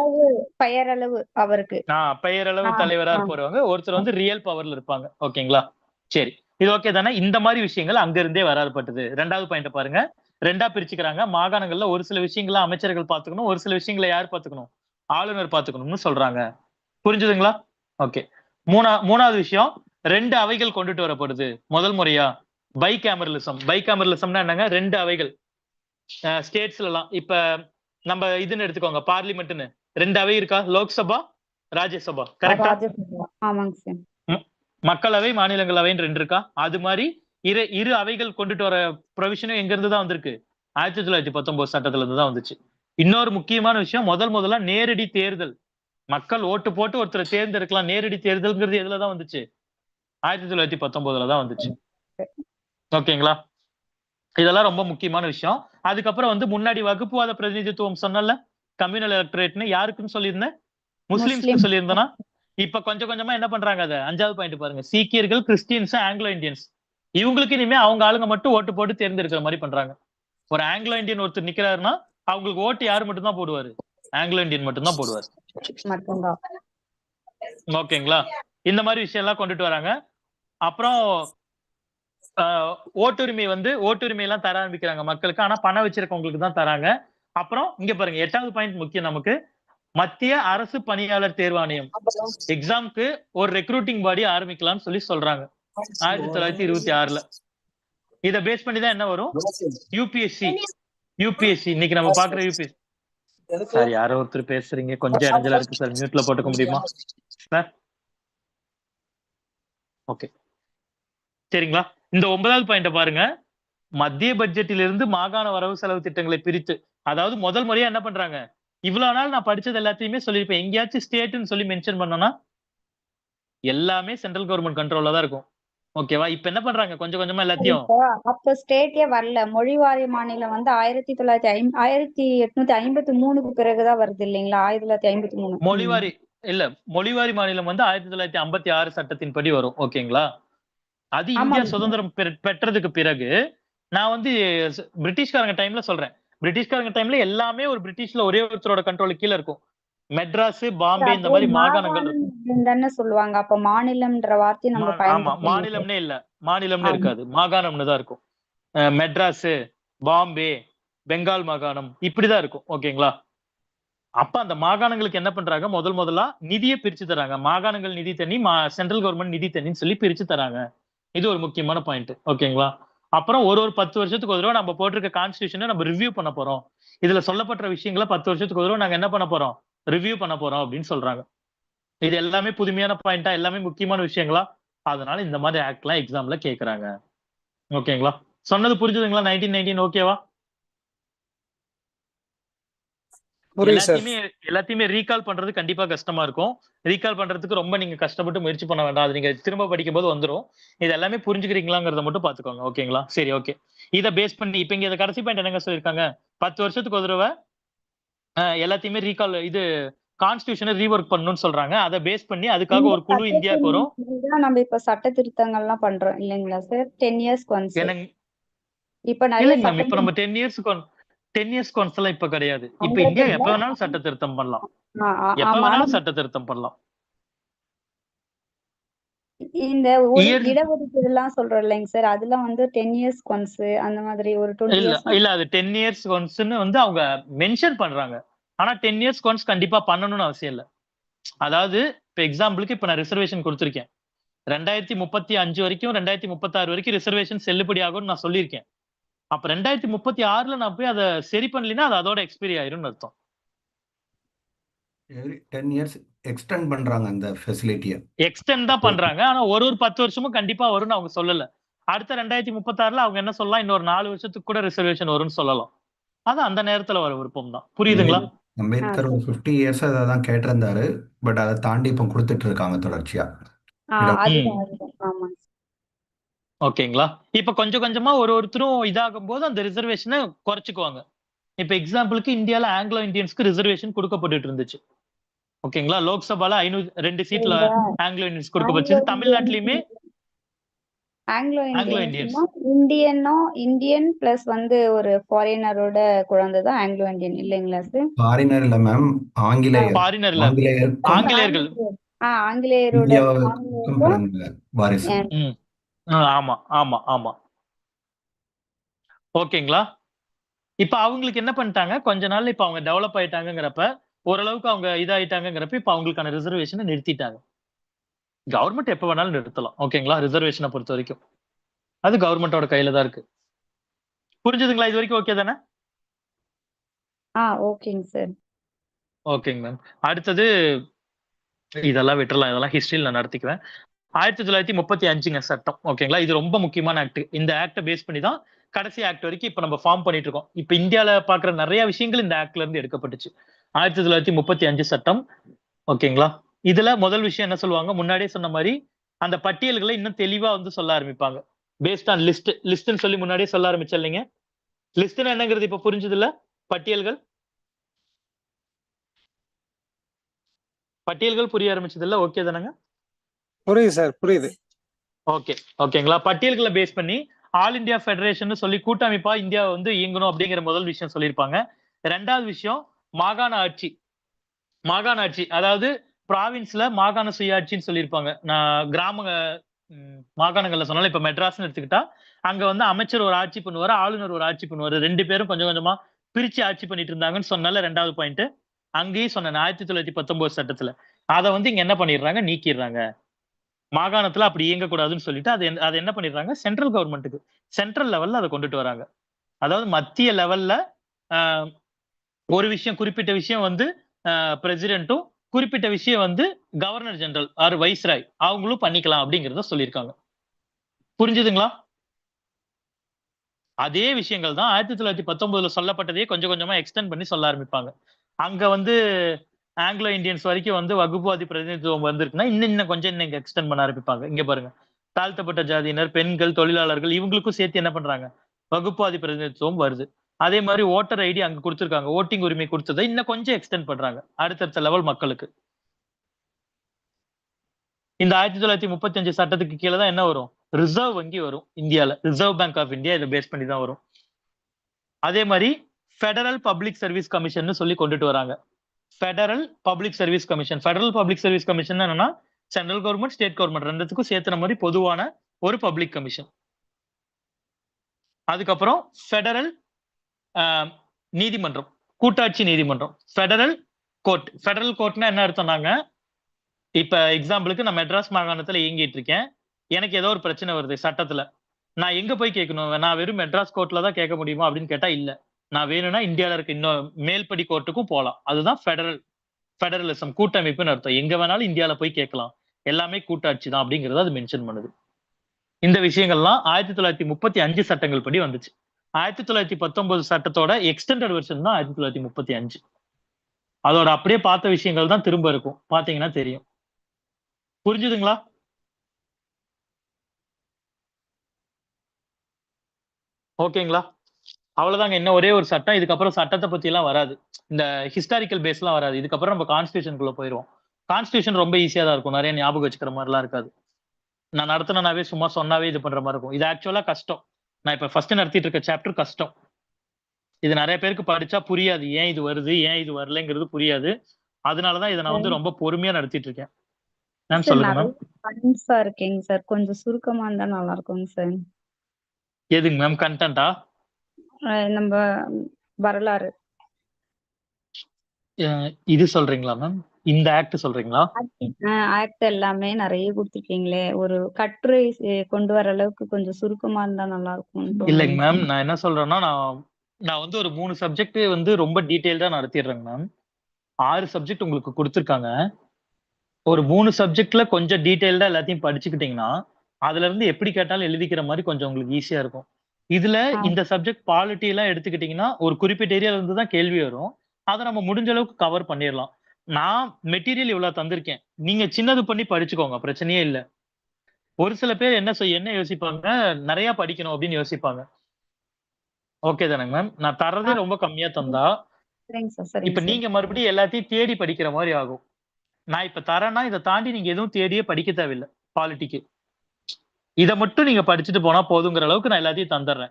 பெயரளவு அவருக்கு. பெயரளவு ஆ, தலைவரா ஆ. போறவங்க, ஒருத்தர் வந்து ரியல் பவர்ல இருப்பாங்க. ஓகேங்களா? சரி, இது ஓகே தானே? இந்த மாதிரி விஷயங்கள் அங்க இருந்தே வராதுப்பட்டது. 2வது பாயிண்ட் பாருங்க. 2ஆ பிரிச்சுக்கிறாங்க. மாகாணங்கள்ல ஒரு சில விஷயங்களை அமைச்சர்கள் பாத்துக்கணும், ஒரு சில விஷயங்களை யார் பாத்துக்கணும்? ஆளுநர் பாத்துக்கணும்னு சொல்றாங்க. புரிஞ்சுதுங்களா? ஓகே. 3வது விஷயம், 2 அவைகள் கொண்டுட்டு வரப்படுது முதல் முறையா. பை கேமரலிசம்னா என்னங்க, 2 அவைகள் ஸ்டேட்ஸ்ல எல்லாம். இப்ப நம்ம இதுன்னு எடுத்துக்கோங்க, பார்லிமெண்ட்னு 2 அவை இருக்கா, லோக்சபா ராஜ்யசபா, கரெக்டா? ராஜ்யசபா. ஆமாங்க சார். மக்களவை மாநிலங்களவைன்னு 2 இருக்கா? அது மாதிரி இரு அவைகள் கொண்டுட்டு வர ப்ரொவிஷனும் எங்க இருந்து தான் வந்திருக்கு, 1919 சட்டத்துல இருந்து தான் வந்துச்சு. இன்னொரு முக்கியமான விஷயம், முதல்ல நேரடி தேர்தல், மக்கள் ஓட்டு போட்டு ஒருத்தரை தேர்ந்தெடுக்கலாம். நேரடி தேர்தல்ங்கிறது எதுலதான் வந்துச்சு, 1919 தான் வந்துச்சு. ஓகேங்களா? இதெல்லாம் ரொம்ப முக்கியமான விஷயம். அதுக்கப்புறம் வந்து முன்னாடி வகுப்புவாத பிரதிநிதித்துவம் சொன்னல, கம்யூனல் எலக்டரேட்னு யாருக்குன்னு சொல்லியிருந்தேன், முஸ்லிம்ஸ்க்கு சொல்லியிருந்தேனா? இப்ப கொஞ்சம் கொஞ்சமா என்ன பண்றாங்க, அத 5வது பாயிண்ட் பாருங்க, சீக்கியர்கள், கிறிஸ்டியன்ஸ், ஆங்கிலோ இந்தியன்ஸ், இவங்களுக்கு இனிமே அவங்க ஆளுங்க மட்டும் ஓட்டு போட்டு தேர்ந்தெடுக்கிற மாதிரி பண்றாங்க. ஒரு ஆங்கிலோ இந்தியன் ஒருத்தர் நிக்கிறாருன்னா அவங்களுக்கு ஓட்டு யாரு மட்டும் தான் போடுவாரு, ஆங்கிலோ இந்தியன் மட்டும் தான் போடுவாரு. ஓகேங்களா? இந்த மாதிரி விஷயம் எல்லாம் கொண்டுட்டு வராங்க. அப்புறம் ஓட்டுரிமை எல்லாம் தர ஆரம்பிக்கிறாங்க மக்களுக்கு. ஆனா பணம் வச்சிருக்கவங்களுக்கு தான் தராங்க. அப்புறம் இங்க பாருங்க, 8வது பாயிண்ட் முக்கியம் நமக்கு, மத்திய அரசு பணியாளர் தேர்வாணையம் எக்ஸாம்க்கு ஒரு ரெக்ரூட்டிங் பாடி ஆரம்பிக்கலாம்னு சொல்றாங்க 1926ல. இத பேஸ் பண்ணி தான் என்ன வரும், யூபிஎஸ்சி இன்னைக்கு நம்ம பாக்குற யூபிஎஸ்சி. சார் யாரோ ஒருத்தர் பேசுறீங்க, கொஞ்சம் இடைஞ்சலா இருக்கு சார், மியூட்ல போட்டுக்க முடியுமா சார்? ஓகே, சரிங்களா? இந்த 9வது பாயிண்ட பாருங்க, மத்திய பட்ஜெட்டில் இருந்து மாகாண வரவு செலவு திட்டங்களை பிரித்து, அதாவது முதல் முறையா என்ன பண்றாங்க, இவ்வளவு நாள் நான் படிச்சது எல்லாத்தையுமே சொல்லியிருப்பேன், எங்கேயாச்சும் ஸ்டேட்னு சொல்லி மென்ஷன் பண்ணோம்னா எல்லாமே சென்ட்ரல் கவர்மெண்ட் கண்ட்ரோல்ல தான் இருக்கும். ஓகேவா? இப்ப என்ன பண்றாங்க, கொஞ்சம் கொஞ்சமா எல்லாத்தையும். அப்ப ஸ்டேட்டே வரல, மொழிவாரி மாநிலம் வந்து 1853க்கு பிறகுதான் வருது இல்லைங்களா? 1953 மொழிவாரி மாநிலம் வந்து 1956 சட்டத்தின்படி வரும். ஓகேங்களா? அது இந்தியா சுதந்திரம் பெற்றதுக்கு பிறகு. நான் வந்து பிரிட்டிஷ்காரங்க டைம்ல சொல்றேன், பிரிட்டிஷ்காரங்க டைம்ல எல்லாமே ஒரு பிரிட்டிஷ்ல ஒரே ஒருத்தரோட கண்ட்ரோல் கீழ இருக்கும். மெட்ராஸ், பாம்பே இந்த மாதிரி மாகாணங்கள் சொல்லுவாங்க. அப்ப மாநிலம்ன்ற வார்த்தை நம்ம பயன்படுத்தணும். மாநிலம்னே இல்ல, மாநிலம்னு இருக்காது, மாகாணம்னு தான் இருக்கும். மெட்ராஸ், பாம்பே, பெங்கால் மாகாணம் இப்படிதான் இருக்கும். ஓகேங்களா? அப்ப அந்த மாகாணங்களுக்கு என்ன பண்றாங்க, முதலா நிதியை பிரிச்சு தராங்க. மாகாணங்கள் நிதி தனி, சென்ட்ரல் கவர்மெண்ட் நிதி தனின்னு சொல்லி பிரிச்சு தராங்க. இது ஒரு முக்கியமான பாயிண்ட். ஓகேங்களா? அப்புறம் ஒரு 10 வருஷத்துக்கு ஒரு தடவை நம்ம போட்டிருக்க கான்ஸ்டிடியூஷனை நம்ம ரிவ்யூ பண்ண போறோம். இதுல சொல்லப்பட்ட விஷயங்களை 10 வருஷத்துக்கு ஒரு தடவை நாங்க என்ன பண்ண போறோம், ரிவ்யூ பண்ண போறோம் அப்படின்னு சொல்றாங்க. இது எல்லாமே புதுமையான பாயிண்டா, எல்லாமே முக்கியமான விஷயங்களா, அதனால இந்த மாதிரி ஆக்ட் எல்லாம் எக்ஸாம்ல கேக்குறாங்க. ஓகேங்களா? சொன்னது புரிஞ்சுதுங்களா? 1919 ஓகேவா? எல்லாத்தையுமே ரீகால் பண்றது கண்டிப்பா கஷ்டமா இருக்கும். ரீகால் பண்றதுக்கு ரொம்ப நீங்க கஷ்டப்பட்டு முயற்சி பண்ண வேண்டாம். அது நீங்க திரும்ப படிக்கும் போது வந்துரும். இது எல்லாமே புரிஞ்சுக்கிறீங்களாங்கிறத மட்டும் பாத்துக்கோங்க. ஓகேங்களா? சரி, ஓகே. இத பேஸ் பண்ணி இப்ப இங்க கடைசி பாயிண்ட் என்னங்க சொல்லிருக்காங்க, 10 வருஷத்துக்கு ஒரு தடவை எல்லாத்தையுமே ரீகால், இது கான்ஸ்டிடியூஷனை ரீவொர்க் பண்ணணும்னு சொல்றாங்க. அதை பேஸ் பண்ணி அதுக்காக ஒரு குழு இந்தியாவுக்கு வரும். நம்ம இப்ப சட்ட திருத்தங்கள்லாம் பண்றோம் இல்லைங்களா சார்? 10 இயர்ஸ்க்கு ஒன்ஸ். இப்ப நிறைய இப்ப நம்ம 10 இயர்ஸ்க்கு ஒன்ஸ் எல்லாம் இப்ப கிடையாது. இப்ப இந்தியா எப்ப வேணாலும் சட்ட திருத்தம் பண்ணலாம், எப்ப வேணாலும் சட்ட திருத்தம் பண்ணலாம். இந்த இடஒதுக்கீடு எல்லாம் சொல்றோம் இல்லைங்க சார், அதெல்லாம் வந்து 10 இயர்ஸ்க்கு ஒன்ஸ் அந்த மாதிரி ஒரு 20 இயர்ஸ் இல்ல அது 10 இயர்ஸ்க்கு ஒன்ஸ்னு வந்து அவங்க மென்ஷன் பண்றாங்க. ஆனா 10 இயர்ஸ்க்கு ஒன்ஸ் கண்டிப்பா பண்ணணும்னு அவசியம் இல்ல. அதாவது இப்ப எக்ஸாம்பிளுக்கு இப்ப நான் ரிசர்வேஷன் கொடுத்திருக்கேன், 2035 வரைக்கும் 2036 வரைக்கும் ரிசர்வேஷன் செல்லுபடி ஆகும்னு நான் சொல்லியிருக்கேன். அப்ப 2036ல நான் போய் அதை சரி பண்ணலினா அது அதோட எக்ஸ்பைரி ஆயிரும்னு அர்த்தம். 10 இயர்ஸ் எக்ஸ்டெண்ட் பண்றாங்க அந்த ஃபெசிலிட்டியை. எக்ஸ்டெண்ட் தான் பண்றாங்க. ஆனா ஒரு 10 வருஷமும் கண்டிப்பா வரும்னு அவங்க சொல்லல. அடுத்த 2036ல அவங்க என்ன சொல்லலாம், இன்னொரு 4 வருஷத்துக்கு கூட ரிசர்வேஷன் வரும்னு சொல்லலாம். அது அந்த நேரத்துல வர விருப்பம் தான். புரியுதுங்களா? அம்பேத்கர் ஒரு 50 இயர்ஸ் அதான் கேட்டிருந்தாரு. பட் அதை தாண்டி இப்ப கொடுத்துட்டு இருக்காங்க தொடர்ச்சியா. ஓகேங்களா? இப்ப கொஞ்சம் கொஞ்சமா ஒருத்தரும் இதாகும் போது அந்த ரிசர்வேஷனை குறைச்சுக்குவாங்க. இப்ப எக்ஸாம்பிளுக்கு இந்தியால ஆங்கிலோ இந்தியன்ஸ்க்கு ரிசர்வேஷன் கொடுக்கப்பட்டு இருந்துச்சு. ஓகேங்களா? லோக்சபால 2 சீட்ல ஆங்கிலோ இந்தியன்ஸ் கொடுக்கப்பட்டது. தமிழ்நாட்டிலுமே ஆங்கிலோ இந்தியன் இந்தியன் பிளஸ் வந்து ஒரு ஃபாரினரோட குழந்தை தான் ஆங்கிலோ இந்தியன் இல்லைங்களா சார்? ஃபாரினர் இல்ல மேம், ஆங்கிலேயர். ஃபாரினர் இல்ல, ஆங்கிலேயர்கள். ஆங்கிலேயரோட வாரிசு. ஆமா ஆமா ஆமா. ஓகேங்களா? இப்ப அவங்களுக்கு என்ன பண்ணிட்டாங்க, கொஞ்ச நாள்ல இப்ப அவங்க டெவலப் ஆயிட்டாங்கிறப்ப, ஓரளவுக்கு அவங்க இதாயிட்டாங்கிறப்ப இப்ப அவங்களுக்கான ரிசர்வேஷனை நிறுத்திட்டாங்க. கவர்மெண்ட் எப்ப வேணாலும் நிறுத்தலாம். ஓகேங்களா? ரிசர்வேஷனை பொறுத்த வரைக்கும். அது கவர்மெண்டோட கையில தான் இருக்கு. புரிஞ்சுதுங்களா? இது வரைக்கும் ஓகே தானே? ஓகேங்க சார். ஓகேங்க மேம். அடுத்தது இதெல்லாம் விட்டுறலாம். இதெல்லாம் ஹிஸ்டரியில நான் நடத்திக்குவேன். 1935ங்க சட்டம். ஓகேங்களா? இது ரொம்ப முக்கியமான ஆக்ட். இந்த ஆக்ட பேஸ் பண்ணி தான் கடைசி ஆக்ட் வரைக்கும் இப்ப நம்ம ஃபார்ம் பண்ணிட்டு இருக்கோம். இப்ப இந்தியால பார்க்குற நிறைய விஷயங்கள் இந்த ஆக்ட்ல இருந்து எடுக்கப்பட்டுச்சு. 1935 சட்டம். ஓகேங்களா? இதுல முதல் விஷயம் என்ன சொல்லுவாங்க? முன்னாடியே சொன்ன மாரி அந்த பட்டியல்களை இன்னும் தெளிவா வந்து சொல்ல ஆரம்பிப்பாங்க. பேஸ்ட் ஆன் லிஸ்ட்ன்னு சொல்லி முன்னாடியே சொல்ல ஆரம்பிச்சேன் இல்லைங்க? லிஸ்ட்னா என்னங்கிறது இப்ப புரிஞ்சதுல்ல? பட்டியல்கள் பட்டியல்கள் புரிய ஆரம்பிச்சதுல்ல? ஓகே தானங்க? புரியுது சார், புரியுது. ஓகே. ஓகேங்களா? பட்டியல்களை பேஸ் பண்ணி ஆல் இந்தியா ஃபெடரேஷன் சொல்லி கூட்டமைப்பா இந்தியா வந்து இயங்கணும் அப்படிங்கிற முதல் விஷயம் சொல்லியிருப்பாங்க. 2வது விஷயம் மாகாண ஆட்சி. மாகாண ஆட்சி அதாவது ப்ராவின்ஸ்ல மாகாண சுயாட்சின்னு சொல்லியிருப்பாங்க. நான் மாகாணங்கள்ல சொன்னாலும் இப்ப மெட்ராஸ்ன்னு எடுத்துக்கிட்டா அங்க வந்து அமைச்சர் ஒரு ஆட்சி பண்ணுவாரு, ஆளுநர் ஒரு ஆட்சி பண்ணுவாரு. 2 பேரும் கொஞ்சம் கொஞ்சமா பிரிச்சு ஆட்சி பண்ணிட்டு இருந்தாங்கன்னு சொன்னால 2வது பாயிண்ட். அங்கேயும் சொன்னேன் 1919 சட்டத்துல. அத வந்து இங்க என்ன பண்ணிடுறாங்க? நீக்கிடுறாங்க. மாகாணத்துல அப்படி இயங்கக்கூடாதுன்னு சொல்லிட்டு அது என்ன பண்ணிடுறாங்க? சென்ட்ரல் கவர்மெண்ட்டுக்கு சென்ட்ரல் லெவல்ல அத கொண்டுட்டு வராங்க. அதாவது மத்திய லெவல்ல அ ஒரு விஷயம் குறிப்பிட்ட விஷயம் வந்து பிரசிடென்ட்டும், குறிப்பிட்ட விஷயம் வந்து கவர்னர் ஜெனரல் ஆர் வைஸ்ராய் அவங்களும் பண்ணிக்கலாம் அப்படிங்கிறத சொல்லியிருக்காங்க. புரிஞ்சுதுங்களா? அதே விஷயங்கள் தான் 1919ல சொல்லப்பட்டதையே கொஞ்சம் கொஞ்சமா எக்ஸ்டெண்ட் பண்ணி சொல்ல ஆரம்பிப்பாங்க. அங்க வந்து ஆங்கிலோ இந்தியன்ஸ் வரைக்கும் வந்து வகுப்புவாதி பிரதிநிதித்துவம் வந்திருக்குன்னா, இன்னும் கொஞ்சம் இங்க எக்ஸ்டெண்ட் பண்ண ஆரம்பிப்பாங்க. இங்க பாருங்க. தாழ்த்தப்பட்ட ஜாதியினர், பெண்கள், தொழிலாளர்கள் இவங்களுக்கும் சேர்த்து என்ன பண்றாங்க? வகுப்புவாதி பிரதிநிதித்துவம் வருது. அதே மாரி வோட்டர் ஐடி அங்க குடுத்திருக்காங்க. வோட்டிங் உரிமை குடுத்ததை இன்னும் கொஞ்சம் எக்ஸ்டெண்ட் பண்றாங்க. அடுத்தடுத்த லெவல் மக்களுக்கு. இந்த 1935 சட்டத்துக்கு கீழ தான் என்ன வரும்? ரிசர்வ் வங்கி வரும் இந்தியால. ரிசர்வ் பேங்க் ஆஃப் இந்தியா இத பேஸ் பண்ணி தான் வரும். அதே மாரி ஃபெடரல் பப்ளிக் சர்வீஸ் கமிஷன்னு சொல்லி கொண்டுட்டு வராங்க. Federal public service commission. Federal public service commission என்னன்னா, சென்ட்ரல் கவர்ன்மென்ட், ஸ்டேட் கவர்ன்மென்ட் 2த்துக்கும் சேர்த்துன மாரி பொதுவான ஒரு பப்ளிக் கமிஷன். அதுக்கப்புறம் ஃபெடரல் அ நீதிமன்றம். கூட்டாட்சி நீதிமன்றம். Federal court. ஃபெடரல் கோர்ட்னா என்ன அர்த்தம்னாங்க, இப்ப எக்ஸாம்பிளுக்கு நான் மெட்ராஸ் மாகாணத்துல இயங்கிட்டு இருக்கேன். எனக்கு ஏதோ ஒரு பிரச்சனை வருது சட்டத்துல. நான் எங்க போய் கேட்கணும்? நான் வெறும் மெட்ராஸ் கோர்ட்ல தான் கேட்க முடியுமா அப்படின்னு கேட்டா இல்ல. நான் வேணும்னா இந்தியால இருக்க இன்னும் மேல்படி கோர்ட்டுக்கும் போலாம். அதுதான் ஃபெடரலிசம் கூட்டமைப்புன்னு அர்த்தம். எங்க வேணாலும் இந்தியால போய் கேட்கலாம். எல்லாமே கூட்டாட்சி தான் அப்படிங்கிறத அது மென்ஷன் பண்ணுது. இந்த விஷயங்கள்லாம் 1935 சட்டங்கள் படி வந்துச்சு. 1919 சட்டத்தோட எக்ஸ்டெண்டட் வெர்ஷன் தான் 1935. அதோட அப்படியே பார்த்த விஷயங்கள் தான் திரும்ப இருக்கும். பார்த்தீங்கன்னா தெரியும். புரிஞ்சுதுங்களா? ஓகேங்களா? அவ்வளவுதாங்க. இன்னும் ஒரே ஒரு சட்டம். இதுக்கப்புறம் சட்டத்த பத்தி எல்லாம் வராது. இந்த ஹிஸ்டாரிக்கல் பேஸ்லாம் வராது. இதுக்கப்புறம் நம்ம கான்ஸ்டிடியூஷன்க்குள்ள போயிருவோம். கான்ஸ்டிடியூஷன் ரொம்ப ஈஸியா தான் இருக்கும். நெறைய ஞாபகம் வச்சுக்கிற மாரிலாம் இருக்காது. நான் நடத்துனனாவே சும்மா சொன்னாவே இது பண்ற மாரி இருக்கும். இது ஆக்சுவலா கஷ்டம். நான் இப்ப ஃபர்ஸ்ட் நடத்திட்டு இருக்க சாப்டர் கஷ்டம். இது நெறைய பேருக்கு படிச்சா புரியாது. ஏன் இது வருது? ஏன் இது வரலங்கிறது புரியாது. அதனால தான் இத நான் வந்து ரொம்ப பொறுமையா நடத்திட்டு இருக்கேன். மேம் சார் சொல்லுங்க நிறைய மேம். பாயிண்ட்ஸா இருக்கேங்க சார். கொஞ்சம் சுருக்கமா இருந்தா நல்லா இருக்குங்க சார். எதுங்க மேம்? கன்டென்ட்டா? நம்ம வரலாறு அ இது சொல்றீங்களா மேம்? இந்த ஆக்ட் சொல்றீங்களா? ஆக்ட் எல்லாமே நிறைய கொடுத்துருக்கீங்களே. ஒரு கட்டுரை கொண்டு வர அளவுக்கு கொஞ்சம் சுருக்கமா இருந்தா நல்லா இருக்கும். இல்லைங்க மேம். நான் என்ன சொல்றேன்னா, நான் வந்து ஒரு 3 சப்ஜெக்ட் வந்து ரொம்ப டீட்டெயில்டா நடத்திடுறேங்க மேம். 6 சப்ஜெக்ட் உங்களுக்கு குடுத்துருக்காங்க. ஒரு 3 சப்ஜெக்ட்ல கொஞ்சம் டீட்டெயில்டா எல்லாத்தையும் படிச்சுக்கிட்டீங்கன்னா, அதுல இருந்து எப்படி கேட்டாலும் எழுதிக்கிற மாரி கொஞ்சம் உங்களுக்கு ஈஸியா இருக்கும். இதுல இந்த சப்ஜெக்ட் பாலிட்டி எல்லாம் எடுத்துக்கிட்டீங்கன்னா, ஒரு குறிப்பிட்ட ஏரியால இருந்து தான் கேள்வி வரும். அத நம்ம முடிஞ்ச அளவுக்கு கவர் பண்ணிறலாம். நான் மெட்டீரியல் இவ்வளவு தந்திருக்கேன். நீங்க சின்னது பண்ணி படிச்சுக்கோங்க. பிரச்சனையே இல்ல. ஒரு சில பேர் என்ன யோசிப்பாங்க, நெறைய படிக்கணும் அப்படின்னு யோசிப்பாங்க. ஓகே தானங்க மேம்? நான் தர்றதே ரொம்ப கம்மியா தந்தா, சரிங்க சார், இப்ப சரிங்க சார். நீங்க மறுபடியும் எல்லாத்தையும் தேடி படிக்கிற மாரி ஆகும். நான் இப்ப தரேன்னா, இத தாண்டி நீங்க எதுவும் தேடியே படிக்க தேவையில்ல. பாலிட்டிக்கு. இத மட்டும் நீங்க படிச்சுட்டு போனா போதுங்கிற அளவுக்கு நான் எல்லாத்தையும் தந்துர்றேன்.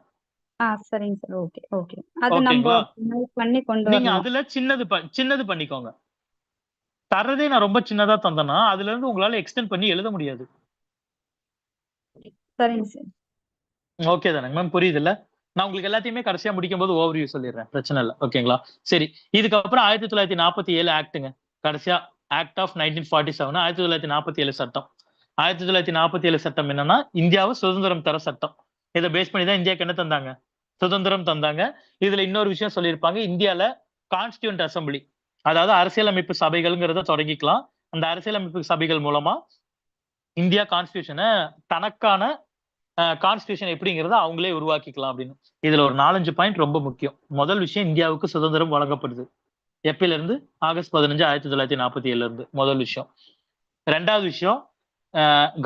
சரிங்க சார். Okay, okay. அது நம்ம ஓகேங்களா? பண்ணி கொண்டு நீங்க வரணும். அதுல சின்னது பண்ணிக்கோங்க. தர்றதே நான் ரொம்ப சின்னதா தந்தேன்னா, அதுல இருந்து உங்களால எக்ஸ்டெண்ட் பண்ணி எழுத முடியாது. சரிங்க சார். ஓகே தானங்க மேம்? புரியுதுல்ல? நான் உங்களுக்கு எல்லாத்தையுமே கடைசியா முடிக்கும்போது ஓவர்வியூ சொல்லிடுறேன். பிரச்சனை இல்ல. ஓகேங்களா? சரி. இதுக்கப்புறம் 1947 ஆக்ட்ங்க. கடைசியா ஆக்ட் ஆஃப் 1947 1947 சட்டம். 1947 சட்டம் என்னன்னா இந்தியாவை சுதந்திரம் தர சட்டம். இதை பேஸ் பண்ணி தான் இந்தியாவுக்கு என்ன தந்தாங்க? சுதந்திரம் தந்தாங்க. இதுல இன்னொரு விஷயம் சொல்லியிருப்பாங்க, இந்தியால கான்ஸ்டியூண்ட் அசம்பிளி, அதாவது அரசியலமைப்பு சபைகள்ங்கிறத தொடங்கிக்கலாம். அந்த அரசியலமைப்பு சபைகள் மூலமா இந்தியா கான்ஸ்டியூஷனை தனக்கான கான்ஸ்டியூஷன் எப்படிங்கிறத அவங்களே உருவாக்கிக்கலாம் அப்படின்னு. இதுல ஒரு 4-5 பாயிண்ட் ரொம்ப முக்கியம். முதல் விஷயம், இந்தியாவுக்கு சுதந்திரம் வழங்கப்படுது. எப்பில இருந்து? ஆகஸ்ட் 15, 1947 இருந்து. முதல் விஷயம். ரெண்டாவது விஷயம்,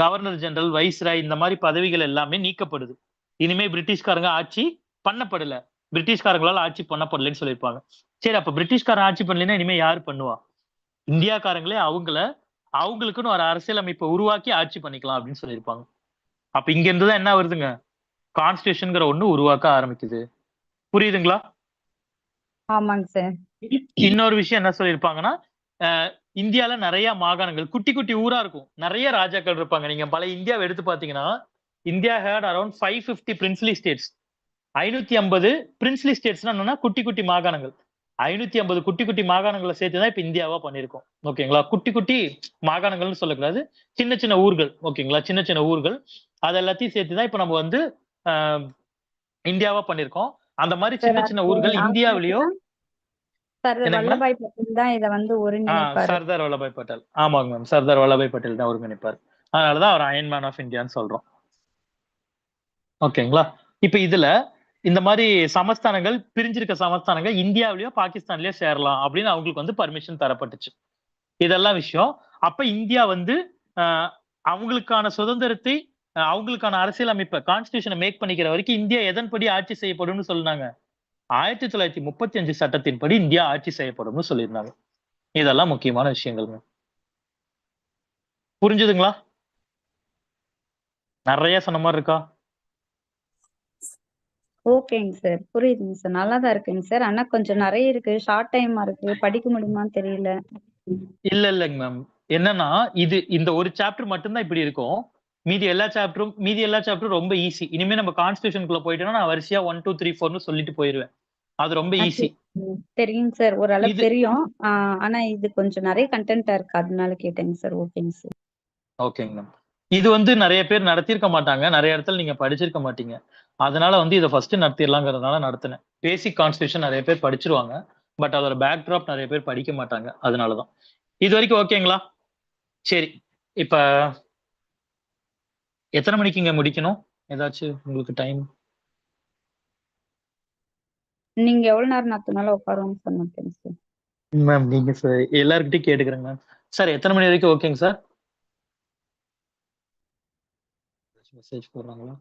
கவர்னர் ஜெனரல், வைஸ்ராய் இந்த மாதிரி பதவிகள் எல்லாமே நீக்கப்படுது. இனிமே பிரிட்டிஷ்காரங்க ஆட்சி பண்ணப்படல, பிரிட்டிஷ்காரங்களால ஆட்சி பண்ணப்படலைன்னு சொல்லியிருப்பாங்க. சரி, அப்ப பிரிட்டிஷ்காரன் ஆட்சி பண்ணலைன்னா இனிமே யாரு பண்ணுவா? இந்தியாக்காரங்களே அவங்களுக்குன்னு ஒரு அரசியலமைப்பை உருவாக்கி ஆட்சி பண்ணிக்கலாம் அப்படின்னு சொல்லியிருப்பாங்க. அப்ப இங்க இருந்துதான் என்ன வருதுங்க? கான்ஸ்டியூஷன்ங்கிற ஒண்ணு உருவாக்க ஆரம்பிக்குது. புரியுதுங்களா? ஆமாங்க சார். இன்னொரு விஷயம் என்ன சொல்லியிருப்பாங்கன்னா, இந்தியால நிறைய மாகாணங்கள், குட்டி குட்டி ஊரா இருக்கும், நிறைய ராஜாக்கள் இருப்பாங்க. நீங்க பழைய இந்தியாவை எடுத்து பாத்தீங்கன்னா, India had around 550 princely states. 550 princely ஸ்டேட்ஸ்னா என்னன்னா குட்டி குட்டி மாகாணங்கள். 550 குட்டி குட்டி மாகாணங்களை சேர்த்துதான் இப்ப இந்தியாவா பண்ணிருக்கோம். ஓகேங்களா? குட்டி குட்டி மாகாணங்கள்னு சொல்லக்கூடாது, சின்ன சின்ன ஊர்கள். ஓகேங்களா? சின்ன சின்ன ஊர்கள், அது எல்லாத்தையும் சேர்த்துதான் இப்ப நம்ம வந்து இந்தியாவா பண்ணிருக்கோம். அந்த மாதிரி சின்ன சின்ன ஊர்கள் இந்தியாவிலேயோ. சர்தார் என்னங்க மேம்? வல்லபாய் பட்டேல் தான் இதை வந்து ஒருங்கிணைப்பாரு. சர்தார் வல்லபாய் பட்டேல். ஆமாங்க மேம், சர்தார் வல்லபாய் பட்டேல் தான் ஒருங்கிணைப்பார். அதனாலதான் அவர் அயன் மேன் ஆஃப் இந்தியான்னு சொல்றோம். ஓகேங்களா? இப்ப இதுல இந்த மாதிரி சமஸ்தானங்கள், பிரிஞ்சிருக்க சமஸ்தானங்கள் இந்தியாவிலயோ பாகிஸ்தான்லயோ சேரலாம் அப்படின்னு அவங்களுக்கு வந்து பர்மிஷன் தரப்பட்டுச்சு. இதெல்லாம் விஷயம். அப்ப இந்தியா வந்து அவங்களுக்கான சுதந்திரத்தை, அவங்களுக்கான அரசியலமைப்பை, கான்ஸ்டியூஷனை மேக் பண்ணிக்கிற வரைக்கும் இந்தியா எதன்படி ஆட்சி செய்யப்படும்னு சொன்னாங்க? 1935 சட்டத்தின்படி இந்தியா ஆட்சி செய்யப்படும்னு சொல்லியிருந்தாங்க. இதெல்லாம் முக்கியமான விஷயங்கள்ங்க. புரிஞ்சுதுங்களா? நிறைய சொன்ன மாதிரி இருக்கா? ஓகேங்க சார், புரியுதுங்க சார், நல்லாதான் இருக்குங்க சார். ஆனா கொஞ்சம் நிறைய இருக்கு, ஷார்ட் டைமா இருக்கு, படிக்க முடியுமான்னு தெரியல. இல்லைங்க மேம். என்னன்னா, இந்த ஒரு சாப்டர் மட்டும்தான் இப்படி இருக்கும். மீதி எல்லா சாப்டரும் ரொம்ப ஈஸி. இனிமே நம்ம கான்ஸ்டியூஷனுக்குள்ள போயிட்டோம்னா நான் வரிசையா 1, 2, 3, 4ன்னு சொல்லிட்டு போயிருவேன். அது ரொம்ப ஈஸி. தெரியுங்க சார், ஓரளவு இது தெரியும். ஆனா இது கொஞ்சம் நிறைய கண்டென்ட்டா இருக்கு, அதனால கேட்டேங்க சார். ஓகேங்க சார். ஓகேங்க மேம். இது வந்து நிறைய பேர் நடத்திருக்க மாட்டாங்க, நிறைய இடத்துல நீங்க படிச்சிருக்க மாட்டீங்க. அதனால வந்து இதை ஃபர்ஸ்ட் நடத்திடலாங்கிறதுனால நடத்தினேன். பேசிக் கான்ஸ்டியூஷன் நிறைய பேர் படிச்சிருவாங்க, பட் அதோட பேக் ட்ராப் நிறைய பேர் படிக்க மாட்டாங்க. அதனாலதான். இது வரைக்கும் ஓகேங்களா? சரி, இப்ப எத்தனை மணிக்கு இங்க முடிக்கணும்? ஏதாச்சும் உங்களுக்கு டைம்? நீங்க எவ்வளவு நேரம் நடத்தினாலும் உட்காருவோம் சொன்னேன் சார். மேம் நீங்க சார் எல்லாருக்கிட்டையும் கேட்டுக்கிறேங்க மேம். சார் எத்தனை மணி வரைக்கும் ஓகேங்க சார்? மெசேஜ் போடுறாங்களா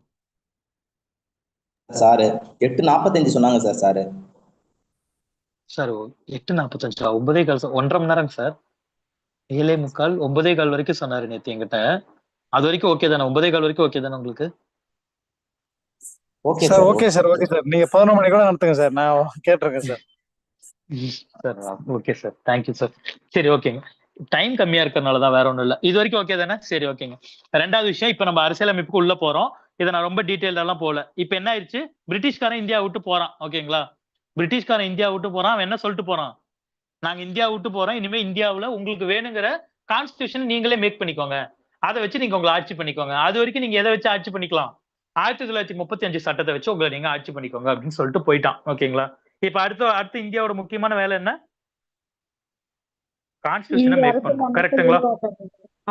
சாரு? 8:45 சொன்னாங்க சார். Sir 8:45, 9:15 sir. 1.5 மணி நேரம் சார். 7:45, 9:15 வரைக்கும் சொன்னாரு நேத்து என்கிட்ட. அது வரைக்கும் ஓகே தானே? 9:15 வரைக்கும் ஓகே தானே உங்களுக்கு? Okay sir. Okay sir. நீங்க 11 மணி கூட நடத்துங்க சார், நான் கேட்டிருக்கேன் sir. Sir okay sir, thank you sir. சரி, ஓகேங்க. டைம் கம்மியா இருக்கிறதுனாலதான், வேற ஒண்ணும் இல்ல. இது வரைக்கும் ஓகே தானே? சரி, ஓகேங்க. ரெண்டாவது விஷயம், இப்ப நம்ம அரசியலமைப்புக்கு உள்ள போறோம். இதை நான் ரொம்ப டீட்டெயிலெல்லாம் போல. இப்ப என்ன ஆயிடுச்சு, பிரிட்டிஷ்காரன் இந்தியா விட்டு போறான். ஓகேங்களா? பிரிட்டிஷ்காரன் இந்தியா விட்டு போறான். அவன் என்ன சொல்லிட்டு போறான்? நாங்க இந்தியா விட்டு போறோம், இனிமே இந்தியாவுல உங்களுக்கு வேணுங்கிற கான்ஸ்டியூஷன் நீங்களே மேக் பண்ணிக்கோங்க, அதை வச்சு நீங்க உங்களை ஆட்சி பண்ணிக்கோங்க. அது வரைக்கும் நீங்க எதை வச்சு ஆட்சி பண்ணிக்கலாம்? 1935 சட்டத்தை வச்சு உங்களை நீங்க ஆட்சி பண்ணிக்கோங்க அப்படின்னு சொல்லிட்டு போயிட்டான். ஓகேங்களா? இப்ப அடுத்து இந்தியாவோட முக்கியமான வேலை என்ன? கான்ஸ்டியூஷனை மேக் பண்ணணும். கரெக்டுங்களா?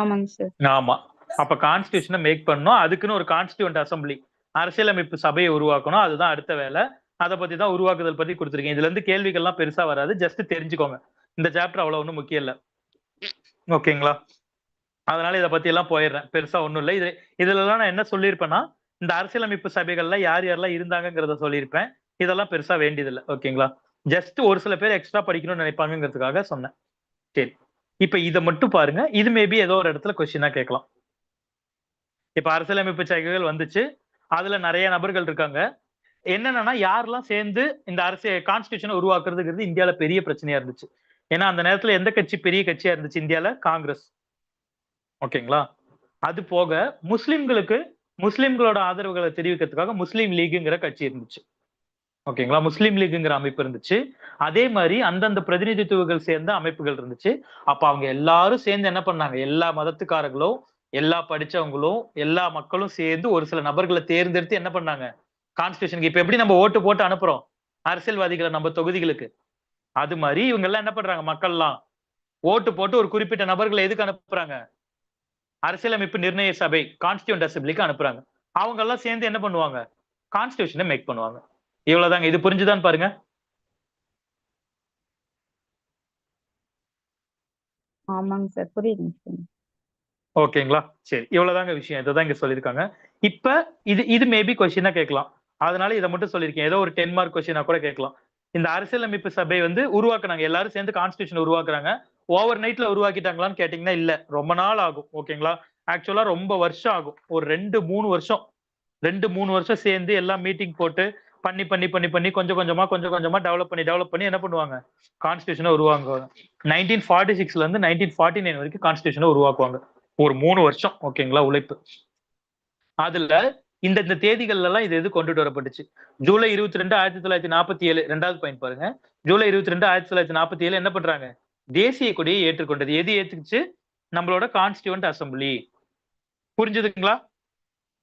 ஆமாங்க சார். ஆமா. அப்ப கான்ஸ்டியூஷனை மேக் பண்ணணும். அதுக்குன்னு ஒரு கான்ஸ்டியூண்ட் அசம்பிளி, அரசியலமைப்பு சபையை உருவாக்கணும். அதுதான் அடுத்த வேலை. அதை பத்தி தான், உருவாக்குதல் பத்தி கொடுத்துருக்கேன். இதுல இருந்து கேள்விகள்லாம் பெருசா வராது, ஜஸ்ட் தெரிஞ்சுக்கோங்க. இந்த சாப்டர் அவ்வளவு ஒன்றும் முக்கியம் இல்ல. ஓகேங்களா? அதனால இதை பத்தி எல்லாம் போயிடுறேன், பெருசா ஒண்ணும் இல்லை. இதுல எல்லாம் நான் என்ன சொல்லியிருப்பேன்னா, இந்த அரசியலமைப்பு சபைகள்ல யார் யாரெல்லாம் இருந்தாங்கிறத சொல்லியிருப்பேன். இதெல்லாம் பெருசா வேண்டியதில்லை. ஓகேங்களா? ஜஸ்ட் ஒரு சில பேர் எக்ஸ்ட்ரா படிக்கணும்னு நினைப்பாங்கிறதுக்காக சொன்னேன். சரி, இப்ப இதை மட்டும் பாருங்க. இது மேபி ஏதோ ஒரு இடத்துல கொஸ்டினா கேட்கலாம். இப்ப அரசியலமைப்பு சபைகள் வந்துச்சு, அதுல நிறைய நபர்கள் இருக்காங்க. என்னன்னா, யாரெல்லாம் சேர்ந்து இந்த கான்ஸ்டியூஷனை உருவாக்குறதுங்கிறது இந்தியால பெரிய பிரச்சனையா இருந்துச்சு. ஏன்னா அந்த நேரத்துல எந்த கட்சி பெரிய கட்சியா இருந்துச்சு இந்தியால? காங்கிரஸ். ஓகேங்களா? அது போக முஸ்லிம்களோட ஆதரவுகளை தெரிவிக்கிறதுக்காக முஸ்லீம் லீக்ங்கிற கட்சி இருந்துச்சு. ஓகேங்களா? முஸ்லீம் லீக்ங்கிற அமைப்பு இருந்துச்சு. அதே மாதிரி அந்தந்த பிரதிநிதித்துவங்கள் சேர்ந்த அமைப்புகள் இருந்துச்சு. அப்ப அவங்க எல்லாரும் சேர்ந்து என்ன பண்ணாங்க, எல்லா மதத்துக்காரர்களும் எல்லா படிச்சவங்களும் எல்லா மக்களும் சேர்ந்து ஒரு சில நபர்களை தேர்ந்தெடுத்து என்ன பண்ணாங்க, கான்ஸ்டியூஷனுக்கு இப்ப எப்படி நம்ம ஓட்டு போட்டு அனுப்புறோம் அரசியல்வாதிகளை நம்ம தொகுதிகளுக்கு, அது மாதிரி இவங்க எல்லாம் என்ன பண்றாங்க, மக்கள்லாம் ஓட்டு போட்டு ஒரு குறிப்பிட்ட நபர்களை எதுக்கு அனுப்புறாங்க, அரசியலமைப்பு நிர்ணய சபை கான்ஸ்டியூண்ட் அசம்பிளிக்கு அனுப்புறாங்க. அவங்க எல்லாம் சேர்ந்து என்ன பண்ணுவாங்க, கான்ஸ்டியூஷனை மேக் பண்ணுவாங்க. இவ்வளவுதாங்க. இது புரிஞ்சுதான் பாருங்க. ஆமாங்க சார், புரியுதுங்க சார். ஓகேங்களா? சரி, இவ்வளவுதாங்க விஷயம். இதைதான் இங்க சொல்லியிருக்காங்க. இப்ப இது மேபி கொஸ்டினா கேட்கலாம். அதனால இதை மட்டும் சொல்லியிருக்கேன். ஏதோ ஒரு 10 மார்க் கொஸ்டினா கூட கேட்கலாம். இந்த அரசியலமைப்பு சபை வந்து உருவாக்குனாங்க, எல்லாரும் சேர்ந்து கான்ஸ்டியூஷன் உருவாக்குறாங்க. ஓவர் நைட்ல உருவாக்கிட்டாங்களான்னு கேட்டீங்கன்னா இல்ல, ரொம்ப நாள் ஆகும். ஓகேங்களா? ஆக்சுவலா ரொம்ப வருஷம் ஆகும். ஒரு 2-3 வருஷம் 2-3 வருஷம் சேர்ந்து எல்லாம் மீட்டிங் போட்டு பண்ணி பண்ணி பண்ணி பண்ணி கொஞ்சம் கொஞ்சமா டெவலப் பண்ணி என்ன பண்ணுவாங்க, கான்ஸ்டியூஷனை உருவாக்குவாங்க. 1946ல இருந்து 1949 வரைக்கும் கான்ஸ்டியூஷனை உருவாக்குவாங்க. ஒரு 3 வருஷம். ஓகேங்களா? உழைப்பு. அதுல இந்த தேதிகள்ல எல்லாம் இது எது கொண்டுட்டு வரப்பட்டுச்சு. ஜூலை 22 1947, 2வது பாயிண்ட் பாருங்க. ஜூலை 22 1947 என்ன பண்றாங்க, தேசிய கொடியை ஏற்றுக்கொண்டது. எது ஏத்துக்குச்சு, நம்மளோட கான்ஸ்டியூண்ட் அசம்பிளி. புரிஞ்சுதுங்களா?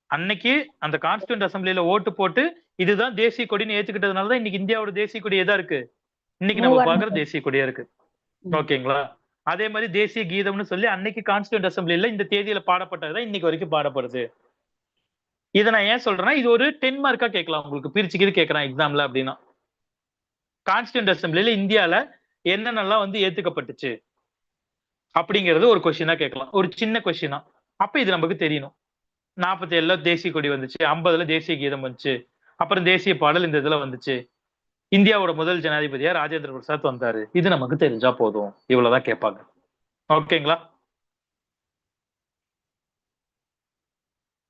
அன்னைக்கு அந்த கான்ஸ்டியூண்ட் அசம்பிளில ஓட்டு போட்டு இதுதான் தேசிய கொடின்னு ஏத்துக்கிட்டதுனாலதான் இன்னைக்கு இந்தியாவோட தேசிய கொடி எதா இருக்கு, இன்னைக்கு நம்ம பாக்குற தேசிய கொடியா இருக்கு. ஓகேங்களா? அதே மாதிரி தேசிய கீதம்னு சொல்லி அன்னைக்கு கான்ஸ்டியூண்ட் அசம்பிளில இந்த தேதியில பாடப்பட்டதுதான் இன்னைக்கு வரைக்கும் பாடப்படுது. இதை நான் ஏன் சொல்றேன்னா, இது ஒரு 10 மார்க்கா கேட்கலாம் உங்களுக்கு, பிரிச்சுக்கிட்டு கேட்கறான் எக்ஸாம்ல அப்படின்னா. கான்ஸ்டியூண்ட் அசம்பிளில இந்தியால என்னென்னலாம் வந்து ஏத்துக்கப்பட்டுச்சு அப்படிங்கிறது ஒரு கொஸ்டினா கேட்கலாம், ஒரு சின்ன கொஸ்டினா. அப்ப இது நமக்கு தெரியணும். 47ல தேசிய கொடி வந்துச்சு, 50ல தேசிய கீதம் வந்துச்சு, அப்புறம் தேசிய பாடல் இந்த இதுல வந்துச்சு, இந்தியாவோட முதல் ஜனாதிபதியா ராஜேந்திர பிரசாத் வந்தாரு. இது நமக்கு தெரிஞ்சா போதும். இவ்வளவுதான் கேட்பாங்க. ஓகேங்களா?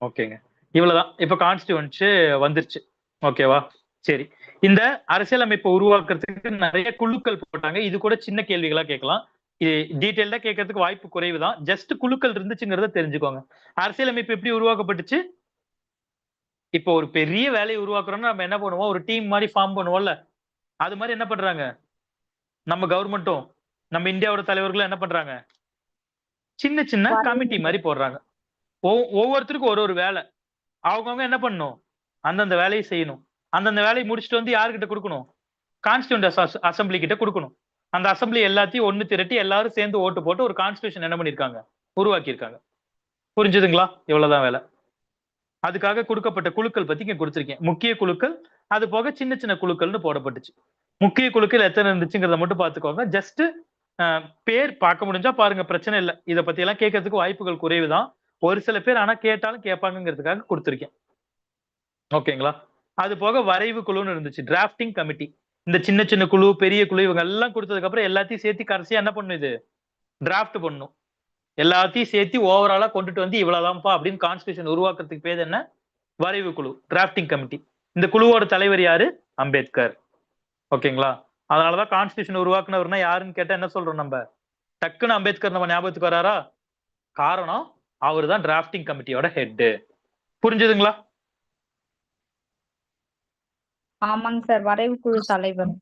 ஓகேங்க, இவ்வளவுதான். இப்ப கான்ஸ்டியூன்ஸ் வந்துருச்சு. ஓகேவா? சரி, இந்த அரசியலமைப்பை உருவாக்குறதுக்கு நிறைய குழுக்கள் போட்டாங்க. இது கூட சின்ன கேள்விகளா கேட்கலாம். இது டீடைல்டா கேட்கறதுக்கு வாய்ப்பு குறைவுதான். ஜஸ்ட் குழுக்கள் இருந்துச்சுங்கிறத தெரிஞ்சுக்கோங்க. அரசியலமைப்பு எப்படி உருவாக்கப்பட்டுச்சு, இப்போ ஒரு பெரிய வேலையை உருவாக்குறோம்னா நம்ம என்ன பண்ணுவோம், ஒரு டீம் மாதிரி ஃபார்ம் பண்ணுவோம்ல, அது மாதிரி என்ன பண்றாங்க நம்ம கவர்மெண்ட்டும், நம்ம இந்தியாவோட தலைவர்களும் என்ன பண்றாங்க, சின்ன சின்ன கமிட்டி மாதிரி போடுறாங்க. ஒவ்வொருத்தருக்கும் ஒரு வேலை. அவங்கவுங்க என்ன பண்ணணும், அந்தந்த வேலையை செய்யணும். அந்தந்த வேலையை முடிச்சுட்டு வந்து யாருக்கிட்ட கொடுக்கணும், கான்ஸ்டியூண்ட் அசம்பிளி கிட்ட கொடுக்கணும். அந்த அசம்பிளி எல்லாத்தையும் ஒண்ணு திரட்டி எல்லாரும் சேர்ந்து ஓட்டு போட்டு ஒரு கான்ஸ்டியூஷன் என்ன பண்ணிருக்காங்க, உருவாக்கியிருக்காங்க. புரிஞ்சுதுங்களா? இவ்வளவுதான் வேலை. அதுக்காக கொடுக்கப்பட்ட குழுக்கள் பத்தி இங்க கொடுத்திருக்கேன். முக்கிய குழுக்கள், அது போக சின்ன சின்ன குழுக்கள்னு போடப்பட்டுச்சு. முக்கிய குழுக்கள் எத்தனை இருந்துச்சுங்கிறத மட்டும் பாத்துக்கோங்க. ஜஸ்ட் பேர் பார்க்க முடிஞ்சா பாருங்க, பிரச்சனை இல்லை. இதை பத்தி எல்லாம் கேட்கறதுக்கு வாய்ப்புகள் குறைவுதான். ஒரு சில பேர் ஆனா கேட்டாலும் கேட்பாங்கிறதுக்காக கொடுத்திருக்கேன். ஓகேங்களா? அது போக வரைவு குழுன்னு இருந்துச்சு, டிராஃப்டிங் கமிட்டி. இந்த சின்ன சின்ன குழு, பெரிய குழு இவங்க எல்லாம் கொடுத்ததுக்கு அப்புறம் எல்லாத்தையும் சேர்த்து கடைசியா என்ன பண்ணும், இது டிராஃப்ட் பண்ணும். எல்லாத்தையும் சேர்த்து ஓவராலா கொண்டுட்டு வந்து இவ்வளவுதான்ப்பா அப்படின்னு கான்ஸ்டியூஷன் உருவாக்குறதுக்கு பேர் என்ன, வரைவு குழு, டிராஃப்டிங் கமிட்டி. இந்த குழுவோட தலைவர் யாரு, அம்பேத்கர். ஓகேங்களா? அதனாலதான் கான்ஸ்டியூஷன் உருவாக்குனவர்னா யாருன்னு கேட்டா என்ன சொல்றோம் நம்ம, டக்குன்னு அம்பேத்கர் நம்ம ஞாபகத்துக்கு வராரா? காரணம் அவர் தான் டிராஃப்டிங் கமிட்டியோட ஹெட். புரிஞ்சுதுங்களா? ஆமாங்க சார், வரைவு குழு தலைவர்.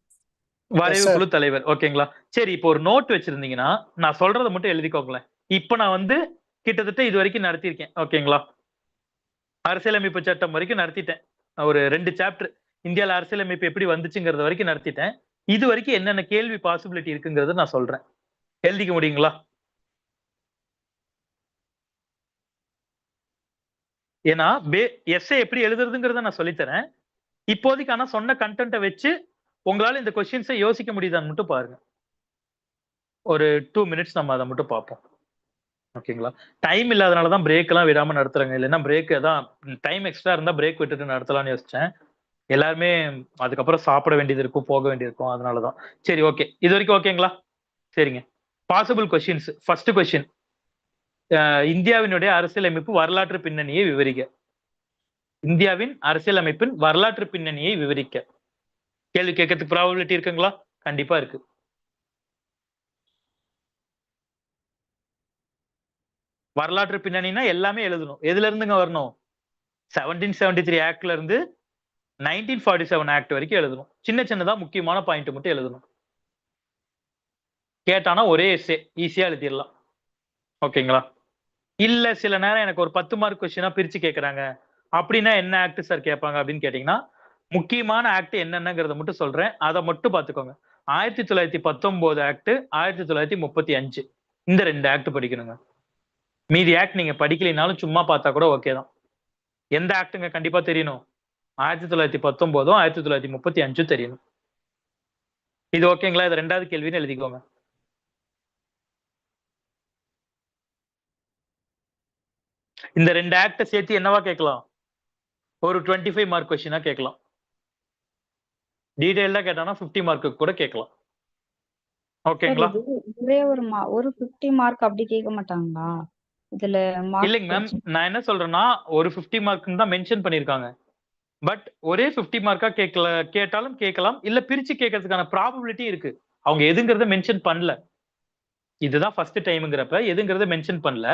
வரைவு குழு தலைவர். ஓகேங்களா? சரி, இப்போ ஒரு நோட் வச்சிருந்தீங்கன்னா நான் சொல்றதை மட்டும் எழுதிக்கோங்களேன். இப்ப நான் வந்து கிட்டத்தட்ட இது வரைக்கும் நடத்தியிருக்கேன். ஓகேங்களா? அரசியலமைப்பு சட்டம் வரைக்கும் நடத்திட்டேன். ஒரு 2 சாப்டர் இந்தியால அரசியலமைப்பு எப்படி வந்துச்சுங்கிறது வரைக்கும் நடத்திட்டேன். இது வரைக்கும் என்னென்ன கேள்வி பாசிபிலிட்டி இருக்குங்கிறத நான் சொல்றேன். எழுதிக்க முடியுங்களா? ஏன்னா எஸ்ஏ எப்படி எழுதுறதுங்கிறத நான் சொல்லித்தரேன். இப்போதைக்கு ஆனா சொன்ன கண்டென்ட்டை வச்சு உங்களால இந்த கொஸ்டின்ஸை யோசிக்க முடியுதான்னு மட்டும் பாருங்க. ஒரு 2 மினிட்ஸ் நம்ம அதை மட்டும் பார்ப்போம். ஓகேங்களா? டைம் இல்லாதனாலதான் பிரேக் எல்லாம் விடாம நடத்துறாங்க. இல்லைன்னா பிரேக் தான், டைம் எக்ஸ்ட்ரா இருந்தா பிரேக் விட்டுட்டு நடத்தலாம்னு யோசிச்சேன். எல்லாருமே அதுக்கப்புறம் சாப்பிட வேண்டியது இருக்கும், போக வேண்டியிருக்கும். அதனாலதான். சரி, ஓகே, இது வரைக்கும் ஓகேங்களா? சரிங்க. Possible questions. ஃபர்ஸ்ட் கொஸ்டின், இந்தியாவினுடைய அரசியலமைப்பு வரலாற்று பின்னணியை விவரிக்க. இந்தியாவின் அரசியலமைப்பின் வரலாற்று பின்னணியை விவரிக்க. கேள்வி கேட்கறதுக்கு ப்ராபபிலிட்டி இருக்குங்களா? கண்டிப்பா இருக்கு. வரலாற்று பின்னணினா எல்லாமே எழுதணும். எதுல இருந்துங்க வரணும், 1773 ஆக்ட்ல இருந்து 1947 ஆக்ட் வரைக்கும் எழுதணும். சின்ன சின்னதா முக்கியமான பாயிண்ட் மட்டும் எழுதணும். கேட்டானா ஒரே எஸ்ஸே ஈஸியா எழுதிடலாம். ஓகேங்களா? இல்ல சில நேரம் எனக்கு ஒரு 10 மார்க் கொஸ்டினா பிரிச்சு கேக்குறாங்க அப்படின்னா என்ன ஆக்ட் சார் கேட்பாங்க அப்படின்னு கேட்டீங்கன்னா முக்கியமான ஆக்ட் என்னென்னங்கிறத மட்டும் சொல்றேன். அதை மட்டும் பாத்துக்கோங்க. 1919 ஆக்ட், 1935 இந்த 2 ஆக்ட் படிக்கணுங்க. மீதி ஆக்ட் நீங்க படிக்கலைனாலும் சும்மா பார்த்தா கூட ஓகே தான். எந்த ஆக்டுங்க கண்டிப்பா தெரியணும்? 1919 1935 தெரியணும். இது ஓகேங்களா? இது 2வது கேள்வின்னு எழுதிக்கோங்க. இந்த 2 ஆக்ட சேர்த்து என்னவா கேட்கலாம்? ஒரு 25 மார்க் கொஸ்டினா கேட்கலாம். டீடைல்டா கேட்டானா 50 மார்க்கு கூட கேட்கலாம். சார் ஓகேங்களா? இது ஒரே ஒரு 50 மார்க் அப்படி கேட்க மாட்டாங்களா? இதுல மார்க் இல்லைங்க மேம். நான் என்ன சொல்றேன்னா ஒரு 50 மார்க்னு தான் மென்ஷன் பண்ணிருக்காங்க. பட் ஒரே 50 மார்க்கா கேட்டாலும் கேட்கலாம். இல்ல பிரிச்சு கேட்கறதுக்கான ப்ராபபிலிட்டி இருக்கு. அவங்க எதுங்கிறத மென்ஷன் பண்ணல. இதுதான் ஃபர்ஸ்ட் டைம்ங்கிறப்ப எதுங்கிறத மென்ஷன் பண்ணல.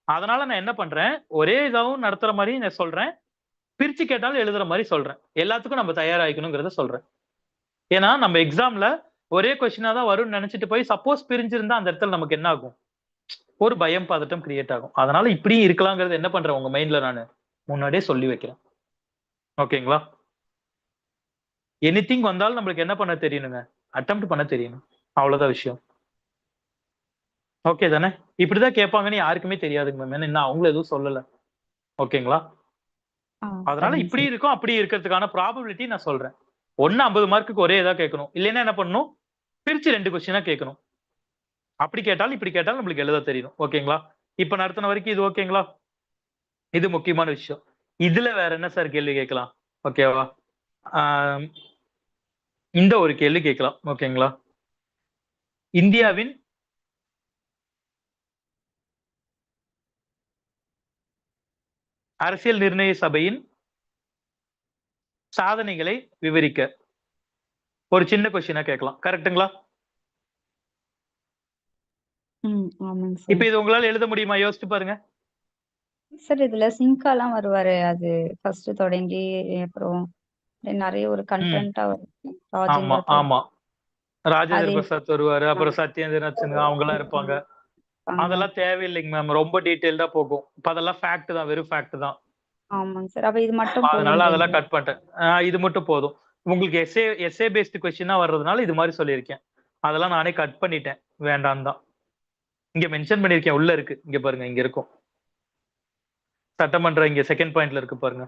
அதனால நான் என்ன பண்றேன், ஒரே இதாவும் நடத்துற மாரி நான் சொல்றேன். பிரிச்சு கேட்டாலும் எழுதுற மாரி சொல்றேன். எல்லாத்துக்கும் நம்ம தயாராகிக்கணுங்கிறத சொல்றேன். ஏன்னா நம்ம எக்ஸாம்ல ஒரே கொஸ்டினா தான் வரும்னு நினைச்சிட்டு போய் சப்போஸ் பிரிஞ்சிருந்தா அந்த இடத்துல நமக்கு என்ன ஆகும்? ஒரு பயம், பதட்டம் கிரியேட் ஆகும். அதனால இப்படியும் இருக்கலாங்கிறது என்ன பண்றேன் உங்க மைண்ட்ல நானு முன்னாடியே சொல்லி வைக்கிறேன். ஓகேங்களா? எனிதிங் வந்தாலும் நம்மளுக்கு என்ன பண்ண தெரியணுங்க? அட்டெம்ப்ட் பண்ண தெரியணும். அவ்வளவுதான் விஷயம். ஓகே தானே? இப்படிதான் கேட்பாங்கன்னு யாருக்குமே தெரியாதுங்க மேம். ஏன்னா இன்னும் அவங்களும் எதுவும் சொல்லல. ஓகேங்களா? அதனால சரிங்க இப்படி சார். இருக்கும், அப்படி இருக்கிறதுக்கான ப்ராபபிலிட்டி நான் சொல்றேன். ஒண்ணு 50 மார்க்குக்கு ஒரே இதா கேட்கணும். இல்லைன்னா என்ன பண்ணணும்? பிரிச்சு 2 கொஸ்டினா கேட்கணும். அப்படி கேட்டாலும் இப்படி கேட்டாலும் நம்மளுக்கு எழுத தெரியணும். ஓகேங்களா? இப்ப நடத்தின வரைக்கும் இது ஓகேங்களா? இது முக்கியமான விஷயம். இதுல வேற என்ன சார் கேள்வி கேட்கலாம்? ஓகேவா? ஆம், இந்த ஒரு கேள்வி கேட்கலாம். ஓகேங்களா? இந்தியாவின் அரசியல் நிர்ணய சபையின் சாதனைகளை விவரிக்க ஒரு சின்ன கொஸ்டினா கேட்கலாம். கரெக்ட்டுங்களா? ஆமாங்க இப்ப சார். இது உங்களால எழுத முடியுமா? யோசிச்சு பாருங்க. சார் இதுல சிங்காலாம் வருவாரு. அது ஃபர்ஸ்ட் தொடங்கி அப்புறம் நிறைய ஒரு ம். கண்டென்ட்டா வரும். ஆமா, ராஜேந்திர பிரசாத் ஆமா. ராஜேந்திர அது பிரசாத் வருவாரு. அப்புறம் சத்யேந்திரநாத் சின்ஹா அவங்கலாம் இருப்பாங்க. அதெல்லாம் தேவையில்லைங்க மேம். ரொம்ப டீடைல்டா போகும். இப்ப அதெல்லாம் ஃபேக்ட் தான். வெறும் ஃபேக்ட் தான். ஆமாங்க சார். அப்ப இது மட்டும் அதனால அதெல்லாம் போதுன்றீங்களா? கட் பண்ணிட்டேன். இது மட்டும் போதும். உங்களுக்கு எஸ்ஏ பேஸ்டு கொஸ்டினா வர்றதுனால இது மாதிரி சொல்லியிருக்கேன். அதெல்லாம் நானே கட் பண்ணிட்டேன். வேண்டாம் தான். இங்க மென்ஷன் பண்ணியிருக்கேன். உள்ள இருக்கு. இங்க பாருங்க. இங்க இருக்கும். சட்டமன்ற இங்க செகண்ட் பாயிண்ட்ல இருக்கு பாருங்க.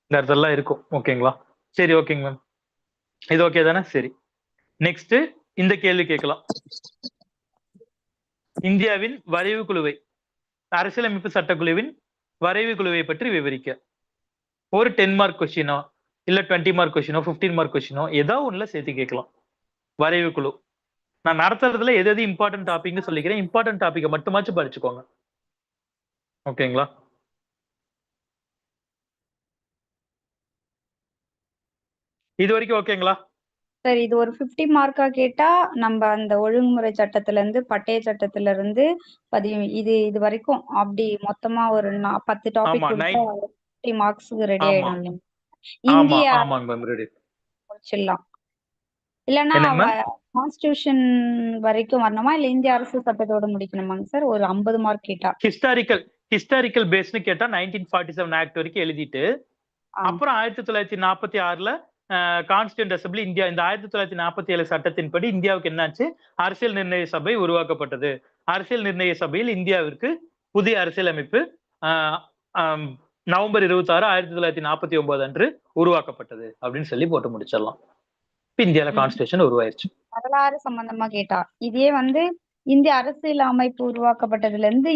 இந்த இடத்துலலாம் இருக்கும். ஓகேங்களா? சரி ஓகேங்க மேம். இது ஓகே தானே? சரி. நெக்ஸ்ட் இந்த கேள்வி கேட்கலாம். இந்தியாவின் வரைவு குழுவை, அரசியலமைப்பு சட்டக்குழுவின் வரைவு குழுவை பற்றி விவரிக்க. ஒரு 10 மார்க் கொஸ்டினோ இல்ல 20 மார்க் கொஸ்டினோ 15 மார்க் கொஸ்டினோ ஏதோ ஒண்ணுல சேர்த்து கேட்கலாம். வரைவு குழு. நான் நடத்துறதுல எது எது இம்பார்ட்டன்ட் டாபிக்னு சொல்லிக்கிறேன். இம்பார்ட்டன்ட் டாபிக்கை மட்டுமாச்சும் படிச்சுக்கோங்க. ஓகேங்களா? இது வரைக்கும் ஓகேங்களா? சார் இது ஒரு 50 மார்க்கா கேட்டா நம்ம அந்த ஒழுங்குமுறை சட்டத்துல இருந்து பட்டய சட்டத்துல இருந்து இது வரைக்கும் அப்படி மொத்தமா ஒரு 10 டாபிக் ஆமா. கொடுத்தா 50 மார்க்ஸ்க்கு ரெடி ஆமா. ஆயிடும் இல்லைங்க? ஆமா. இந்திய ஆமாங்க மேம். ரெடி. முடிச்சிடலாம். இல்லன்னா என்னங்க மேம்? கான்ஸ்டிடியூஷன் வரைக்கும் வரணுமா இல்ல இந்திய அரசு சட்டத்தோட முடிக்கணுமாங்க சார்? ஒரு 50 மார்க் கேட்டா. ஹிஸ்டாரிக்கல் பேஸ்னு கேட்டா 1947 ஆக்ட் வரைக்கும் எழுதிட்டு ஆ, அப்புறம் 1946ல கான்ஸ்டியூண்ட் அசம்பிளி இந்தியா இந்த 1947 சட்டத்தின்படி இந்தியாவுக்கு என்னாச்சு? அரசியல் நிர்ணய சபை உருவாக்கப்பட்டது. அரசியல் நிர்ணய சபையில் இந்தியாவிற்கு புதிய அரசியலமைப்பு ஆஹ் ஆம், நவம்பர் 26 1949 அன்று உருவாக்கப்பட்டது அப்படின்னு சொல்லி போட்டு முடிச்சிடலாம். இப்ப இந்தியால ம். கான்ஸ்டியூஷன் உருவாயிருச்சு. வரலாறு சம்பந்தமா கேட்டா இதே இந்திய அரசியல் அமைப்பு உருவாக்கப்பட்டதுல இருந்து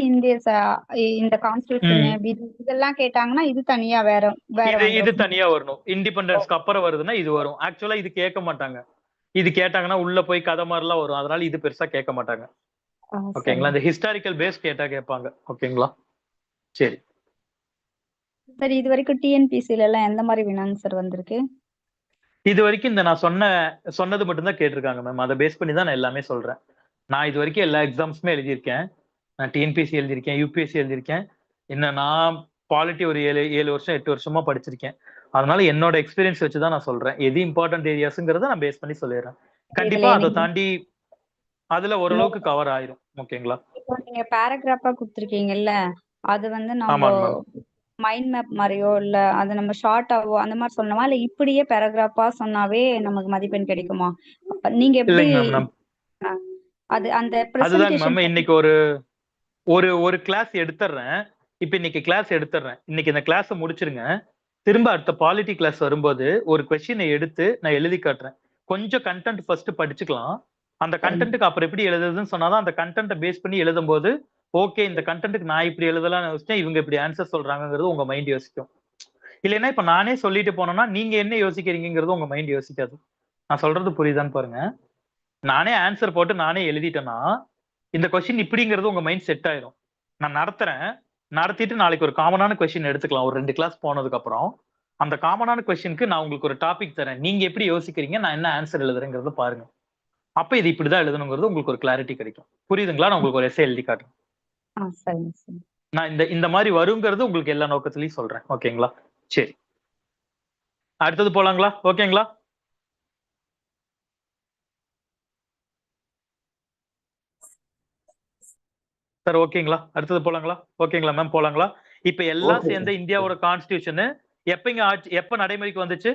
இந்த கான்ஸ்டிடியூஷன் ம். இதெல்லாம் கேட்டாங்கன்னா இது தனியா வேற வேற இது வந்துரும். தனியா வரணும். இண்டிபெண்டன்ஸ்க்கு அப்புறம் வருதுன்னா இது வரும். ஆக்சுவலா இது கேட்க மாட்டாங்க. இது கேட்டாங்கன்னா உள்ள போய் கதை மாதிரிலாம் வரும். அதனால இது பெருசா கேட்க மாட்டாங்க. ஓகேங்களா? சரிங்க இந்த ஹிஸ்டாரிக்கல் பேஸ் கேட்டா கேட்பாங்க. ஓகேங்களா? சரி. சார். இது வரைக்கும் டிஎன்பிசில எல்லாம் எந்த மாதிரி வினாங்க சார் வந்திருக்கு? இது வரைக்கும் இந்த நான் சொன்னது மட்டும் தான் கேட்டிருக்காங்க மேம். அதை பேஸ் பண்ணி தான் நான் எல்லாமே சொல்றேன். நான் இது வரைக்கும் எல்லா எக்ஸாம்ஸுமே எழுதியிருக்கேன். நான் டிஎன்பிஎஸ்சி எழுதியிருக்கேன், யூபிஎஸ்சி எழுதியிருக்கேன். நான் பாலிட்டி ஒரு 7 வருஷம் 8 வருஷமா படிச்சிருக்கேன். அதனால என்னோட எக்ஸ்பீரியன்ஸ் வச்சு தான் நான் சொல்றேன். எது இம்பார்ட்டன்ட் ஏரியாஸ்ங்கிறத நான் பேஸ் பண்ணி சொல்லிடுறேன். இதுல கண்டிப்பா அதை எனக்கு தாண்டி அதுல ஓரளவுக்கு கவர் ஆயிரும். ஓகேங்களா? இப்போ நீங்க பேராகிராஃபா குடுத்துருக்கீங்கல்ல, அது வந்து நம்ப ஆமாங்க மேம். மைண்ட் மேப் மாரியோ, இல்ல அத நம்ம ஷார்ட்டாவோ அந்த மாரி சொல்லணுமா? இல்ல இப்படியே பேராகிராஃபா சொன்னாவே நமக்கு மதிப்பெண் கிடைக்குமா? நீங்க எப்படி இல்லைங்க மேம். அ அது அந்த அதுதாங்க பிரசன்டேஷன் மேம். இன்னைக்கு ஒரு ஒரு ஒரு கிளாஸ் எடுத்துடுறேன். இப்ப இன்னைக்கு கிளாஸ் எடுத்துடுறேன். இன்னைக்கு இந்த கிளாஸ முடிச்சிருங்க. திரும்ப அடுத்த பாலிட்டி கிளாஸ் வரும்போது ஒரு கொஸ்டினை எடுத்து நான் எழுதி காட்டுறேன். கொஞ்சம் கன்டென்ட் ஃபர்ஸ்ட் படிச்சுக்கலாம். அந்த கன்டென்ட்க்கு அப்புறம் எப்படி எழுதுறதுன்னு சொன்னாதான் அந்த கன்டென்ட்டை பேஸ் பண்ணி எழுதும்போது ஓகே இந்த கன்டென்ட்க்கு நான் இப்படி எழுதலாம்னு யோசிச்சேன், இவங்க இப்படி ஆன்சர் சொல்றாங்கங்கிறது உங்க மைண்ட் யோசிக்கும். இல்லைன்னா இப்ப நானே சொல்லிட்டு போனோம்னா நீங்க என்ன யோசிக்கிறீங்கிறது உங்க மைண்ட் யோசிக்காது. நான் சொல்றது புரியுதான்னு பாருங்க. நானே ஆன்சர் போட்டு நானே எழுதிட்டேன்னா இந்த கொஸ்டின் இப்படிங்கிறது உங்க மைண்ட் செட் ஆயிரும். நான் நடத்துறேன். நடத்திட்டு நாளைக்கு ஒரு காமனான கொஸ்டின் எடுத்துக்கலாம். ஒரு 2 கிளாஸ் போனதுக்கு அப்புறம் அந்த காமனான கொஸ்டினுக்கு நான் உங்களுக்கு ஒரு டாபிக் தரேன். நீங்க எப்படி யோசிக்கிறீங்க? நான் என்ன ஆன்சர் எழுதுறேங்கிறத பாருங்க. அப்ப இது இப்படிதான் எழுதணுங்கிறது உங்களுக்கு ஒரு கிளாரிட்டி கிடைக்கும். புரியுதுங்களா? நான் உங்களுக்கு ஒரு எஸ்ஸே எழுதி காட்டுறேன். சரிங்க சார். நான் இந்த மாதிரி வருங்கிறது உங்களுக்கு எல்லா நோக்கத்திலையும் சொல்றேன். ஓகேங்களா? சரி. அடுத்தது போலாங்களா? ஓகேங்களா? சார் ஓகேங்களா? அடுத்தது போலாங்களா? ஓகேங்களா மேம் போலாங்களா? இப்ப எல்லாம் ஓகே சேர்ந்த இந்தியாவோட கான்ஸ்டிடியூஷன் எப்ப நடைமுறைக்கு வந்துச்சு?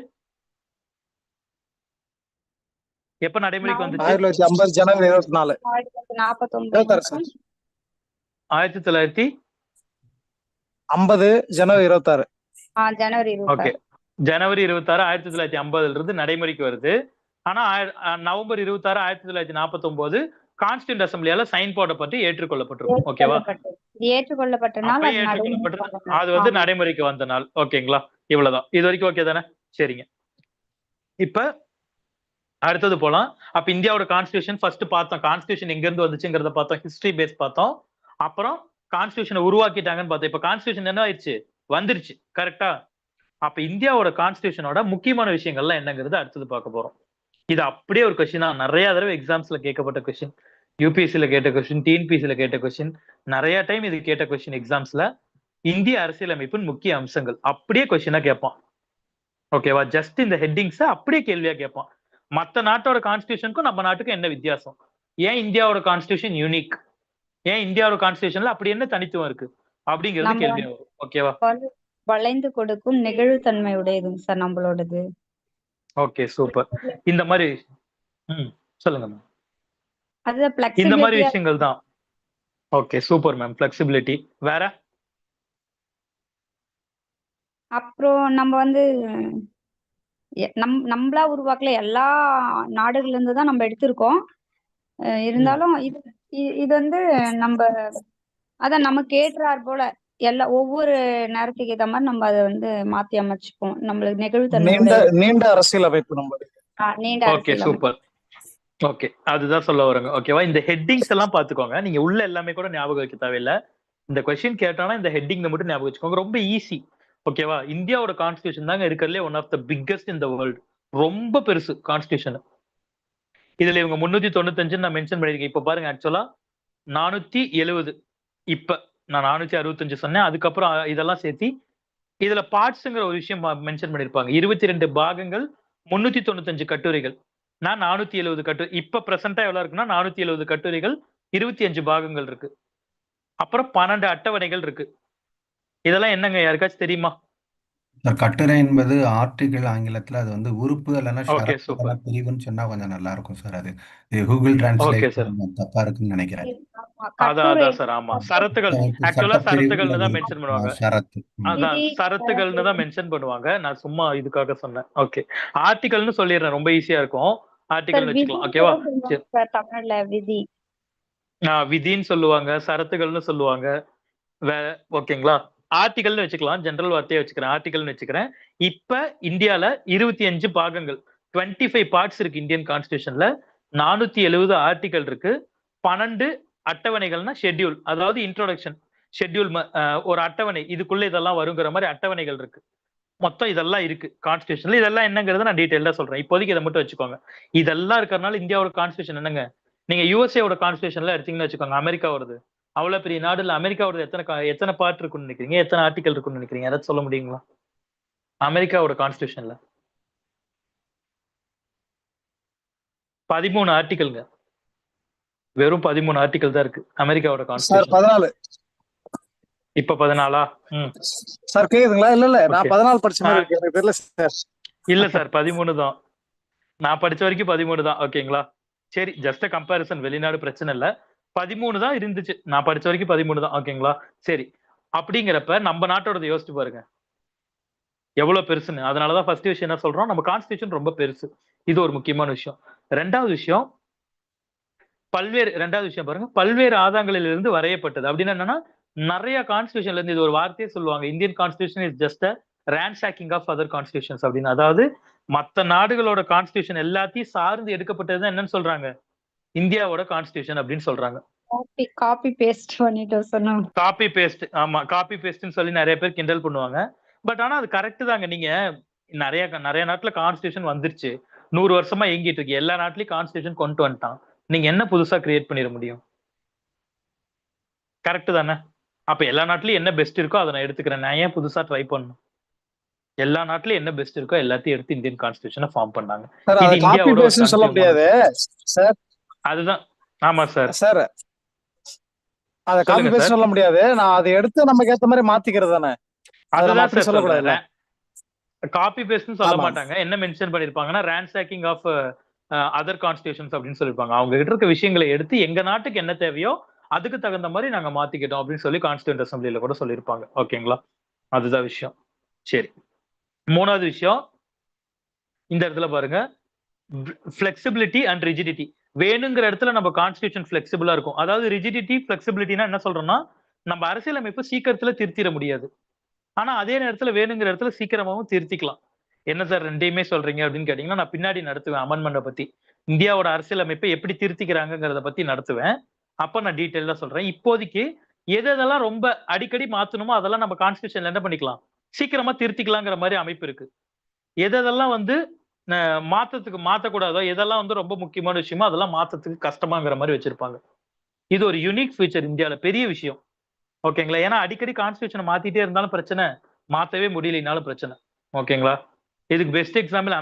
எப்ப நடைமுறைக்கு வந்துச்சு? 1950 ஜனவரி 24. 1949 சார். 1950 ஜனவரி 26. ஜனவரி ஓகே. 26. ஜனவரி 26 1950 இருந்து நடைமுறைக்கு வருது. ஆனா நவம்பர் 26 1949 கான்ஸ்டியூண்ட் அசம்பிளியால சைன் போடப்பட்டு ஏற்றுக்கொள்ளப்பட்டிருக்கும். ஓகேவா? ஏற்றுக்கொள்ளப்பட்ட நாள் அப்பயே அது ஏற்றுக்கொள்ளப்பட்டது. நடைமுறைக்கு அது வந்து நடைமுறைக்கு வந்த நாள். ஓகேங்களா? இவ்வளவுதான். இது வரைக்கும் ஓகே தானே? சரிங்க. இப்ப அடுத்தது போலாம். அப்ப இந்தியாவோட கான்ஸ்டிடியூஷன் ஃபர்ஸ்ட் பார்த்தோம். கான்ஸ்டிடியூஷன் எங்க இருந்து வந்துச்சுங்கிறத பார்த்தோம். ஹிஸ்டரி பேஸ் பார்த்தோம். அப்புறம் கான்ஸ்டிடியூஷனை உருவாக்கிட்டாங்கன்னு பார்த்தோம். இப்ப கான்ஸ்டிடியூஷன் என்ன ஆயிடுச்சு? வந்துருச்சு. கரெக்ட்டா? அப்ப இந்தியாவோட கான்ஸ்டிடியூஷனோட முக்கியமான விஷயங்கள்லாம் என்னங்கிறது அடுத்தது பார்க்க போறோம். இது அப்படியே ஒரு கொஸ்டினா நிறைய தடவை எக்ஸாம்ஸ்ல கேட்கப்பட்ட கொஸ்டின். யூபிஎஸ்சில கேட்ட கொஸ்டின், டிஎன்பிஎஸ்சில கேட்ட கொஸ்டின், நிறைய டைம் இது கேட்ட கொஸ்டின் எக்ஸாம்ஸ்ல. இந்திய அரசியலமைப்பின் முக்கிய அம்சங்கள் அப்படியே கொஸ்டினா கேட்பான். ஓகேவா? ஜஸ்ட் இந்த ஹெட்டிங்ஸ் அப்படியே கேள்வியா கேட்பான். மத்த நாட்டோட கான்ஸ்டிடியூஷனுக்கும் நம்ம நாட்டுக்கும் என்ன வித்தியாசம்? ஏன் இந்தியாவோட கான்ஸ்டிடியூஷன் யூனிக்? ஏன் இந்தியாவோட கான்ஸ்டிடியூஷன்ல அப்படி என்ன தனித்துவம் இருக்கு? அப்படிங்கிறது நம்ம கேள்வி வரும். ஓகேவா? வளைந்து கொடுக்கும் நெகிழ்வுத்தன்மை உடையதுங்க சார் நம்மளோடது. Okay super. இந்த மாதிரி சொல்லுங்க மேம். அதுதான் இந்த மாதிரி பிளெக்சிபிலிட்டியா. விஷயங்கள் தான். Okay super ma'am. ஃபிளெக்சிபிலிட்டி வேற? அப்புறம் நம்ம வந்து நம்மளா உருவாக்கல, எல்லா நாடுகள்ல இருந்து தான் நம்ம எடுத்திருக்கோம். இருந்தாலும் இது வந்து நம்ம அதான் நமக்கு ஏற்றார் போல ஒவ்வொரு நேரத்துக்கு ஏத்த மாதிரி நம்ம அதை வந்து மாத்தி அமைச்சுப்போம். நம்மளுக்கு நெகிழ்வுத்தன்மை நீண்ட அரசியல் அமைப்பு நம்மளுக்கு. நீண்ட ஓகே அரசியல் சூப்பர். ஓகே அதுதான் சொல்ல வரேங்க. ஓகேவா? இந்த ஹெட்டிங்ஸ் எல்லாம் பாத்துக்கோங்க. நீங்க உள்ள எல்லாமே கூட ஞாபகம் வைக்க தேவையில்ல. இந்த கொஸ்டின் கேட்டானா இந்த ஹெட்டிங் மட்டும் ஞாபகம் வச்சுக்கோங்க. ரொம்ப ஈஸி. ஓகேவா? இந்தியாவோட கான்ஸ்டிடியூஷன் தாங்க இருக்கிறதுலே one of the biggest in the world. ரொம்ப பெருசு கான்ஸ்டிடியூஷன். இதுல இவங்க 395 நான் மென்ஷன் பண்ணிருக்கேன். இப்ப பாருங்க ஆக்சுவலா 470. இப்ப நான் 465 சொன்னேன். அதுக்கப்புறம் இதெல்லாம் சேர்த்தி இதுல பார்ட்ஸ்ங்கிற ஒரு விஷயம் மென்ஷன் பண்ணிருப்பாங்க. 22 பாகங்கள், 395 கட்டுரைகள். நான் 470 கட்டுரை. இப்ப பிரசன்டா எவ்வளவு இருக்குன்னா 470 கட்டுரைகள், 25 பாகங்கள் இருக்கு. அப்புறம் 12 அட்டவணைகள் இருக்கு. இதெல்லாம் என்னங்க யாருக்காச்சும் தெரியுமா? கட்டுரை என்பது ஆர்டிகிள் ஆங்கிலத்துல அது வந்து உறுப்பு இல்லைன்னா ஓகே ஷரத்து சூப்பர். இல்லைன்னா பிரிவுன்னு சொன்னா கொஞ்சம் நல்லா இருக்கும் சார். அது கூகுள் ஓகே சார். டிரான்ஸ்லேஷன் தப்பா இருக்குன்னு நினைக்கிறேன். அதான் சார். ஆமா சரத்துகள். ஆக்சுவலா சட்டப்பிரிவுகள் சரத்துகள்னு அது தான் இருக்கும். மென்ஷன் பண்ணுவாங்க. ஷரத்து. அதான் சரத்துகள்னு தான் மென்ஷன் பண்ணுவாங்க. நான் சும்மா இதுக்காக சொன்னேன். ஓகே. ஆர்டிகல்னு சொல்லிடுறேன். ரொம்ப ஈஸியா இருக்கும். ஆர்டிகல் வச்சுக்கலாம். ஓகேவா? சரி. தமிழ்ல விதி. விதின்னு சொல்லுவாங்க, சரத்துகள்னு சொல்லுவாங்க. ஓகேங்களா? ஆர்டிகல்னு வச்சுக்கலாம். ஜெனரல் வார்த்தையை வச்சுக்கிறேன். ஆர்டிகல்னு வச்சுக்கிறேன். இப்ப இந்தியால 25 பாகங்கள் 25 பார்ட்ஸ் இருக்கு இந்தியன் கான்ஸ்டிடியூஷன்ல. 470 ஆர்டிகல் இருக்கு. 12 அட்டவணைகள்னா ஷெட்யூல். அதாவது இன்ட்ரோடக்ஷன் ஷெட்யூல் ஒரு அட்டவணை. இதுக்குள்ள இதெல்லாம் வருங்கிற மாதிரி அட்டவணைகள் இருக்கு. மொத்தம் இதெல்லாம் இருக்கு கான்ஸ்டிடியூஷன்ல. இதெல்லாம் என்னங்கிறத நான் டீடைலா சொல்றேன். இப்போதைக்கு இதை மட்டும் வச்சுக்கோங்க. இதெல்லாம் இருக்கறனால இந்தியாவோட கான்ஸ்டிடியூஷன் என்னங்க? நீங்க யுஎஸ்ஏவோட கான்ஸ்டிடியூஷன்ல எடுத்தீங்கன்னு வச்சுக்கோங்க. அமெரிக்காவோடது அவ்வளவு பெரிய நாடுல அமெரிக்காவோட எத்தனை பார்ட் இருக்குன்னு நினைக்கிறீங்க? எத்தனை ஆர்டிகல் இருக்குன்னு நினைக்கிறீங்க? யாராவது சொல்ல முடியுங்களா? அமெரிக்காவோட கான்ஸ்டிடியூஷன்ல 13 ஆர்டிகல்ங்க. வெறும் 13 ஆர்டிகல் தான் இருக்கு அமெரிக்காவோட சார் கான்ஸ்டியூஷன். 14 இப்ப 14? சார் கேக்குதுங்களா? இல்ல ஓகே. நான் 14 படிச்ச மாதிரி இருக்கு எனக்கு தெரியல சார். இல்ல சார் 13 தான். நான் படிச்ச வரைக்கும் 13 தான். ஓகேங்களா? சரி, ஜஸ்ட் கம்பேரிசன், வெளிநாடு பிரச்சனை இல்ல. 13 தான் இருந்துச்சு. நான் படிச்ச வரைக்கும் 13 தான். ஓகேங்களா? சரி. அப்படிங்கிறப்ப நம்ம நாட்டோட யோசிச்சு பாருங்க எவ்வளவு பெருசுன்னு. அதனாலதான் ஃபர்ஸ்ட் விஷயம் என்ன சொல்றோம், நம்ம கான்ஸ்டியூஷன் ரொம்ப பெருசு. இது ஒரு முக்கியமான விஷயம். ரெண்டாவது விஷயம் பாருங்க, பல்வேறு ஆதாரங்களிலிருந்து வரையப்பட்டது. அப்படின்னு என்னன்னா, நிறைய கான்ஸ்டியூஷன்ல இருந்து, இது ஒரு வார்த்தையே சொல்லுவாங்க, Indian constitution is just a ransacking of other constitutions அப்படின்னு. அதாவது மத்த நாடுகளோட கான்ஸ்டியூஷன் எல்லாத்தையும் சார்ந்து எடுக்கப்பட்டதுதான் என்னன்னு சொல்றாங்க, இந்தியாவோட கான்ஸ்டியூஷன் அப்படின்னு சொல்றாங்க. காப்பி பேஸ்ட் பண்ணிட்டு சொன்னாங்க. காப்பி பேஸ்ட், ஆமா, காப்பி பேஸ்ட்னு சொல்லி நிறைய பேர் கிண்டல் பண்ணுவாங்க. பட் ஆனா அது கரெக்ட் தாங்க. நீங்க நிறைய நாட்டுல கான்ஸ்டியூஷன் வந்துருச்சு, 100 வருஷமா இயங்கிட்டு இருக்கு, எல்லா நாட்டிலயும் கான்ஸ்டியூஷன் கொண்டு வந்துட்டான். நீங்க என்ன புதுசா கிரியேட் பண்ணிட முடியும்? கரெக்ட் தானே? அப்ப எல்லா நாட்டிலயும் என்ன பெஸ்ட் இருக்கோ அதை நான் எடுத்துக்கிறேன். நான் ஏன் புதுசா ட்ரை பண்ணணும்? எல்லா நாட்டிலயும் என்ன பெஸ்ட் இருக்கோ எல்லாத்தையும் எடுத்து இந்தியன் கான்ஸ்டியூஷனை ஃபார்ம் பண்ணாங்க. இது இந்தியாவோட சொல்ல முடியாது சார். அதுதான். ஆமா சார். சார் அத காப்பி பேஸ்ட் சொல்ல முடியாது. நான் அதை எடுத்து நமக்கு ஏத்த மாதிரி மாத்திக்கிறது தானே. அதுதான் அப்படி சொல்லக்கூடாது. காப்பி பேஸ்ட்னு சொல்ல மாட்டாங்க. என்ன மென்ஷன் பண்ணிருப்பாங்கன்னா, ரான்சாக்கிங் ஆஃப் அதர் கான்ஸ்டியூஷன்ஸ் அப்படின்னு சொல்லிருப்பாங்க. அவங்க கிட்ட இருக்க விஷயங்களை எடுத்து எங்க நாட்டுக்கு என்ன தேவையோ அதுக்கு தகுந்த மாதிரி நாங்க மாத்திக்கிட்டோம் அப்படின்னு சொல்லி கான்ஸ்டியூண்ட் அசம்பிளில கூட சொல்லியிருப்பாங்க. ஓகேங்களா? அதுதான் விஷயம். சரி, மூணாவது விஷயம் இந்த இடத்துல பாருங்க, ஃபிளெக்சிபிலிட்டி அண்ட் ரிஜிடிட்டி. வேணுங்கிற இடத்துல நம்ம கான்ஸ்டியூஷன் ஃபிளெக்சிபிளா இருக்கும். அதாவது ரிஜிடிட்டி, ஃபிளெக்சிபிலிட்டினா என்ன சொல்றோம்னா, நம்ம அரசியலமைப்பு சீக்கிரத்துல திருத்திட முடியாது, ஆனா அதே நேரத்துல வேணுங்கிற இடத்துல சீக்கிரமாவும் திருத்திக்கலாம். என்ன சார் ரெண்டையுமே சொல்றீங்க அப்படின்னு கேட்டீங்கன்னா, நான் பின்னாடி நடத்துவேன் அமெண்ட்மெண்ட்டை பத்தி, இந்தியாவோட அரசியலமைப்பை எப்படி திருத்திக்கிறாங்கிறத பத்தி நடத்துவேன். அப்ப நான் டீட்டெயிலா சொல்றேன். இப்போதைக்கு எதெல்லாம் ரொம்ப அடிக்கடி மாத்தணுமோ அதெல்லாம் நம்ம கான்ஸ்டியூஷன்ல என்ன பண்ணிக்கலாம், சீக்கிரமா திருத்திக்கலாங்கிற மாதிரி அமைப்பு இருக்கு. எதெல்லாம் வந்து மாத்தக்கூடாதோ, எதெல்லாம் வந்து ரொம்ப முக்கியமான விஷயமோ அதெல்லாம் மாத்தத்துக்கு கஷ்டமாங்கிற மாதிரி வச்சிருப்பாங்க. இது ஒரு யூனிக் ஃபீச்சர் இந்தியால, பெரிய விஷயம். ஓகேங்களா? ஏன்னா அடிக்கடி கான்ஸ்டியூஷனை மாத்திட்டே இருந்தாலும் பிரச்சனை, மாத்தவே முடியலனாலும் பிரச்சனை. ஓகேங்களா? இதுக்கு பெஸ்ட் எக்ஸாம்பிள்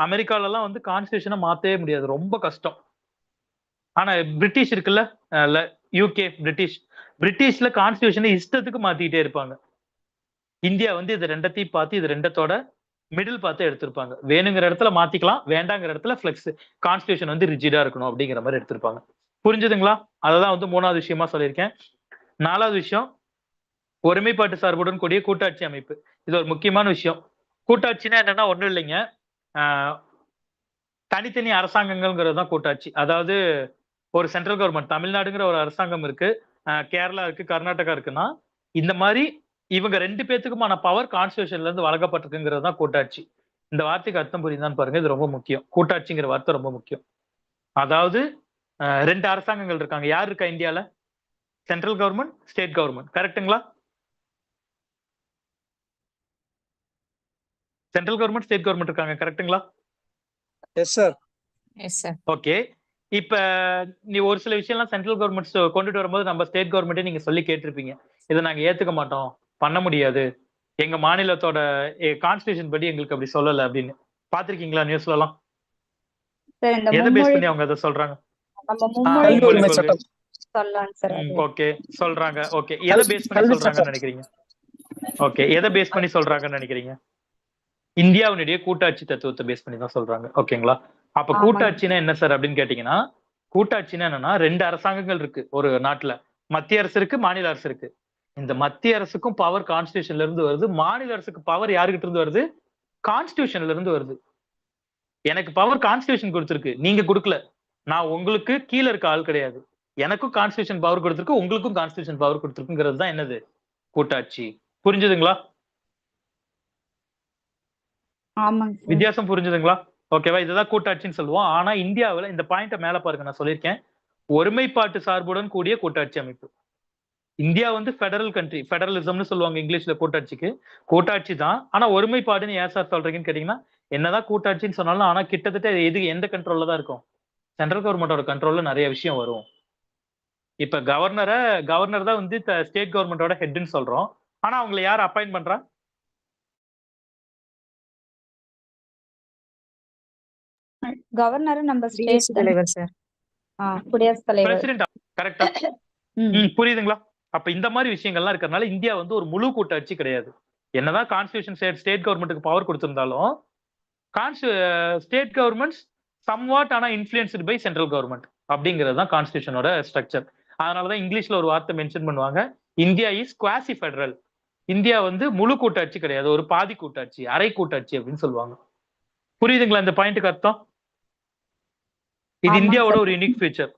அமெரிக்கால எல்லாம் வந்து கான்ஸ்டியூஷனை மாத்தவே முடியாது, ரொம்ப கஷ்டம். ஆனா பிரிட்டிஷ் இருக்குல்ல, யூகே, பிரிட்டிஷ்ல கான்ஸ்டியூஷனை இஷ்டத்துக்கு மாத்திக்கிட்டே இருப்பாங்க. இந்தியா வந்து இது ரெண்டத்தையும் பார்த்து, இது ரெண்டத்தோட மிடில் பார்த்து எடுத்திருப்பாங்க. வேணுங்கிற இடத்துல மாத்திக்கலாம், வேண்டாங்கிற இடத்துல ஃபிளெக்ஸ், கான்ஸ்டியூஷன் வந்து ரிஜிடா இருக்கணும் அப்படிங்கிற மாதிரி எடுத்திருப்பாங்க. புரிஞ்சுதுங்களா? அததான் வந்து மூணாவது விஷயமா சொல்லியிருக்கேன். நாலாவது விஷயம், ஒருமைப்பாட்டு சார்புடன் கூடிய கூட்டாட்சி அமைப்பு. இது ஒரு முக்கியமான விஷயம். கூட்டாட்சினா என்னன்னா ஒண்ணும் இல்லைங்க, தனித்தனி அரசாங்கங்கள்ங்கிறது தான் கூட்டாட்சி. அதாவது ஒரு சென்ட்ரல் கவர்மெண்ட், தமிழ்நாடுங்கிற ஒரு அரசாங்கம் இருக்கு, கேரளா இருக்கு, கர்நாடகா இருக்குன்னா, இந்த மாதிரி இவங்க 2 பேத்துக்குமான பவர் கான்ஸ்டியூஷன்ல இருந்து வழங்கப்பட்டிருக்குங்கிறது தான் கூட்டாட்சி. இந்த வார்த்தைக்கு அர்த்தம் புரியுதான்னு பாருங்க, இது ரொம்ப முக்கியம். கூட்டாட்சிங்கிற வார்த்தை ரொம்ப முக்கியம். அதாவது 2 அரசாங்கங்கள் இருக்காங்க. யார் இருக்கா இந்தியால? Central government, state government. கரெக்ட்டுங்களா? சென்ட்ரல் கவர்மெண்ட், ஸ்டேட் கவர்மெண்ட் இருக்காங்க. கரெக்ட்டுங்களா? Yes sir. Yes sir. Okay. இப்ப நீ ஒரு சில விஷயம்லாம் சென்ட்ரல் கவர்மெண்ட் கொண்டுட்டு வரும்போது நம்ம ஸ்டேட் கவர்மெண்ட்டே நீங்க சொல்லி கேட்டிருப்பீங்க, இதை நாங்க ஏத்துக்க மாட்டோம், பண்ண முடியாது, எங்க மாநிலத்தோட கான்ஸ்டியூஷன் படி எங்களுக்கு அப்படி சொல்லல அப்படின்னு. பாத்திருக்கீங்களா நியூஸ்ல எல்லாம்? எதை பேஸ் பண்ணி அவங்க அதை சொல்றாங்க? ஓகே, சொல்றாங்க. ஓகே, எதை பேஸ் பண்ணி சொல்றாங்கன்னு நினைக்கிறீங்க? ஓகே, எதை பேஸ் பண்ணி சொல்றாங்கன்னு நினைக்கிறீங்க? இந்தியாவுடைய கூட்டாட்சி தத்துவத்தை பேஸ் பண்ணி தான் சொல்றாங்க. ஓகேங்களா? அப்ப கூட்டாட்சினா என்ன சார் அப்படின்னு கேட்டீங்கன்னா, கூட்டாட்சினா என்னன்னா 2 அரசாங்கங்கள் இருக்கு ஒரு நாட்டுல. மத்திய அரசு இருக்கு, மாநில அரசு இருக்கு. இந்த மத்திய அரசுக்கும் பவர் கான்ஸ்டியூஷன்ல இருந்து வருது, மாநில அரசுக்கு பவர் யாருகிட்ட இருந்து வருது, கான்ஸ்டியூஷன்ல இருந்து வருது. எனக்கு பவர் கான்ஸ்டியூஷன் கொடுத்திருக்கு, நீங்க கொடுக்கல, நான் உங்களுக்கு கீழே இருக்க ஆள் கிடையாது, எனக்கும் கான்ஸ்டியூஷன் பவர் கொடுத்திருக்கு, உங்களுக்கும் கான்ஸ்டியூஷன் பவர் கொடுத்திருக்குங்கிறது தான் என்னது, கூட்டாட்சி. புரிஞ்சுதுங்களா? வித்தியாசம் புரிஞ்சுதுங்களா? ஓகேவா? இதுதான் கூட்டாட்சின்னு சொல்லுவோம். ஆனா இந்தியாவில் இந்த பாயிண்ட மேல பாருங்க, நான் சொல்லியிருக்கேன், ஒருமைப்பாட்டு சார்புடன் கூடிய கூட்டாட்சி அமைப்பு. இந்தியா வந்து ஃபெடரல் கண்ட்ரி, ஃபெடரலிசம்னு சொல்லுவாங்க இங்கிலீஷ்ல கூட்டாட்சிக்கு. கூட்டாட்சி தான், ஆனா ஒருமைப்பாடுன்னு ஏன் சார் சொல்றீங்கன்னு கேட்டீங்கன்னா, என்னதான் கூட்டாட்சின்னு சொன்னாலும் ஆனா கிட்டத்தட்ட எந்த கண்ட்ரோல்ல தான் இருக்கும், சென்ட்ரல் கவர்மெண்டோட கண்ட்ரோல்ல நிறைய விஷயம் வரும். இப்ப கவர்னர் தான் வந்து ஸ்டேட் கவர்மெண்டோட ஹெட்னு சொல்றோம், ஆனா அவங்களை யார் அப்பாயிண்ட் பண்றா? கவர்னர் நம்ம ஸ்டேட் தலைவர் சார். குடியரசுத் தலைவர். பிரசிடென்ட். கரெக்டா? புரியுதுங்களா? அப்ப இந்த மாதிரி விஷயங்கள்லாம் இருக்கறனால இந்தியா வந்து ஒரு முழு கூட்டாட்சி கிடையாது. என்னதான் கான்ஸ்டிடியூஷன் ஸ்டேட் கவர்மெண்ட்டுக்கு பவர் கொடுத்திருந்தாலும் ஸ்டேட் கவர்மெண்ட்ஸ் சம்வாட் ஆனா இன்ஃப்ளூயன்ஸ்டு பை சென்ட்ரல் கவர்மெண்ட் அப்படிங்கிறது தான் கான்ஸ்டிடியூஷனோட ஸ்ட்ரக்சர். அதனாலதான் இங்கிலீஷ்ல ஒரு வார்த்தை மென்ஷன் பண்ணுவாங்க, India is quasi federal. India வந்து முழு கூட்டாட்சி கிடையாது, ஒரு பாதி கூட்டாட்சி, அரை கூட்டாட்சி அப்படின்னு சொல்லுவாங்க. புரியுதுங்களா இந்த பாயிண்ட்டுக்கு அர்த்தம்? இது இந்தியாவோட ஒரு யூனிக் ஃபீச்சர்.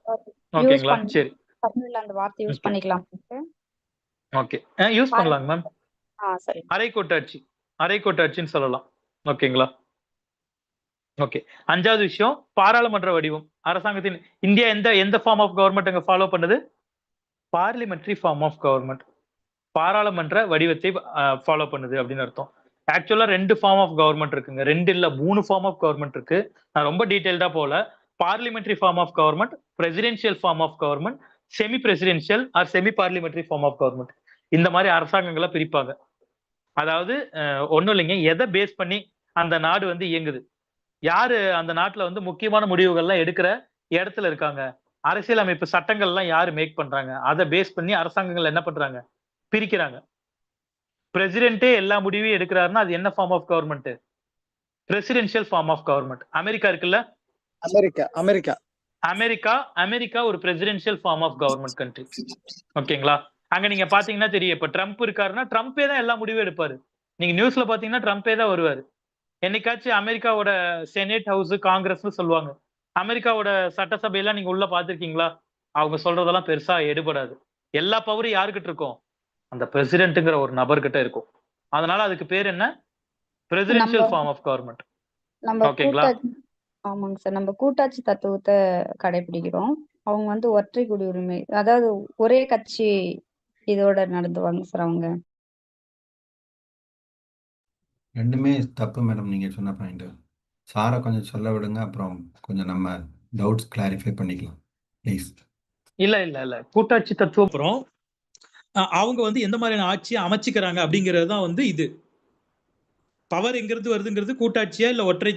ஓகேங்களா? சரி, தமிழ்ல அந்த வார்த்தை யூஸ் பண்ணிக்கலாம். ஓகே, யூஸ் பண்ணலாங்க மேம். சரி. அரை கூட்டாட்சின்னு சொல்லலாம். ஓகேங்களா? ஓகே. 5வது விஷயம் பாராளுமன்ற வடிவம். அரசாங்கத்தின் இந்தியா எந்த ஃபார்ம் ஆஃப் கவர்மெண்ட் அங்க ஃபாலோ பண்ணுது? Parliamentary form of government. பாராளுமன்ற வடிவத்தை ஃபாலோ பண்ணுது அப்படின்னு அர்த்தம். ஆக்சுவலா 2 ஃபார்ம் ஆஃப் கவர்மெண்ட் இருக்குங்க. 2 இல்ல 3 ஃபார்ம் ஆஃப் கவர்மெண்ட் இருக்கு. நான் ரொம்ப டீடைல்டா போல. Parliamentary form of government, presidential form of government, semi presidential or semi parliamentary form of government. இந்த மாதிரி அரசாங்கங்களை பிரிப்பாங்க. அதாவது ஒண்ணும் இல்லைங்க, எதை பேஸ் பண்ணி அந்த நாடு வந்து இயங்குது, யாரு அந்த நாட்டுல வந்து முக்கியமான முடிவுகள்லாம் எடுக்கிற இடத்துல இருக்காங்க, அரசியலமைப்பு சட்டங்கள் எல்லாம் யாரு மேக் பண்றாங்க, அதை பேஸ் பண்ணி அரசாங்கங்கள் என்ன பண்றாங்க, பிரிக்கிறாங்க. பிரசிடென்ட்டே எல்லா முடிவையும் எடுக்கிறாருன்னா அது என்ன form of government? Presidential form of government. America இருக்குல்ல, அமெரிக்கா ஒரு presidential form of government country. ஓகேங்களா? அங்க நீங்க பாத்தீங்கன்னா தெரியும், இப்ப ட்ரம்ப் இருக்காருன்னா ட்ரம்ப்பே தான் எல்லா முடிவும் எடுப்பாரு. நீங்க நியூஸ்ல பாத்தீங்கன்னா ட்ரம்ப்பே தான் வருவாரு. என்னைக்காச்சும் அமெரிக்காவோட செனேட் ஹவுஸ், காங்கிரஸ்னு சொல்லுவாங்க, அமெரிக்காவோட சட்டசபையெல்லாம் நீங்க உள்ள பாத்திருக்கீங்களா? அவங்க சொல்றதெல்லாம் பெருசா எடுபடாது. எல்லா பவரும் யாருக்கிட்ட இருக்கும்? அந்த பிரசிடென்ட்ங்கிற ஒரு நபர்கிட்ட இருக்கும். அதனால அதுக்கு பேர் என்ன? Presidential form of government. ஓகேங்களா? ஆமாங்க சார், நம்ம கூட்டாட்சி தத்துவத்தை கடைபிடிக்கிறோம். அவங்க வந்து ஒற்றை குடியுரிமை, அதாவது ஒரே கட்சி இதோட நடந்துவாங்க சார். அவங்க ரெண்டுமே தப்பு மேடம். நீங்கள் சொன்ன பாயிண்ட் சாரை கொஞ்சம் சொல்ல விடுங்க, அப்புறம் கொஞ்சம் நம்ம டவுட்ஸ் கிளாரிஃபை பண்ணிக்கலாம் ப்ளீஸ். இல்ல கூட்டாட்சி தத்துவம் அப்புறம் அவங்க வந்து எந்த மாதிரியான ஆட்சியை அமைச்சுக்கிறாங்க அப்படிங்கிறது தான் வந்து இது. பவர் எங்கிருந்து வருதுங்கிறது கூட்டாட்சியா இல்ல ஒற்றை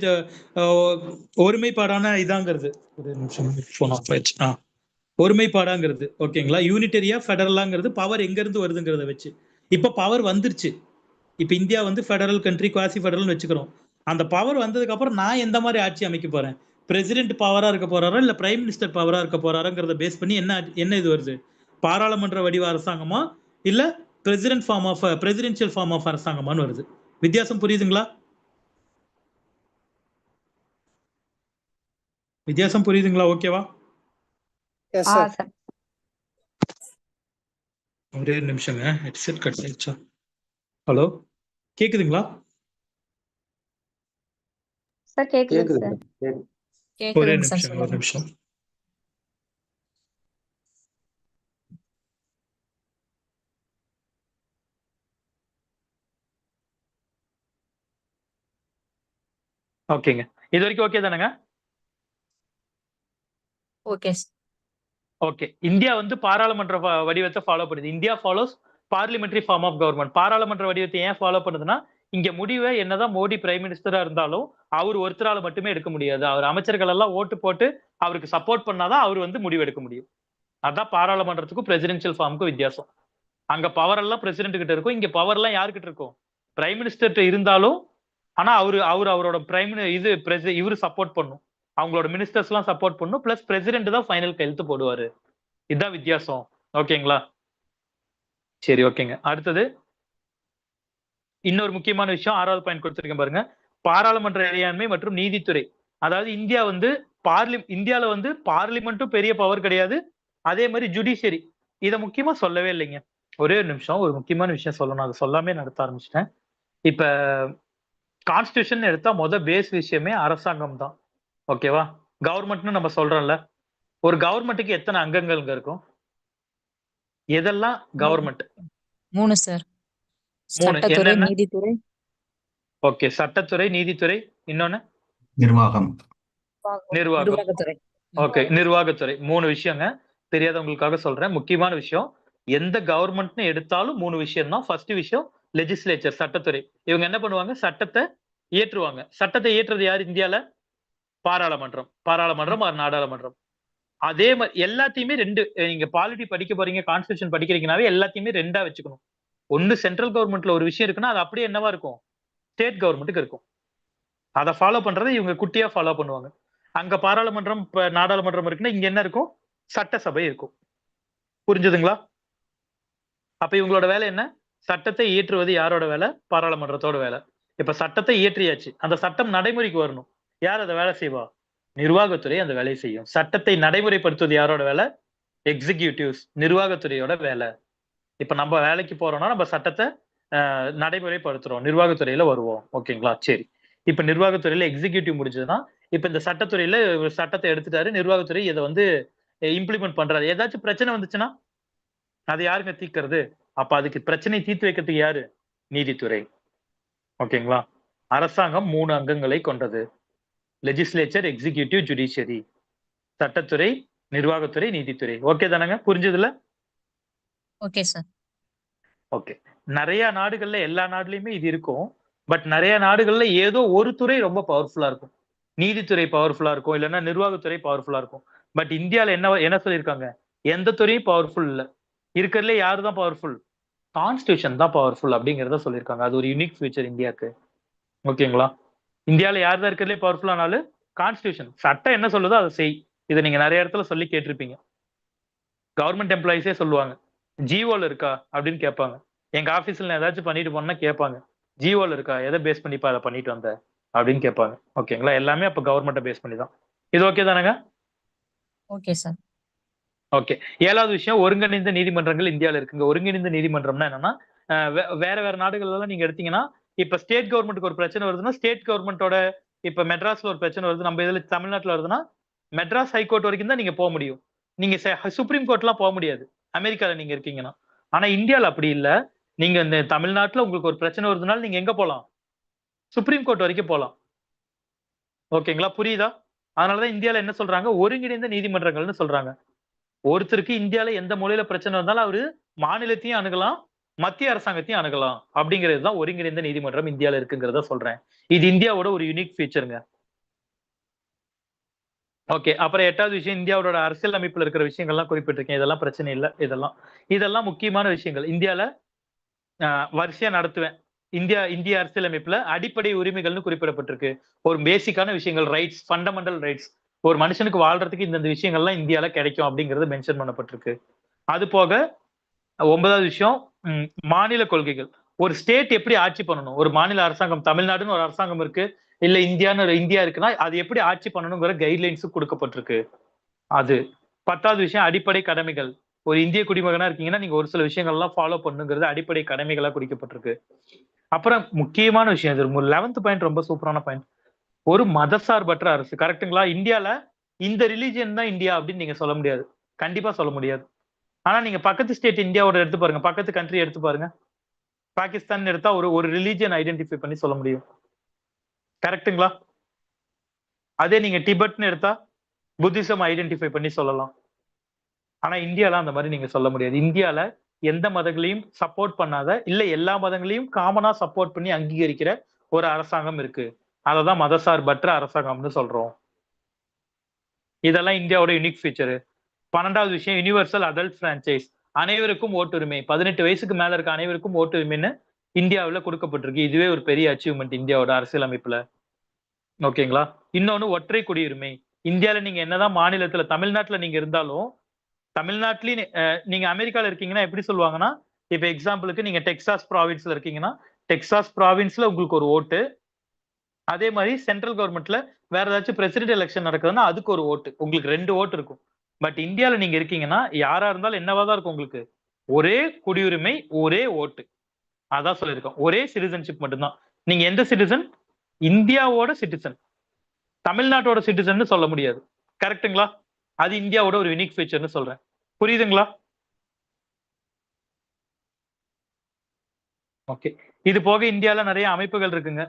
ஒருமைப்பாடான இதாங்கிறது. ஒரு நிமிஷம், ஒருமைப்பாடாங்கிறது. ஓகேங்களா? யூனிட்டரியா ஃபெடரலாங்கிறது பவர் எங்க இருந்து வருதுங்கிறத வச்சு. இப்ப பவர் வந்துருச்சு. இப்ப இந்தியா வந்து ஃபெடரல் கண்ட்ரி, குவாசி ஃபெடரல் வச்சுக்கிறோம். அந்த பவர் வந்ததுக்கு அப்புறம் நான் எந்த மாதிரி ஆட்சி அமைக்க போறேன்? பிரசிடென்ட் பவரா இருக்க போறாரா இல்ல பிரைம் மினிஸ்டர் பவரா இருக்க போறாராங்கிறத பேஸ் பண்ணி என்ன இது வருது? பாராளுமன்ற வடிவ அரசாங்கமா இல்ல பிரசிடென்ஷியல் ஃபார்ம் ஆஃப் அரசாங்கமான்னு வருது. வித்தியாசம் புரியுதுங்களா? ஓகேவா? ஒரே நிமிஷங்க, ஹெட்செட் கட் ஆயிடுச்சா? ஹலோ, கேக்குதுங்களா? சார் கேக்குது சார். ஒரே நிமிஷம். ஓகேங்க, இது வரைக்கும் ஓகே தானேங்க? ஓகே. இந்தியா வந்து பாராளுமன்ற வடிவத்தை ஃபாலோ பண்ணுது. India follows parliamentary form of government. பாராளுமன்ற வடிவத்தை ஏன் ஃபாலோ பண்ணுதுன்னா, இங்க முடிவை என்னதான் மோடி பிரைம் மினிஸ்டரா இருந்தாலும் அவர் ஒருத்தரால மட்டுமே எடுக்க முடியாது. அவர் அமைச்சர்கள் எல்லாம் ஓட்டு போட்டு அவருக்கு சப்போர்ட் பண்ணாதான் அவர் வந்து முடிவு எடுக்க முடியும். அதான் பாராளுமன்றத்துக்கும் பிரசிடென்ஷியல் ஃபார்முக்கும் வித்தியாசம். அங்க பவர் எல்லாம் பிரசிடென்ட் கிட்ட இருக்கும், இங்க பவர் எல்லாம் யாருக்கிட்ட இருக்கும்? பிரைம் மினிஸ்டர் இருந்தாலும், ஆனா அவரோட இவரு சப்போர்ட் பண்ணும், அவங்களோட மினிஸ்டர்ஸ் எல்லாம் சப்போர்ட் பண்ணும், பிளஸ் பிரசிடென்ட் தான் ஃபைனல் கையெழுத்து போடுவாரு. இதுதான் வித்தியாசம். ஓகேங்களா? சரி, ஓகேங்க. அடுத்தது இன்னொரு முக்கியமான விஷயம், 6வது பாயிண்ட் கொடுத்திருக்கேன் பாருங்க, பாராளுமன்ற இறையாண்மை மற்றும் நீதித்துறை. அதாவது இந்தியால வந்து பார்லிமெண்ட்டும் பெரிய பவர் கிடையாது, அதே மாதிரி ஜுடிஷியரி இதை முக்கியமா சொல்லவே இல்லைங்க. ஒரே ஒரு நிமிஷம், ஒரு முக்கியமான விஷயம் சொல்லணும், அதை சொல்லாமே நடத்த ஆரம்பிச்சிட்டேன். இப்ப கான்ஸ்டிடியூஷன் எடுத்தா பேஸ் விஷயமே அரசாங்கம் தான். ஓகேவா? கவர்மெண்ட்னு நம்ம சொல்றோம்ல, ஒரு கவர்மெண்ட்டுக்கு எத்தனை அங்கங்கள் இருக்கும்? எதெல்லாம் கவர்மெண்ட்? 3 சார். சட்டத்துறை, நீதித்துறை. ஓகே, சட்டத்துறை, நீதித்துறை, இன்னொன்னு நிர்வாகம். ஓகே, நிர்வாகத்துறை. 3 விஷயங்க. தெரியாதவங்களுக்காக சொல்றேன், முக்கியமான விஷயம். எந்த கவர்மெண்ட்னு எடுத்தாலும் 3 விஷயம் தான். ஃபர்ஸ்ட் விஷயம் லெஜிஸ்லேச்சர், சட்டத்துறை. இவங்க என்ன பண்ணுவாங்க? சட்டத்தை இயற்றுவாங்க. சட்டத்தை இயற்றுறது யார் இந்தியால? பாராளுமன்றம், நாடாளுமன்றம். அதே மாதிரி எல்லாத்தையுமே ரெண்டு, நீங்க பாலிட்டி படிக்க போறீங்க, கான்ஸ்டியூஷன் படிக்கிறீங்கனாவே எல்லாத்தையுமே ரெண்டா வச்சுக்கணும். ஒன்னு சென்ட்ரல் கவர்மெண்ட்ல ஒரு விஷயம் இருக்குன்னா அது அப்படியே என்னவா இருக்கும், ஸ்டேட் கவர்மெண்ட்டுக்கு இருக்கும். அதை ஃபாலோ பண்றதை இவங்க குட்டியா ஃபாலோ பண்ணுவாங்க. அங்க பாராளுமன்றம் நாடாளுமன்றம் இருக்குன்னா இங்க என்ன இருக்கும், சட்டசபை இருக்கும். புரிஞ்சுதுங்களா? அப்ப இவங்களோட வேலை என்ன, சட்டத்தை இயற்றுவது யாரோட வேலை, பாராளுமன்றத்தோட வேலை. இப்ப சட்டத்தை இயற்றியாச்சு, அந்த சட்டம் நடைமுறைக்கு வரணும். யார் அதை வேலை செய்வா, நிர்வாகத்துறை அந்த வேலையை செய்யும். சட்டத்தை நடைமுறைப்படுத்துவது யாரோட வேலை, எக்ஸிகியூட்டிவ்ஸ், நிர்வாகத்துறையோட வேலை. இப்ப நம்ம வேலைக்கு போறோம்னா நம்ம சட்டத்தை நடைமுறைப்படுத்துறோம், நிர்வாகத்துறையில வருவோம். ஓகேங்களா? சரி. இப்ப நிர்வாகத்துறையில எக்ஸிகியூட்டிவ் முடிஞ்சதுன்னா இப்ப இந்த சட்டத்துறையில சட்டத்தை எடுத்துட்டாரு, நிர்வாகத்துறை இதை வந்து இம்ப்ளிமெண்ட் பண்றாரு. ஏதாச்சும் பிரச்சனை வந்துச்சுன்னா அது யாருங்க தீர்க்கிறது? அப்ப அதுக்கு பிரச்சனை தீர்த்து வைக்கிறதுக்கு யாரு, நீதித்துறை. ஓகேங்களா? அரசாங்கம் 3 அங்கங்களை கொண்டது, லெஜிஸ்லேச்சர், எக்ஸிகியூட்டிவ், ஜுடிஷியரி. சட்டத்துறை, நிர்வாகத்துறை, நீதித்துறை. ஓகே தானங்க? புரிஞ்சதுல? Okay sir. ஓகே. நிறைய நாடுகள்ல, எல்லா நாடுலயுமே இது இருக்கும். பட் நிறைய நாடுகள்ல ஏதோ ஒரு துறை ரொம்ப பவர்ஃபுல்லா இருக்கும். நீதித்துறை பவர்ஃபுல்லா இருக்கும், இல்லைன்னா நிர்வாகத்துறை பவர்ஃபுல்லா இருக்கும். பட் இந்தியால என்ன சொல்லியிருக்காங்க, எந்த துறையும் பவர்ஃபுல் இல்ல. இருக்கிறதுல யாரு தான் பவர்ஃபுல், கான்ஸ்டியூஷன் தான் பவர்ஃபுல் அப்படிங்கறத சொல்லியிருக்காங்க. அது ஒரு யூனிக் ஃபீச்சர் இந்தியாவுக்கு. ஓகேங்களா? இந்தியால யார் தான் இருக்கிறதுலே பவர்ஃபுல்லானாலும் கான்ஸ்டியூஷன். சட்டம் என்ன சொல்லுதோ அதை செய். இதை நீங்க நிறைய இடத்துல சொல்லி கேட்டிருப்பீங்க. கவர்மெண்ட் எம்ப்ளாயிஸே சொல்லுவாங்க, ஜிஓல இருக்கா அப்படின்னு கேட்பாங்க. எங்க ஆபீஸ்ல ஏதாச்சும் பண்ணிட்டு போனா கேட்பாங்க, ஜிஓல இருக்கா, எதை பேஸ் பண்ணிப்பா அதை பண்ணிட்டு வந்த அப்படின்னு கேட்பாங்க. ஓகேங்களா? எல்லாமே அப்ப கவர்மெண்ட்டை பேஸ் பண்ணி தான். இது ஓகே தானங்க? Okay sir. ஓகே. 7வது விஷயம், ஒருங்கிணைந்த நீதிமன்றங்கள் இந்தியால இருக்குங்க. ஒருங்கிணைந்த நீதிமன்றம்னா என்னன்னா, வேற வேற நாடுகள்ல எல்லாம் நீங்க எடுத்தீங்கன்னா, இப்ப ஸ்டேட் கவர்மெண்ட்டுக்கு ஒரு பிரச்சனை வருதுன்னா ஸ்டேட் கவர்மெண்டோட, இப்ப மெட்ராஸ்ல ஒரு பிரச்சனை வருது, நம்ம இதுல தமிழ்நாட்டுல வருதுன்னா மெட்ராஸ் ஹைகோர்ட் வரைக்கும் தான் நீங்க போக முடியும். நீங்க சுப்ரீம் கோர்ட்லாம் போக முடியாது அமெரிக்கால நீங்க இருக்கீங்கன்னா. ஆனா இந்தியால அப்படி இல்ல. நீங்க இந்த தமிழ்நாட்டுல உங்களுக்கு ஒரு பிரச்சனை வருதுனால நீங்க எங்க போலாம், சுப்ரீம் கோர்ட் வரைக்கும் போலாம். ஓகேங்களா? புரியுதா? அதனாலதான் இந்தியால என்ன சொல்றாங்க, ஒருங்கிணைந்த நீதிமன்றங்கள்னு சொல்றாங்க. ஒருத்தருக்கு இந்தியால எந்த மூலையில பிரச்சனை வந்தாலும் அவரு மாநிலத்தையும் அணுகலாம், மத்திய அரசாங்கத்தையும் அணுகலாம். அப்படிங்கிறது தான் ஒருங்கிணைந்த நீதிமன்றம் இந்தியால இருக்குங்கிறத சொல்றேன். இது இந்தியாவோட ஒரு யூனிக் ஃபீச்சருங்க. ஓகே. அப்புறம் 8வது விஷயம், இந்தியாவோட அரசியல் அமைப்புல இருக்கிற விஷயங்கள்லாம் குறிப்பிட்டிருக்கேன். இதெல்லாம் பிரச்சனை இல்ல. இதெல்லாம் முக்கியமான விஷயங்கள். இந்தியால வரிசையா நடத்துவேன். இந்திய அரசியலமைப்புல அடிப்படை உரிமைகள்னு குறிப்பிடப்பட்டிருக்கு. ஒரு பேசிக்கான விஷயங்கள், ரைட்ஸ், ஃபண்டமெண்டல் ரைட்ஸ். ஒரு மனுஷனுக்கு வாழ்றதுக்கு இந்த விஷயங்கள்லாம் இந்தியால கிடைக்கும் அப்படிங்கிறது மென்ஷன் பண்ணப்பட்டிருக்கு. அது போக 9வது விஷயம், மாநில கொள்கைகள். ஒரு ஸ்டேட் எப்படி ஆட்சி பண்ணணும், ஒரு மாநில அரசாங்கம், தமிழ்நாடுன்னு ஒரு அரசாங்கம் இருக்கு, இல்ல இந்தியா இருக்குன்னா அது எப்படி ஆட்சி பண்ணணுங்கிற கைட்லைன்ஸும் கொடுக்கப்பட்டிருக்கு. அது 10வது விஷயம், அடிப்படை கடமைகள். ஒரு இந்திய குடிமகனா இருக்கீங்கன்னா நீங்க ஒரு சில விஷயங்கள்லாம் ஃபாலோ பண்ணுங்கிறது அடிப்படை கடமைகளா குறிக்கப்பட்டிருக்கு. அப்புறம் முக்கியமான விஷயம், இது 11th பாயிண்ட் ரொம்ப சூப்பரான பாயிண்ட், ஒரு மதசார்பற்ற அரசு. கரெக்ட்டுங்களா? இந்தியால இந்த ரிலிஜியன் தான் இந்தியா அப்படின்னு நீங்க சொல்ல முடியாது, கண்டிப்பா சொல்ல முடியாது. ஆனா நீங்க பக்கத்து ஸ்டேட் இந்தியாவோட எடுத்து பாருங்க, பக்கத்து கண்ட்ரி எடுத்து பாருங்க, பாகிஸ்தான் எடுத்தா ஒரு ரிலிஜியன் ஐடென்டிஃபை பண்ணி சொல்ல முடியும். கரெக்ட்டுங்களா? அதே நீங்க டிபெட்னு எடுத்தா புத்திசம் ஐடென்டிஃபை பண்ணி சொல்லலாம். ஆனா இந்தியால அந்த மாதிரி நீங்க சொல்ல முடியாது. இந்தியால எந்த மதங்களையும் சப்போர்ட் பண்ணாத, இல்ல எல்லா மதங்களையும் காமனா சப்போர்ட் பண்ணி அங்கீகரிக்கிற ஒரு அரசாங்கம் இருக்கு. அததான் மதசார்பற்ற அரசாங்கம்னு சொல்றோம். இதெல்லாம் இந்தியாவோட யூனிக் ஃபீச்சர். 12வது விஷயம், யுனிவர்சல் அடல்ட் பிரான்சைஸ். அனைவருக்கும் ஓட்டுரிமை, 18 வயசுக்கு மேல இருக்க அனைவருக்கும் ஓட்டுரிமைன்னு இந்தியாவுல கொடுக்கப்பட்டிருக்கு. இதுவே ஒரு பெரிய அச்சீவ்மெண்ட் இந்தியாவோட அரசியலமைப்புல. ஓகேங்களா? இன்னொன்னு ஒற்றை குடியுரிமை. இந்தியால நீங்க என்னதான் மாநிலத்துல, தமிழ்நாட்டுல நீங்க இருந்தாலும், தமிழ்நாட்டிலேயே நீங்க அமெரிக்கால இருக்கீங்கன்னா எப்படி சொல்லுவாங்கன்னா, இப்ப எக்ஸாம்பிளுக்கு நீங்க டெக்சாஸ் ப்ராவின்ஸ்ல இருக்கீங்கன்னா டெக்சாஸ் ப்ராவின்ஸ்ல உங்களுக்கு ஒரு ஓட்டு. அதே மாதிரி சென்ட்ரல் கவர்மெண்ட்ல வேற ஏதாச்சும் பிரசிடென்ட் எலெக்ஷன் நடக்குதுன்னா அதுக்கு ஒரு ஓட்டு. உங்களுக்கு 2 ஓட்டு இருக்கும். பட் இந்தியால நீங்க இருக்கீங்கன்னா யாரா இருந்தாலும் என்னவாதான் இருக்கும், உங்களுக்கு ஒரே குடியுரிமை, ஒரே ஓட்டு. அதான் சொல்லியிருக்கோம், ஒரே சிட்டிசன்ஷிப் மட்டும்தான். நீங்க எந்த சிட்டிசன், இந்தியாவோட சிட்டிசன், தமிழ்நாட்டோட சிட்டிசன் சொல்ல முடியாது. கரெக்ட்டுங்களா? அது இந்தியாவோட ஒரு யூனிக் ஃபீச்சர்னு சொல்றேன். புரியுதுங்களா? ஓகே. இது போக இந்தியால நிறைய அமைப்புகள் இருக்குங்க.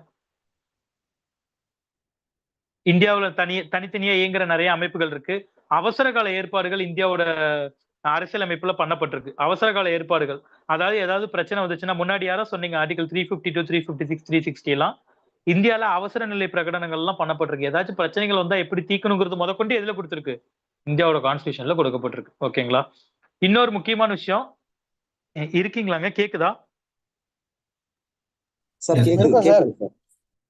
இந்தியாவுல தனித்தனியா இயங்குற நிறைய அமைப்புகள் இருக்கு. அவசர கால ஏற்பாடுகள் இந்தியாவோட அரசியலமைப்புல பண்ணப்பட்டிருக்கு. அவசர கால ஏற்பாடுகள், அதாவது ஏதாவது பிரச்சனை வந்துச்சுன்னா, முன்னாடி யாரோ சொன்னீங்க ஆர்டிகல் 352, 356, 360 எல்லாம் இந்தியால அவசர நிலை பிரகடனங்கள் எல்லாம் பண்ணப்பட்டிருக்கு. ஏதாச்சும் பிரச்சனைகள் வந்தா எப்படி தீர்க்கணுங்கிறது முதற்கொண்டு எதுல கொடுத்திருக்கு, இந்தியாவோட கான்ஸ்டியூஷன்ல கொடுக்கப்பட்டிருக்கு. ஓகேங்களா? இன்னொரு முக்கியமான விஷயம், இருக்கீங்களாங்க? கேக்குதா? Sir Yes. கேக்குது கேக்குது சார்.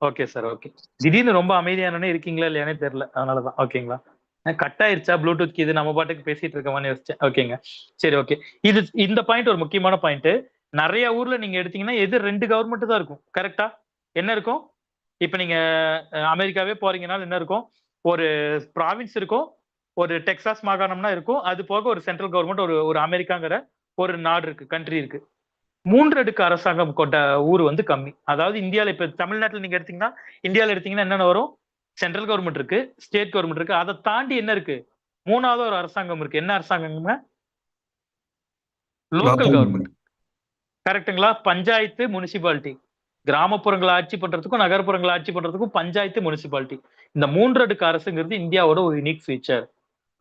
Okay sir, okay. திடீர்னு ரொம்ப அமைதியானே இருக்கீங்களா இல்லையானே தெரியல, அதனாலதான். ஓகேங்களா? கட் ஆயிருச்சா ப்ளூடூத் இது, நம்ம பாட்டுக்கு பேசிட்டு இருக்கமான்னு யோசிச்சேன். ஓகேங்க, சரி, ஓகே. இந்த பாயிண்ட் ஒரு முக்கியமான பாயிண்ட். நிறைய ஊர்ல நீங்க எடுத்தீங்கன்னா எது 2 கவர்மெண்ட் தான் இருக்கும். கரெக்டா? என்ன இருக்கும்? இப்ப நீங்க அமெரிக்காவே போறீங்கனாலும் என்ன இருக்கும்? ஒரு ப்ராவின்ஸ் இருக்கும், ஒரு டெக்சாஸ் மாகாணம்னா இருக்கும், அது போக ஒரு சென்ட்ரல் கவர்மெண்ட், ஒரு அமெரிக்காங்கிற ஒரு நாடு இருக்கு, கண்ட்ரி இருக்கு. 3 அடுக்கு அரசாங்கம் கொண்ட ஊர் வந்து கம்மி. அதாவது இந்தியால இப்ப தமிழ்நாட்டுல நீங்க எடுத்தீங்கன்னா, இந்தியால எடுத்தீங்கன்னா என்னென்ன வரும்? சென்ட்ரல் கவர்மெண்ட் இருக்கு, ஸ்டேட் கவர்மெண்ட் இருக்கு. அதை தாண்டி என்ன இருக்கு? 3வது ஒரு அரசாங்கம் இருக்கு. என்ன அரசாங்கம்ங்க? Local government. கரெக்ட்டுங்களா? பஞ்சாயத்து, முனிசிபாலிட்டி. கிராமப்புறங்களை ஆட்சி பண்றதுக்கும் நகர்ப்புறங்களை ஆட்சி பண்றதுக்கும் பஞ்சாயத்து, முனிசிபாலிட்டி. இந்த 3 அடுக்கு அரசுங்கிறது இந்தியாவோட ஒரு யூனிக் ஃபீச்சர்.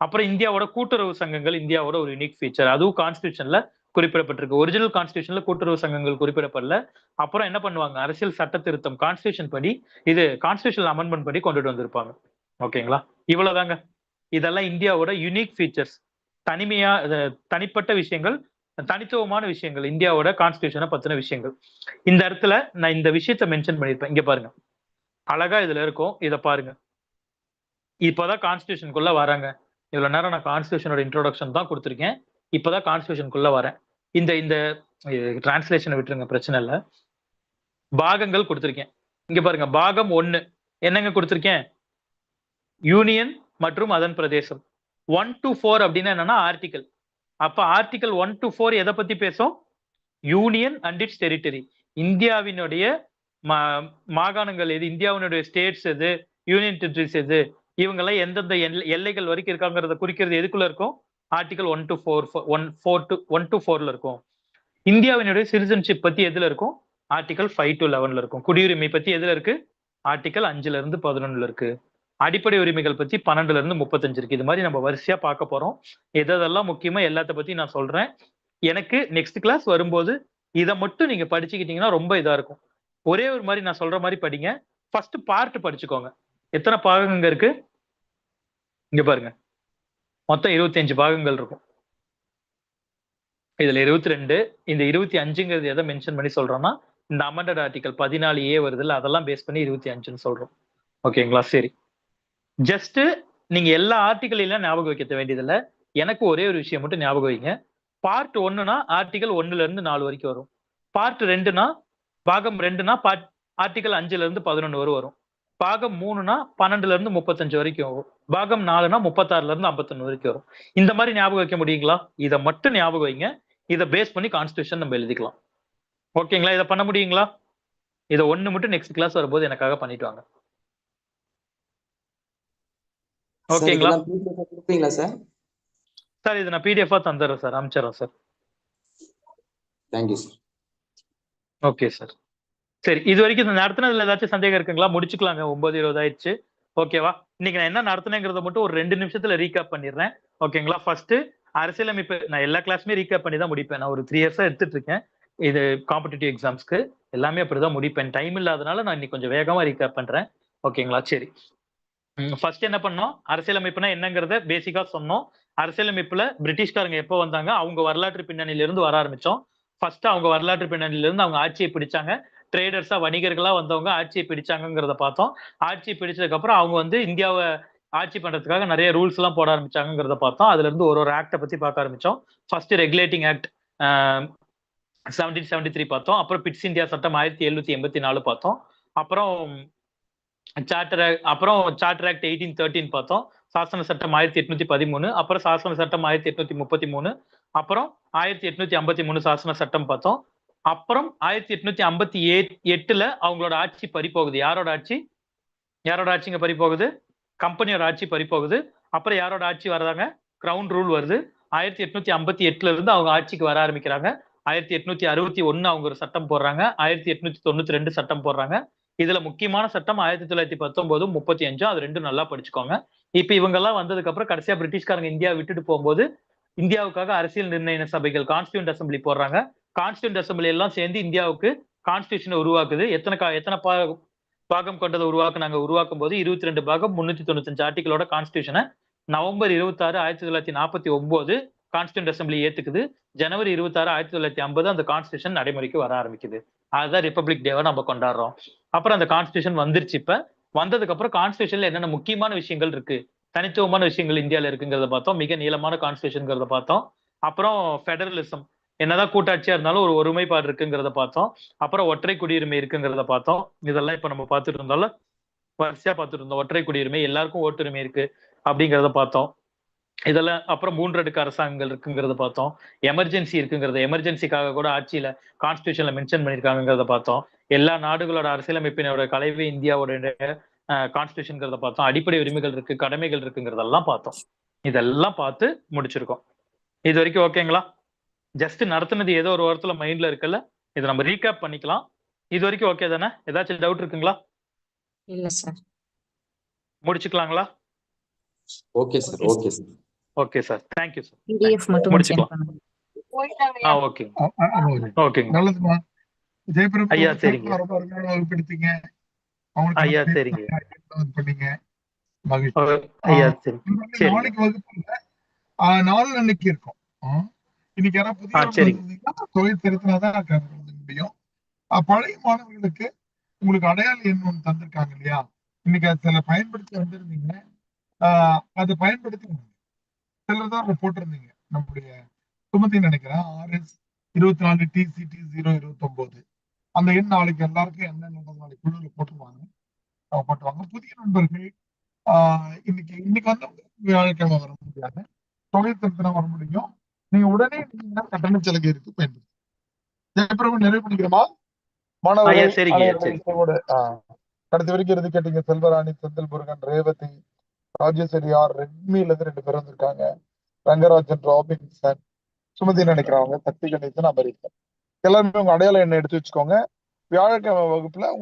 அப்புறம் இந்தியாவோட கூட்டுறவு சங்கங்கள் இந்தியாவோட ஒரு யூனிக் ஃபீச்சர். அதுவும் கான்ஸ்டியூஷன்ல குறிப்பிடப்பட்டிருக்கு. ஒரிஜினல் கான்ஸ்டியூஷன்ல கூட்டுறவு சங்கங்கள் குறிப்பிடப்படல. அப்புறம் என்ன பண்ணுவாங்க? அரசியல் சட்ட திருத்தம் கான்ஸ்டியூஷன் படி, இது கான்ஸ்டியூஷன் அமெண்ட்மெண்ட் படி கொண்டுட்டு வந்திருப்பாங்க. ஓகேங்களா? இவ்வளவுதாங்க. இதெல்லாம் இந்தியாவோட யூனிக் ஃபீச்சர்ஸ். தனிமையா தனிப்பட்ட விஷயங்கள், தனித்துவமான விஷயங்கள், இந்தியாவோட கான்ஸ்டியூஷனை பத்தின விஷயங்கள். இந்த இடத்துல நான் இந்த விஷயத்த மென்ஷன் பண்ணிருப்பேன். இங்க பாருங்க, அழகா இதுல இருக்கும். இத பாருங்க. இப்பதான் கான்ஸ்டியூஷனுக்குள்ள வராங்க. இவ்வளவு நேரம் நான் கான்ஸ்டியூஷனோட இன்ட்ரோடக்ஷன் தான் கொடுத்திருக்கேன். இப்பதான் கான்ஸ்டியூஷனுக்குள்ள வரேன். இந்த இந்த டிரான்ஸ்லேஷனை விட்டுருங்க, பிரச்சனை இல்ல. பாகங்கள் கொடுத்திருக்கேன். இங்க பாருங்க, பாகம் 1 என்னங்க கொடுத்திருக்கேன்? யூனியன் மற்றும் அதன் பிரதேசம். 1 to 4 அப்படின்னா என்னன்னா ஆர்டிகல். அப்ப ஆர்டிகல் 1 to 4 எதை பத்தி பேசும்? Union and it's territory. இந்தியாவினுடைய மாகாணங்கள் எது, இந்தியாவினுடைய ஸ்டேட்ஸ் எது, யூனியன் டெரிட்டரிஸ் எது, இவங்கெல்லாம் எந்தெந்த எல்லைகள் வரைக்கும் இருக்காங்கிறத குறிக்கிறது எதுக்குள்ள இருக்கும்? ஆர்டிகல் 1 to 4ல இருக்கும். இந்தியாவினுடைய சிட்டிசன்ஷிப் பத்தி எதுல இருக்கும்? ஆர்டிகல் 5 to 11ல இருக்கும். குடியுரிமை பத்தி எதுல இருக்கு? ஆர்டிகல் 5ல இருந்து 11ல இருக்கு. அடிப்படை உரிமைகள் பத்தி 12ல இருந்து 35 இருக்கு. இது மாதிரி நம்ம வரிசையா பார்க்க போறோம். எதெல்லாம் முக்கியமா எல்லாத்த பத்தி நான் சொல்றேன். எனக்கு நெக்ஸ்ட் கிளாஸ் வரும்போது இதை மட்டும் நீங்க படிச்சுக்கிட்டீங்கன்னா ரொம்ப இதா இருக்கும். ஒரே ஒரு மாதிரி நான் சொல்ற மாதிரி படிங்க. ஃபர்ஸ்ட் பார்ட் படிச்சுக்கோங்க. எத்தனை பாகங்கள் இருக்கு? இங்க பாருங்க, மொத்தம் 25 பாகங்கள் இருக்கும். இதுல 22, இந்த 25ங்கிறது எதை மென்ஷன் பண்ணி சொல்றோம்னா, இந்த அமெண்டட் ஆர்டிகல் 14A வருது இல்ல, அதெல்லாம் பேஸ் பண்ணி 25ன்னு சொல்றோம். ஓகேங்களா? சரி, ஜஸ்ட் நீங்க எல்லா ஆர்டிகல் எல்லாம் ஞாபகம் வைக்க வேண்டியதில்ல. எனக்கு ஒரே ஒரு விஷயம் மட்டும் ஞாபகம் வைங்க. பார்ட் 1னா ஆர்டிகல் 1ல இருந்து 4 வரைக்கும் வரும். பார்ட் 2னா பாகம் 2னா ஆர்டிகல் 5ல இருந்து 11 வரை வரும். பாகம் 3னா 12ல இருந்து 35 வரைக்கும் வரும். பாகம் 4னா 36ல இருந்து 51 வரைக்கும் வரும். இந்த மாதிரி ஞாபகம் வைக்க முடியுங்களா? இதை மட்டும் ஞாபகம் வைங்க. இதை பேஸ் பண்ணி கான்ஸ்டியூஷன் நம்ம எழுதிக்கலாம். ஓகேங்களா? இதை பண்ண முடியுங்களா? இதை ஒண்ணு மட்டும் நெக்ஸ்ட் கிளாஸ் வரும்போது எனக்காக பண்ணிட்டு வாங்க. ஓகேங்களா சார்? சார் இது நான் பிடிஎஃப் தந்துடுறேன் சார், அனுப்பிச்சிடுறேன் sir. Thank you sir. Okay sir. சரி, இது வரைக்கும் இந்த நடத்தினதுல ஏதாச்சும் சந்தேகம் இருக்குங்களா? முடிச்சுக்கலாங்க, 9:20 ஆயிடுச்சு. ஓகேவா? இன்னைக்கு நான் என்ன நடத்தினேங்கிறத மட்டும் ஒரு 2 நிமிஷத்துல ரீகேப் பண்ணிடுறேன். ஓகேங்களா? ஃபர்ஸ்ட் அரசியலமைப்பு நான் எல்லா கிளாஸுமே ரீகேப் பண்ணி தான் முடிப்பேன். நான் ஒரு 3 இயர்ஸா எடுத்துட்டு இருக்கேன். இது காம்படிட்டிவ் எக்ஸாம்ஸ்க்கு எல்லாமே அப்படிதான் முடிப்பேன். டைம் இல்லாதனால நான் இன்னைக்கு கொஞ்சம் வேகமா ரீகேப் பண்றேன். ஓகேங்களா? சரி, ஃபர்ஸ்ட் என்ன பண்ணோம்? அரசியலமைப்புனா என்னங்கிறத பேசிக்கா சொன்னோம். அரசியலமைப்புல பிரிட்டிஷ்காரங்க எப்போ வந்தாங்க, அவங்க வரலாற்று பின்னணியில இருந்து வர ஆரம்பிச்சோம். ஃபர்ஸ்ட் அவங்க வரலாற்று பின்னணியில இருந்து அவங்க ஆட்சியை பிடிச்சாங்க. ட்ரேடர்ஸா, வணிகர்களா வந்தவங்க ஆட்சியை பிடிச்சாங்கிறத பார்த்தோம். ஆட்சியை பிடிச்சதுக்கு அப்புறம் அவங்க வந்து இந்தியாவை ஆட்சி பண்றதுக்காக நிறைய ரூல்ஸ் எல்லாம் போட ஆரம்பிச்சாங்கிறத பார்த்தோம். அதுல இருந்து ஒரு ஆக்டை பத்தி பார்க்க ஆரம்பிச்சோம். ஃபர்ஸ்ட் ரெகுலேட்டிங் ஆக்ட் 1773 பார்த்தோம். அப்புறம் பிட்ஸ் இந்தியா சட்டம் 1784 பார்த்தோம். அப்புறம் சார்ட்டர் ஆக்ட் 1813 பார்த்தோம். சாசன சட்டம் 1813, அப்புறம் சாசன சட்டம் 1833, அப்புறம் 1853 சாசன சட்டம் பார்த்தோம். அப்புறம் 1858ல அவங்களோட ஆட்சி பறிபோகுது. யாரோட ஆட்சிங்க பறிபோகுது? கம்பெனியோட ஆட்சி பறிபோகுது. அப்புறம் யாரோட ஆட்சி வர்றாங்க? கிரவுன் ரூல் வருது. 1858ல இருந்து அவங்க ஆட்சிக்கு வர ஆரம்பிக்கிறாங்க. 1861 அவங்க ஒரு சட்டம் போடுறாங்க. 1892 சட்டம் போடுறாங்க. இதுல முக்கியமான சட்டம் 1919, 35. அது ரெண்டும் நல்லா படிச்சுக்கோங்க. இப்ப இவங்க எல்லாம் வந்ததுக்கு அப்புறம் கடைசியா பிரிட்டிஷ்காரங்க இந்தியா விட்டுட்டு போகும்போது இந்தியாவுக்காக அரசியல் நிர்ணய சபைகள், கான்ஸ்டியூண்ட் அசம்பிளி போடுறாங்க. கான்ஸ்டியூண்ட் அசம்பிளி எல்லாம் சேர்ந்து இந்தியாவுக்கு கான்ஸ்டியூஷனை உருவாக்குது. எத்தனை பாகம் கொண்டதை உருவாக்கும் போது 22 பாகம் 395 ஆர்டிகளோட கான்ஸ்டியூஷனை நவம்பர் 26 1949 கான்ஸ்டியூண்ட் அசம்பிளி ஏத்துக்குது. ஜனவரி 26 1950 அந்த கான்ஸ்டியூஷன் நடைமுறைக்கு வர ஆரம்பிக்குது. அதுதான் ரிப்பப்ளிக் டேவா நம்ம கொண்டாடுறோம். அப்புறம் அந்த கான்ஸ்டியூஷன் வந்துருச்சு. இப்ப வந்ததுக்கு அப்புறம் கான்ஸ்டியூஷன்ல என்னென்ன முக்கியமான விஷயங்கள் இருக்கு, தனித்துவமான விஷயங்கள் இந்தியால இருக்குங்கிறத பார்த்தோம். மிக நீளமான கான்ஸ்டியூஷன்ங்கிறத பார்த்தோம். அப்புறம் ஃபெடரலிசம், என்னதான் கூட்டாட்சியா இருந்தாலும் ஒரு ஒருமைப்பாடு இருக்குங்கிறத பார்த்தோம். அப்புறம் ஒற்றை குடியுரிமை இருக்குங்கிறத பார்த்தோம். இதெல்லாம் இப்ப நம்ம பார்த்துட்டு இருந்தாலும் வரிசையா பார்த்துட்டு இருந்தோம். ஒற்றை குடியுரிமை, எல்லாருக்கும் ஓட்டுரிமை இருக்கு அப்படிங்கிறத பார்த்தோம். இதெல்லாம் அப்புறம் 3 அடுக்கு அரசாங்கங்கள் இருக்குங்கிறத பார்த்தோம். எமர்ஜென்சி இருக்குங்கிறத, எமர்ஜென்சிக்காக கூட ஆட்சியில கான்ஸ்டியூஷன்ல மென்ஷன் பண்ணிருக்காங்கிறத பார்த்தோம். எல்லா நாடுகளோட அரசியலமைப்பினோட கலவை இந்தியாவோட கான்ஸ்டியூஷன்ங்கிறத பார்த்தோம். அடிப்படை உரிமைகள் இருக்கு, கடமைகள் இருக்குங்கிறதெல்லாம் பார்த்தோம். இதெல்லாம் பார்த்து முடிச்சிருக்கோம். இது வரைக்கும் ஓகேங்களா? ஜஸ்ட் நடத்துனது ஏதோ ஒரு வாரத்துல மைண்ட்ல இருக்குல்ல, இதை நம்ம ரீகேப் பண்ணிக்கலாம். இது வரைக்கும் ஓகே தானே? ஏதாச்சும் டவுட் இருக்குங்களா? இல்ல சார். முடிச்சுக்கலாங்களா? Okay sir, okay sir. Okay sir, thank you sir. PDF மட்டும் முடிச்சுக்கலாம். send பண்ணுங்க. ஓகே ஓகேங்க. நல்லதுமா. ஜெயபிரபு ஐயா, சரிங்க. ரொம்ப அருமையா வகுப்படுத்தீங்க. அவங்களுக்கு ஐயா, நம்ம சரிங்க. பண்ணீங்க. மகிழ்ச்சி. ஐயா, சரி. சரிங்க. நாளைக்கு வகுப்பு இல்ல, நாளன்னைக்கு இருக்கும். இன்னைக்கு யாராவது புதிய சரிங்க. தொழில் திருத்தினாதான் கலந்துக்க முடியும். பழைய மாணவர்களுக்கு உங்களுக்கு அடையாள எண் ஒன்று தந்திருக்காங்க இல்லையா? இன்னைக்கு அது சில பயன்படுத்தி வந்திருந்தீங்க. அதை பயன்படுத்தி சிலர் தான் போட்டிருந்தீங்க. நம்முடைய சுமதி நினைக்கிறேன், RS 24 TCT 029 அந்த எண் நாளைக்கு எல்லாருக்கும் என்ன நாளைக்கு குழுவில் போட்டுருவாங்க. போட்டுருவாங்க. புதிய நண்பர்கள் இன்னைக்கு வந்து வியாழக்கிழமை வர முடியாது, தொழில் திருத்தம் வர முடியும். நீங்க உடனே கட்டண சலுகை இருக்கு, பயன்படுத்தி. ஜெயபிரபு நிறைவு பண்ணிக்கிறோமா? மாணவர்கள் கடைசி வரைக்கும் இருந்து கேட்டீங்க. செல்வராணி, செந்தில் முருகன், ரேவதி, ராஜேஸ்வரி ஆர், ரெட்மில இருந்து 2 பேரும் வந்திருக்காங்க. ரங்கராஜன், ராபின்சன், சுமதி நினைக்கிறவங்க, சக்தி கணேசன், அமெரிக்கன். எல்லாருமே உங்க அடையாள எண்ணை எடுத்து வச்சுக்கோங்க. வியாழக்கிழமை வகுப்புல உங்க